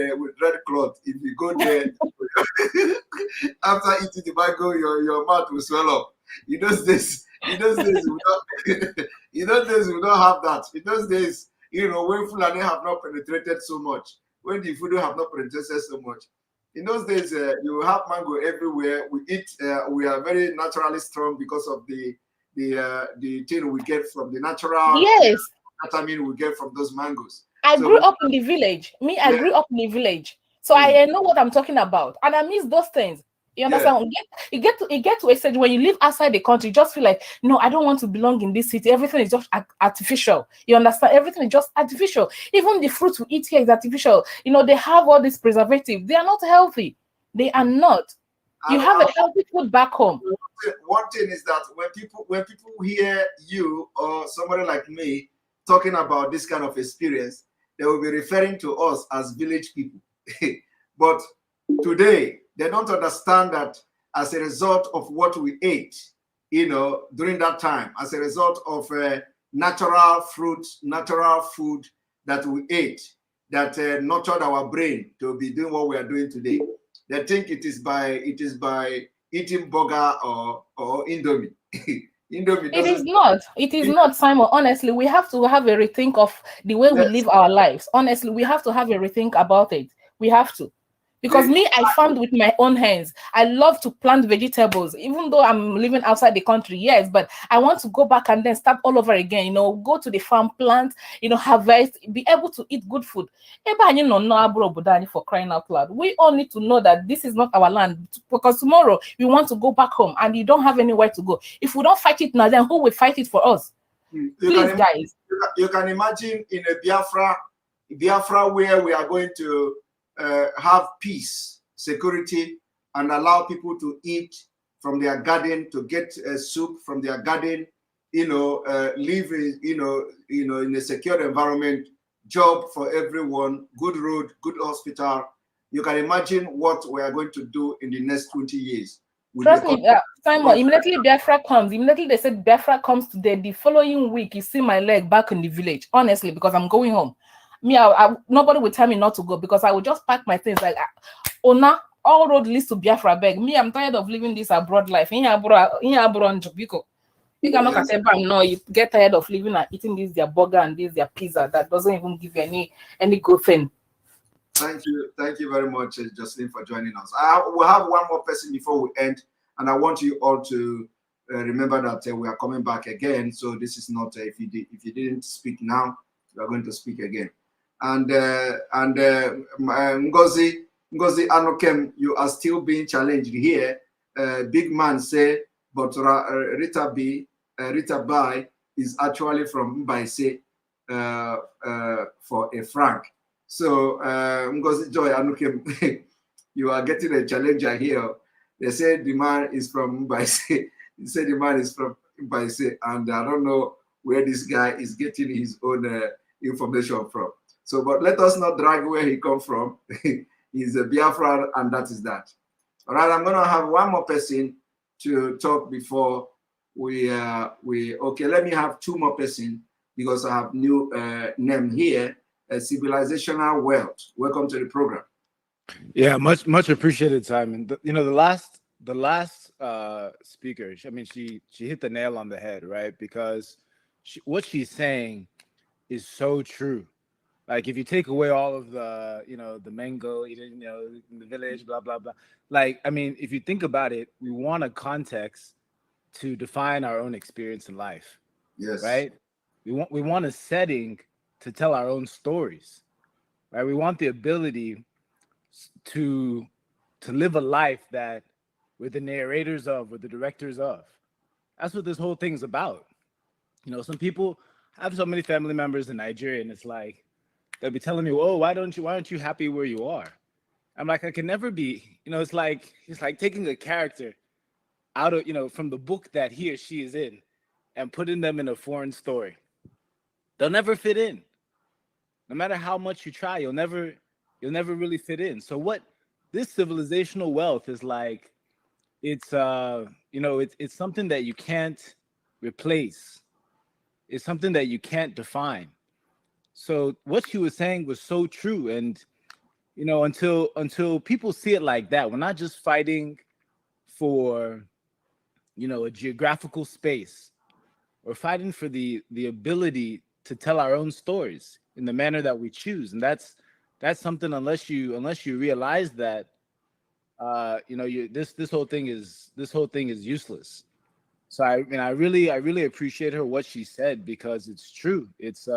cloth. If you go there, after eating the mango, your mouth will swell up. In those days, we don't have that. In those days, when Fulani have not penetrated so much, when the food have not penetrated so much. In those days, you have mango everywhere. We eat. We are very naturally strong because of the thing we get from the natural. Yes. Vitamin we get from those mangoes. I grew up in the village. I grew up in the village, so I know what I'm talking about, and I miss those things. You understand? You get to a stage when you live outside the country, you just feel like, no, I don't want to belong in this city. Everything is just artificial. You understand? Everything is just artificial. Even the fruits we eat here is artificial. They have all these preservatives. They are not healthy. They are not. You have a healthy food back home. One thing is that when people hear you or somebody like me talking about this kind of experience, they will be referring to us as village people. But today, they don't understand that as a result of what we ate, during that time, as a result of natural fruits, natural food that we ate, that nurtured our brain to be doing what we are doing today. They think it is by eating burger or Indomie. Indomie It is not, Simon. Honestly, we have to have a rethink of the way we live our lives. Honestly, we have to have a rethink about it. We have to. Because I farmed with my own hands. I love to plant vegetables, even though I'm living outside the country. Yes, but I want to go back and then start all over again. Go to the farm, plant, harvest, be able to eat good food. For crying out loud. We all need to know that this is not our land, because tomorrow we want to go back home and you don't have anywhere to go. If we don't fight it now, then who will fight it for us? Please, guys. You can imagine in a Biafra where we are going to have peace, security, and allow people to eat from their garden, to get soup from their garden, live in a secure environment, job for everyone, good road, good hospital. You can imagine what we are going to do in the next 20 years. Trust me, Simon, immediately Biafra comes, immediately they said Biafra comes today, the following week, you see my leg back in the village, honestly, because I'm going home. Nobody will tell me not to go, because I will just pack my things like, all road leads to Biafra beg. I'm tired of living this abroad life. You get tired of living and eating this their burger and this their pizza that doesn't even give you any good thing. Thank you very much, Jocelyn, for joining us. We'll have one more person before we end, and I want you all to remember that we are coming back again. So this is not if you didn't speak now, you are going to speak again. And Ngozi Anokem, you are still being challenged here. Big man say, but Rita Bai is actually from Mbaise for a franc. So Ngozi Joy Anokem, you are getting a challenger here. They say the man is from Mbaise. He said the man is from Mbaise, and I don't know where this guy is getting his own information from. So, but let us not drag where he comes from. He's a Biafra, and that is that. All right, I'm gonna have one more person to talk before we okay. Let me have two more person because I have new name here. Civilizational Wealth. Welcome to the program. Yeah, much appreciated, Simon. The last speaker. I mean, she hit the nail on the head, right? Because what she's saying is so true. Like, if you take away all of the, the mango, in the village, blah, blah, blah. Like, I mean, if you think about it, we want a context to define our own experience in life. Yes. Right? We want a setting to tell our own stories. Right? We want the ability to to live a life that we're the narrators of, we're the directors of. That's what this whole thing's about. You know, some people have so many family members in Nigeria, and it's like they'll be telling me, "Oh, why aren't you happy where you are?" I'm like, I can never be. You know, it's like taking a character out of, you know, from the book that he or she is in and putting them in a foreign story. They'll never fit in. No matter how much you try, you'll never really fit in. So what this civilizational wealth is like, it's you know, it's something that you can't replace. It's something that you can't define. So what she was saying was so true. And you know, until people see it like that, we're not just fighting for, you know, a geographical space. We're fighting for the ability to tell our own stories in the manner that we choose. And that's something, unless you realize that, you know, this whole thing is useless. So I mean, I really appreciate her, what she said, because it's true. It's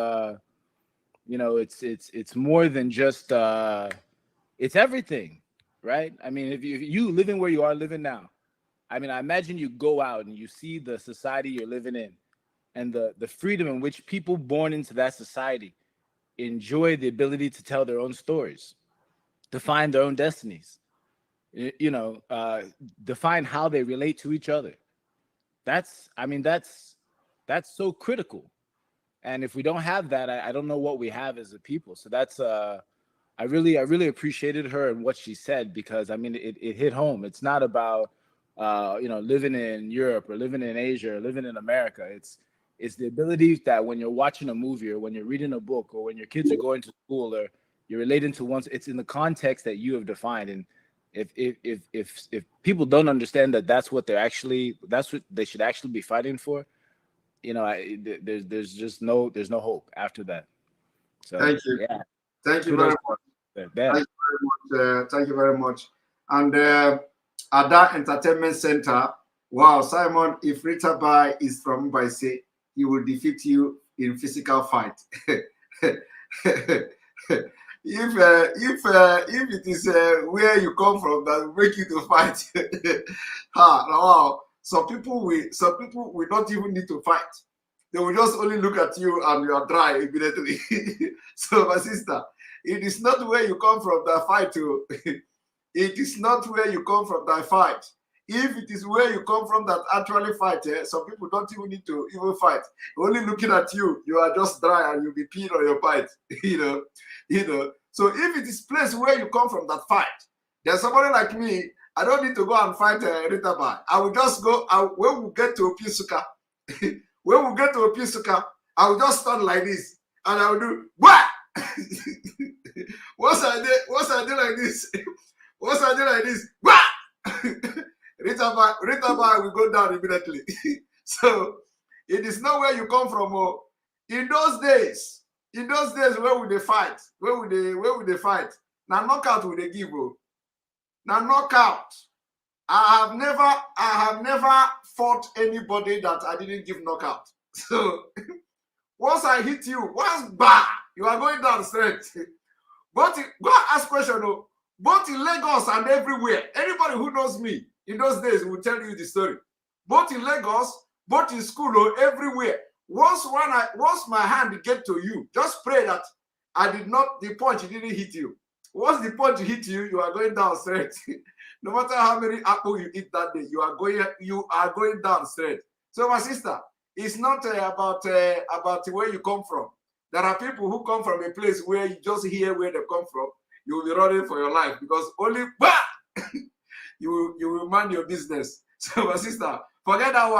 you know, it's more than just it's everything, right? I mean, if you living where you are living now, I mean, I imagine you go out and you see the society you're living in, and the freedom in which people born into that society enjoy the ability to tell their own stories, define their own destinies, you know, define how they relate to each other. That's so critical. And if we don't have that, I don't know what we have as a people. So that's I really appreciated her and what she said, because I mean, it hit home. It's not about you know, living in Europe or living in Asia or living in America. It's the ability that when you're watching a movie or when you're reading a book or when your kids are going to school or you're relating to one, it's in the context that you have defined. And if people don't understand that that's what they should actually be fighting for, you know, there's no hope after that. So Thank you. Yeah. Thank you very much. Thank you very much. And at that entertainment center, wow, Simon, if Rita Bai is from Mbaise, he will defeat you in physical fight. if it is where you come from that will make you to fight, wow. Some people will not even need to fight. They will just only look at you and you are dry immediately. So, my sister, it is not where you come from that fight. It is not where you come from that fight. If it is where you come from that actually fight, some people don't even need to even fight. Only looking at you, you are just dry and you'll be peeing on your fight. you know. So if it is place where you come from that fight, there's somebody like me. I don't need to go and fight Rita Bai. I will just go. When we get to Opisuka, when we get to Opisuka, I will just stand like this and I will do what? Once I do like this, once I do like this, what? Rita Bai will go down immediately. So it is not where you come from. Oh. In those days, where would they fight? Where would they fight? Now knockout would they give? Oh. Now knockout. I have never fought anybody that I didn't give knockout. So once I hit you, once bah, you are going down straight. But go ask question. Oh. Both in Lagos and everywhere. Anybody who knows me in those days will tell you the story. Both in Lagos, both in school or everywhere. Once my hand get to you, just pray that the punch didn't hit you. Once the punch hit you, you are going down straight. No matter how many apples you eat that day, you are going down straight. So my sister, it's not about where you come from. There are people who come from a place where you just hear where they come from. You will be running for your life because only you will mind your business. So my sister, forget that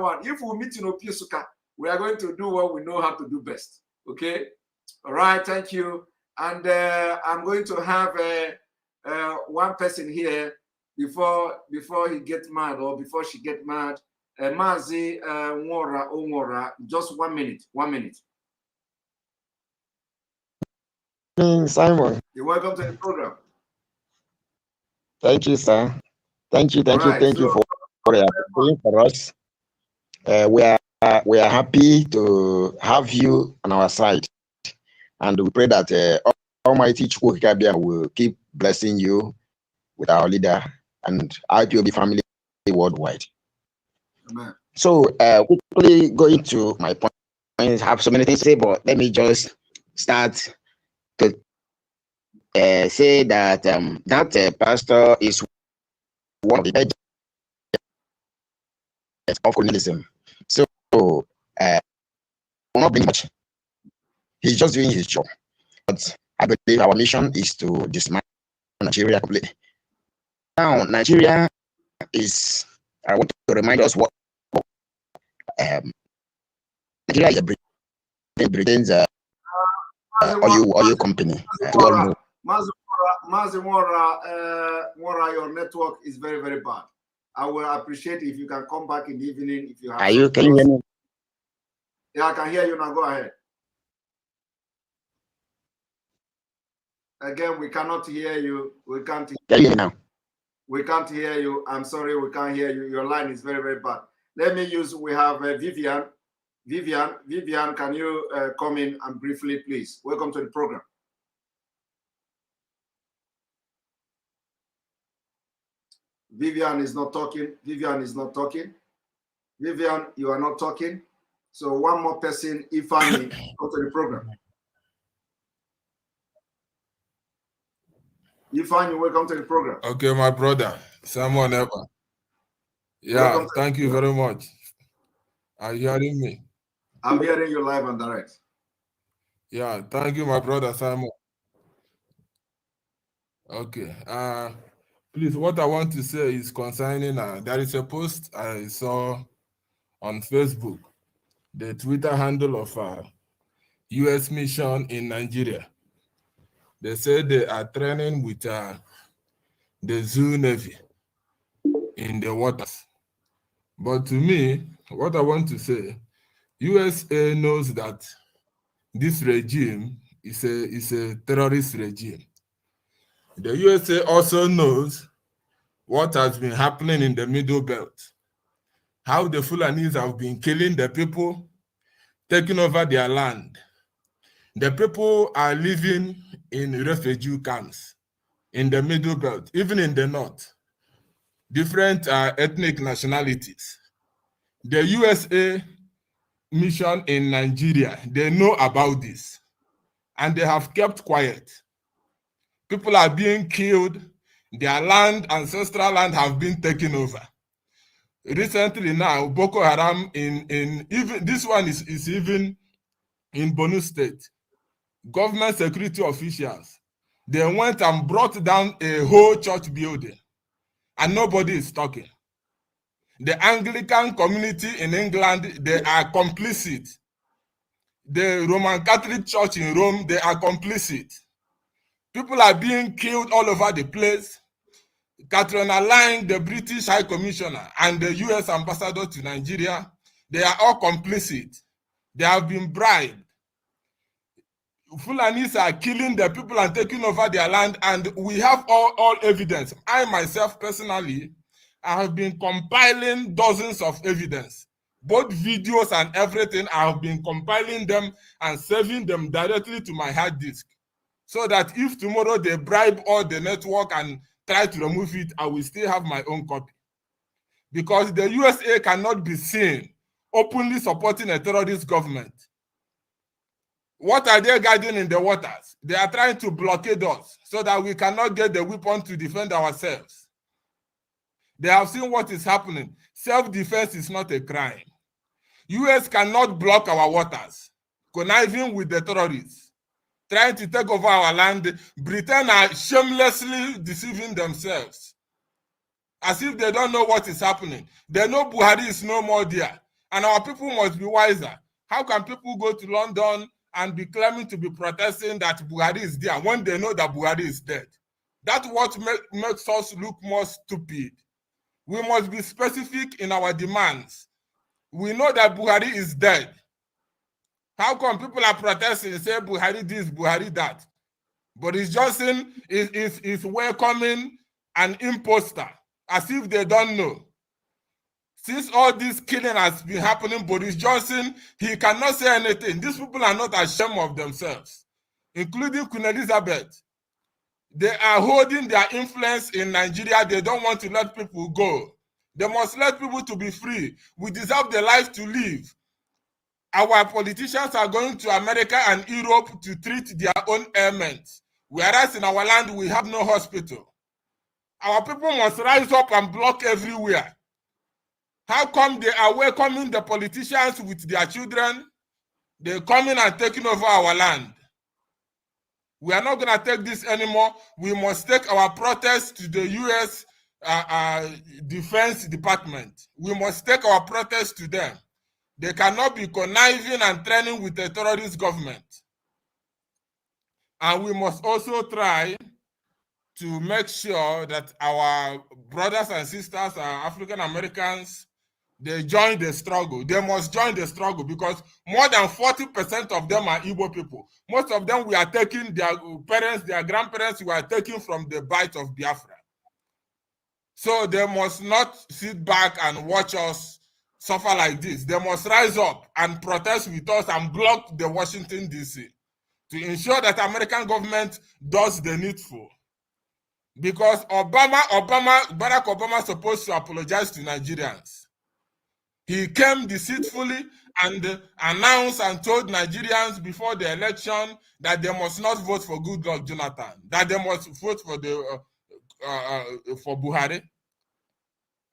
one. If we meet in Opisuka, we are going to do what we know how to do best. Okay? All right, thank you. And I'm going to have one person here before he gets mad or before she gets mad. MAZI Nwora, just 1 minute. 1 minute. Simon. You're welcome to the program. Thank you, sir. Thank you for doing for us. We are happy to have you on our side, and we pray that Almighty Chukwukabia will keep blessing you with our leader and IPOB family worldwide. Amen. So, quickly going to my point, I have so many things to say, but let me just start to say that that pastor is one of the heads of colonialism. So, will not bring much. He's just doing his job. But I believe our mission is to dismantle Nigeria completely. Now, Nigeria is, I want to remind us what Nigeria is Britain's oil company. Mazi Mora, your network is very, very bad. I will appreciate if you can come back in the evening if you have. Can you hear me? Yeah, I can hear you now. Go ahead. Again, we cannot hear you. We can't hear you now. We can't hear you. I'm sorry, we can't hear you. Your line is very, very bad. Let me use, we have Vivian. Vivian, can you come in and briefly, please? Welcome to the program. Vivian is not talking. Vivian is not talking. Vivian, you are not talking. So one more person, Ifani, come to the program. Ifani, welcome to the program. Okay, my brother, Simon Ekpa. Yeah, thank you very much. Are you hearing me? I'm hearing you live and direct. Yeah, thank you, my brother Simon. Okay. Please, what I want to say is concerning there is a post I saw on Facebook, the Twitter handle of U.S. mission in Nigeria. They say they are training with the Zoo Navy in the waters. But to me, what I want to say, USA knows that this regime is a terrorist regime. The USA also knows what has been happening in the Middle Belt, how the Fulanis have been killing the people, taking over their land. The people are living in refugee camps in the Middle Belt, even in the north, different ethnic nationalities. The USA mission in Nigeria, they know about this, and they have kept quiet. People are being killed, their land, ancestral land, have been taken over. Recently now, Boko Haram in even this one is even in Borno State. Government security officials, they went and brought down a whole church building, and nobody is talking. The Anglican community in England, they are complicit. The Roman Catholic Church in Rome, they are complicit. People are being killed all over the place. Catherine Lang, the British High Commissioner, and the US Ambassador to Nigeria, they are all complicit. They have been bribed. Fulanis are killing the people and taking over their land, and we have all evidence. I myself personally, I have been compiling dozens of evidence, both videos and everything. I have been compiling them and saving them directly to my hard disk, so that if tomorrow they bribe all the network and try to remove it, I will still have my own copy. Because the USA cannot be seen openly supporting a terrorist government. What are they guiding in the waters? They are trying to blockade us so that we cannot get the weapon to defend ourselves. They have seen what is happening. Self-defense is not a crime. US cannot block our waters, conniving with the terrorists, trying to take over our land. Britain are shamelessly deceiving themselves, as if they don't know what is happening. They know Buhari is no more there, and our people must be wiser. How can people go to London and be claiming to be protesting that Buhari is there when they know that Buhari is dead? That's what makes us look more stupid. We must be specific in our demands. We know that Buhari is dead. How come people are protesting and say Buhari this, Buhari that? Boris Johnson is welcoming an imposter, as if they don't know. Since all this killing has been happening, Boris Johnson, he cannot say anything. These people are not ashamed of themselves, including Queen Elizabeth. They are holding their influence in Nigeria. They don't want to let people go. They must let people to be free. We deserve the life to live. Our politicians are going to America and Europe to treat their own ailments, whereas in our land we have no hospital. Our people must rise up and block everywhere. How come they are welcoming the politicians with their children? They're coming and taking over our land. We are not going to take this anymore. We must take our protest to the U.S. Defense Department. We must take our protest to them. They cannot be conniving and training with a terrorist government. And we must also try to make sure that our brothers and sisters, our African Americans, they join the struggle. They must join the struggle because more than 40% of them are Igbo people. Most of them we are taking, their parents, their grandparents, we are taking from the bite of Biafra. So they must not sit back and watch us suffer like this. They must rise up and protest with us and block the Washington, D.C. to ensure that American government does the needful. Because Barack Obama is supposed to apologize to Nigerians. He came deceitfully and announced and told Nigerians before the election that they must not vote for Goodluck Jonathan, that they must vote for Buhari.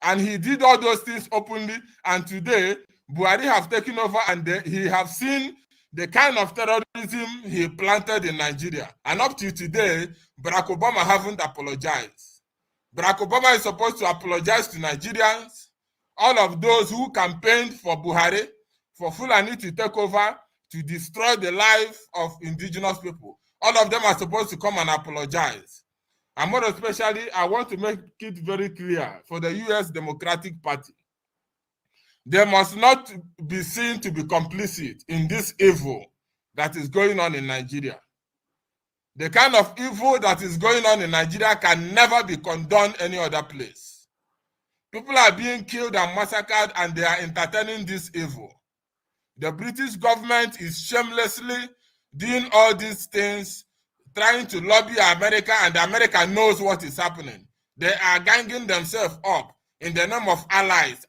And he did all those things openly, and today Buhari have taken over and he have seen the kind of terrorism he planted in Nigeria. And up to today, Barack Obama haven't apologized. Barack Obama is supposed to apologize to Nigerians, all of those who campaigned for Buhari, for Fulani to take over, to destroy the life of indigenous people. All of them are supposed to come and apologize. And more especially, I want to make it very clear for the U.S. Democratic Party. They must not be seen to be complicit in this evil that is going on in Nigeria. The kind of evil that is going on in Nigeria can never be condoned any other place. People are being killed and massacred, and they are entertaining this evil. The British government is shamelessly doing all these things, trying to lobby America, and America knows what is happening. They are ganging themselves up in the name of allies.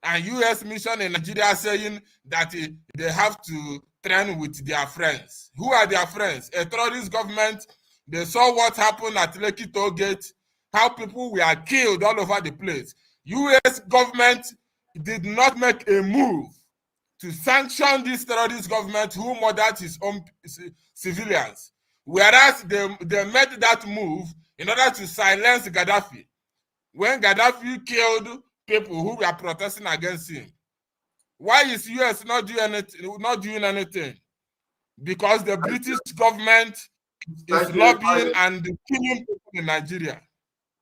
And U.S. mission in Nigeria saying that they have to train with their friends. Who are their friends? A terrorist government. They saw what happened at Lekki Toll Gate, how people were killed all over the place. U.S. government did not make a move to sanction this terrorist government who murdered his own civilians. Whereas they made that move in order to silence Gaddafi. When Gaddafi killed people who were protesting against him. Why is U.S. not doing anything? Because the British government is lobbying and killing people in Nigeria.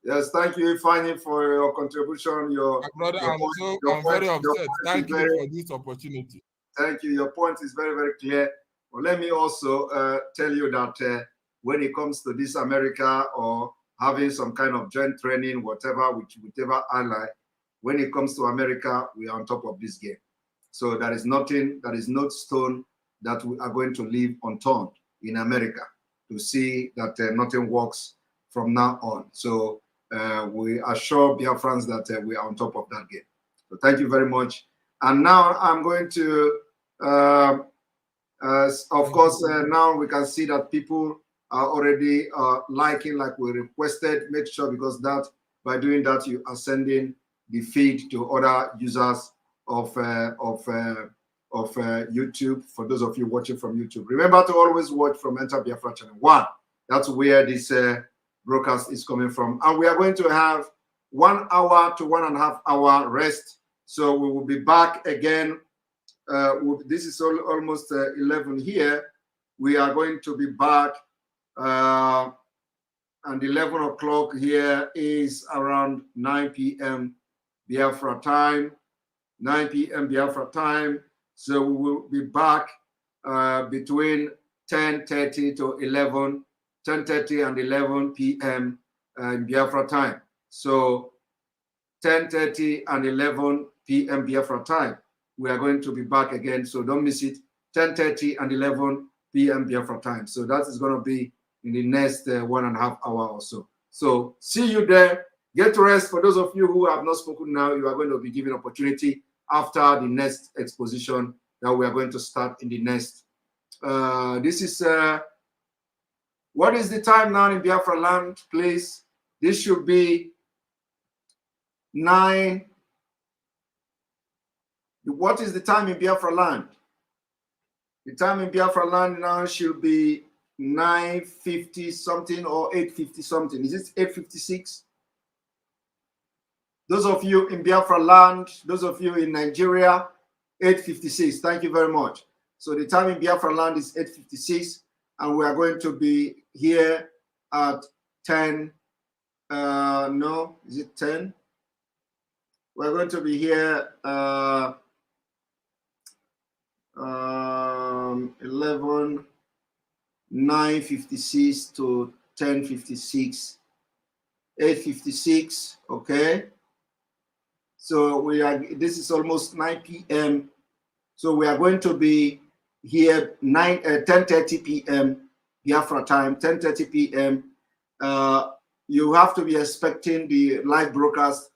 Yes, thank you, Ifeanyi, for your contribution. I'm very upset. Thank you for this opportunity. Thank you. Your point is very, very clear. Well, let me also tell you that when it comes to this America or having some kind of joint training, whatever, whichever ally, when it comes to America, we are on top of this game. So there is nothing, there is no stone that we are going to leave unturned in America to see that nothing works from now on. So we assure Biafrans that we are on top of that game. So thank you very much. And now I'm going to, of course, now we can see that people are already liking like we requested. Make sure, because that by doing that, you are sending the feed to other users of YouTube. For those of you watching from YouTube, remember to always watch from Enter Biafra Channel 1. That's where this broadcast is coming from. And we are going to have 1 hour to 1.5 hour rest. So we will be back again. This is almost 11 here. We are going to be back. And 11 o'clock here is around 9 p.m. Biafra time. 9 p.m. Biafra time. So we will be back between 10:30 to 11. 10:30 and 11 p.m. Biafra time. So 10:30 and 11 p.m. Biafra time. We are going to be back again, so don't miss it. 10:30 and 11 p.m. Biafra time. So that is going to be in the next 1.5 hours or so. So see you there. Get rest. For those of you who have not spoken now, you are going to be given opportunity after the next exposition that we are going to start in the next. This is, what is the time now in Biafra land, please? This should be 9. What is the time in Biafra land? The time in Biafra land now should be 9:50 something or 8:50 something. Is it 8:56? Those of you in Biafra land, those of you in Nigeria, 8:56. Thank you very much. So the time in Biafra land is 8:56, and we are going to be here at 10. No, is it 10? We're going to be here 11, 9:56 to 10:56, 8:56. Okay. So we are. This is almost 9 p.m. So we are going to be here 10:30 p.m. Biafra time, 10:30 p.m. You have to be expecting the live broadcast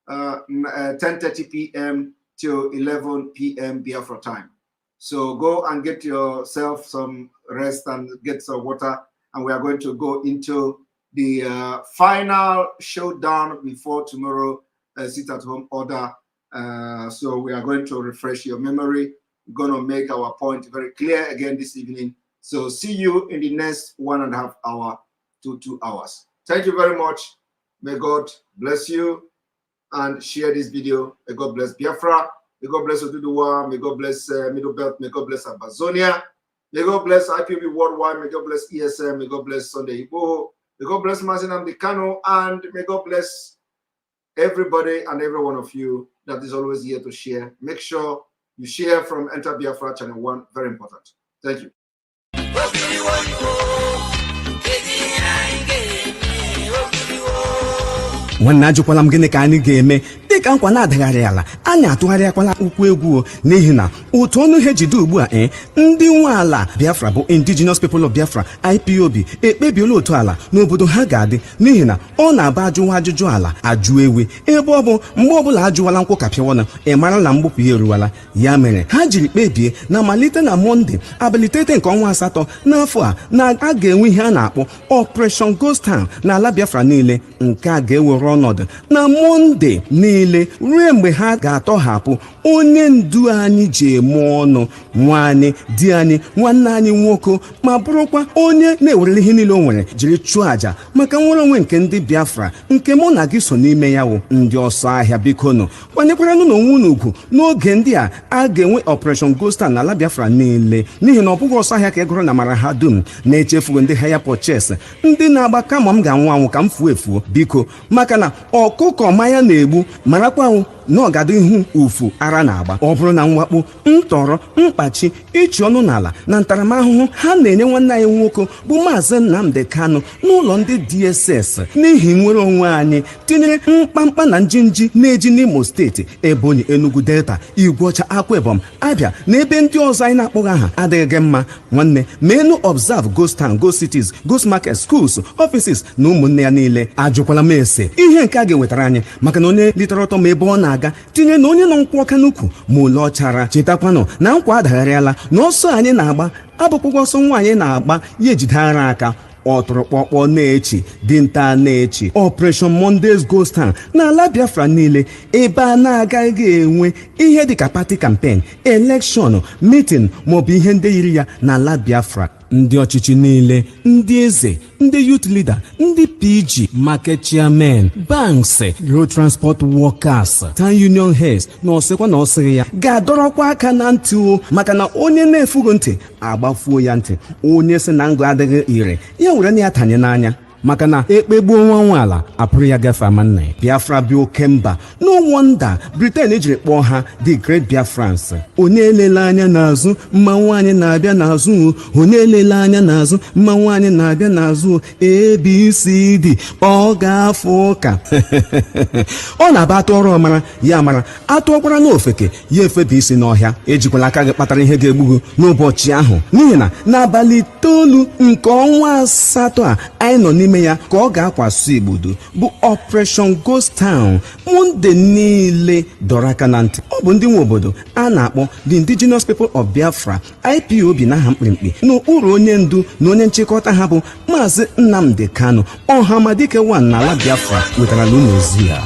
10:30 p.m. to 11 p.m. Biafra time. So go and get yourself some rest and get some water, and we are going to go into the final showdown before tomorrow sit-at-home order. So we are going to refresh your memory. We're going to make our point very clear again this evening. So see you in the next 1.5 hour to 2 hours. Thank you very much. May God bless you, and share this video. May God bless Biafra. May God bless Oduduwa. May God bless Middle Belt. May God bless Amazonia. May God bless IPOB Worldwide. May God bless ESM. May God bless Sunday Igbo. May God bless MAZI NNAMDI KANU. And may God bless everybody and every one of you that is always here to share. Make sure you share from Enter Biafra Channel 1. Very important. Thank you. nwanne ajụkwala m gịnị ka anyị ga-eme dịka nkwa na-adagharị ala anyị atụgharịakwala ụkwụ egwu n'ihi na otu ọnụ ihe jide ugbu a ndị nwe ala Biafra bụ Indigenous People of Biafra IPOB ekpebiela otu ala n'obodo ha ga-adị n'ihi na ọ na-aba ajụwa ajụjụ ala ajụ ewe ebe ọ bụ mgbe ọbụla ajụwala nkwụ kapịawana ị mara na mgbupụ ya eruwala ya mere ha jiri kpebie na malite na Mọnde abalị 30 nke ọnwa asatọ n'afọ a na a ga-enwe ihe a na-akpọ Operation Ghost Town n'ala Biafra niile nke a ga-ewere ọnọdụ na Mọnde niile ruo mgbe ha ga-atọhapụ onye ndu anyị ji eme ọnụ nwaanyị di anyị nwanne anyị nwoke ma bụrụkwa onye na-ewerele ihe niile o nwere jiri chụọ àjà maka nwere onwe nke ndị Biafra nke mụ na gị so n'ime ya wụ ndị ọsọ ahịa bikonu kwanyekwaranụ n'onwe unu ugwu n'oge ndị a ga-enwe Operation Ghost Town n'ala Biafra niile n'ihi na ọ bụghị ọsọ ahịa ka e gụrụ na mara ha dum na-echefugo ndị haya purchase ndị na-agba kama m ga-anwụ anwụ ka m fuo efuo biko maka na ọkụkọ manya na-egbu marakwanwụ na ọ ga-adị ihu ufu ara na-agba ọ bụrụ na mwakpo ntọrọ mkpachi ịchị ọnụ n'ala na ntaramahụhụ ha na-enye nwanne anyị nwoke bụ Maazị Nnamdi Kanu n'ụlọ ndị DSS n'ihi nwere onwe anyị tinyere mkpamkpa na njinji na-eji n'Imo steeti Ebonyi Enugu Delta Igbocha Akwa Ibom Abia na ebe ndị ọzọ anyị na-akpọghị aha adịghị mma nwanne menu observe ghost town ghost cities ghost market schools offices na ụmụnne ya niile ajụkwala m ese ihe nke a ga-ewetara anyị maka na onye litere ọtọ ma ebe ọ na-aga tinye na onye nọ nkwụ ọka n'ukwu ma ole ọchara chetakwanụ na nkwa adagharịala na ọsọ anyị na-agba abụkpụkwa ọsọ nwaanyị na-agba ya ejide ara aka ọtụrụkpọkpọ na-echi dinta na-echi Operation Monday's Ghost Town n'ala Biafra niile ebe a na-agaghị enwe ihe dịka party campaign election meeting maọbụ ihe ndị yiri ya n'ala Biafra ndị ọchịchị niile ndị eze ndị youth leader ndị PG market chairman banks road transport workers town union heads na ọsịkwa na ọsịghị ya ga-adọrọkwa aka na ntị o maka na onye na-efugo ntị agbafuo ya ntị onye sị na ngụ adịghị ire ya were na ya tanye n'anya maka na ekpegbuo nwa nwaala apụrụ ya gafe ama nna ya. Biafra bụ oke mba. No wonder Britain ejiri kpọọ ha the Great Biafrans. Onye elele anya n'azụ mmanwụ anyị na-abịa n'azụ. Onye elele anya n'azụ mmanwụ anyị na-abịa n'azụ. ABCD ọ ga-afụ ụka. Ọ na-aba atụ ọrụ ọmara ya mara atụọkwara n'ofeke ya efebe isi n'ọhịa. Ejikwala aka gị kpatara ihe ga-egbugo n'ụbọchị ahụ, n'ihi na n'abalị 9 nke ọnwa asatọ a anyị nọ n'ime ya ka ọ ga-akwaso igbodo bụ Operation Ghost Town. Monde niile dọrọ aka na ntị. Ọ bụ ndị nwe obodo a na-akpọ the Indigenous People of Biafra IPOB n'aha mkpirikpi n'okpuru onye ndu na onye nchịkọta ha bụ Maazị Nnamdi Kanu Ọhamadike 1 n'ala Biafra wetara n'ụlọ ozi ya.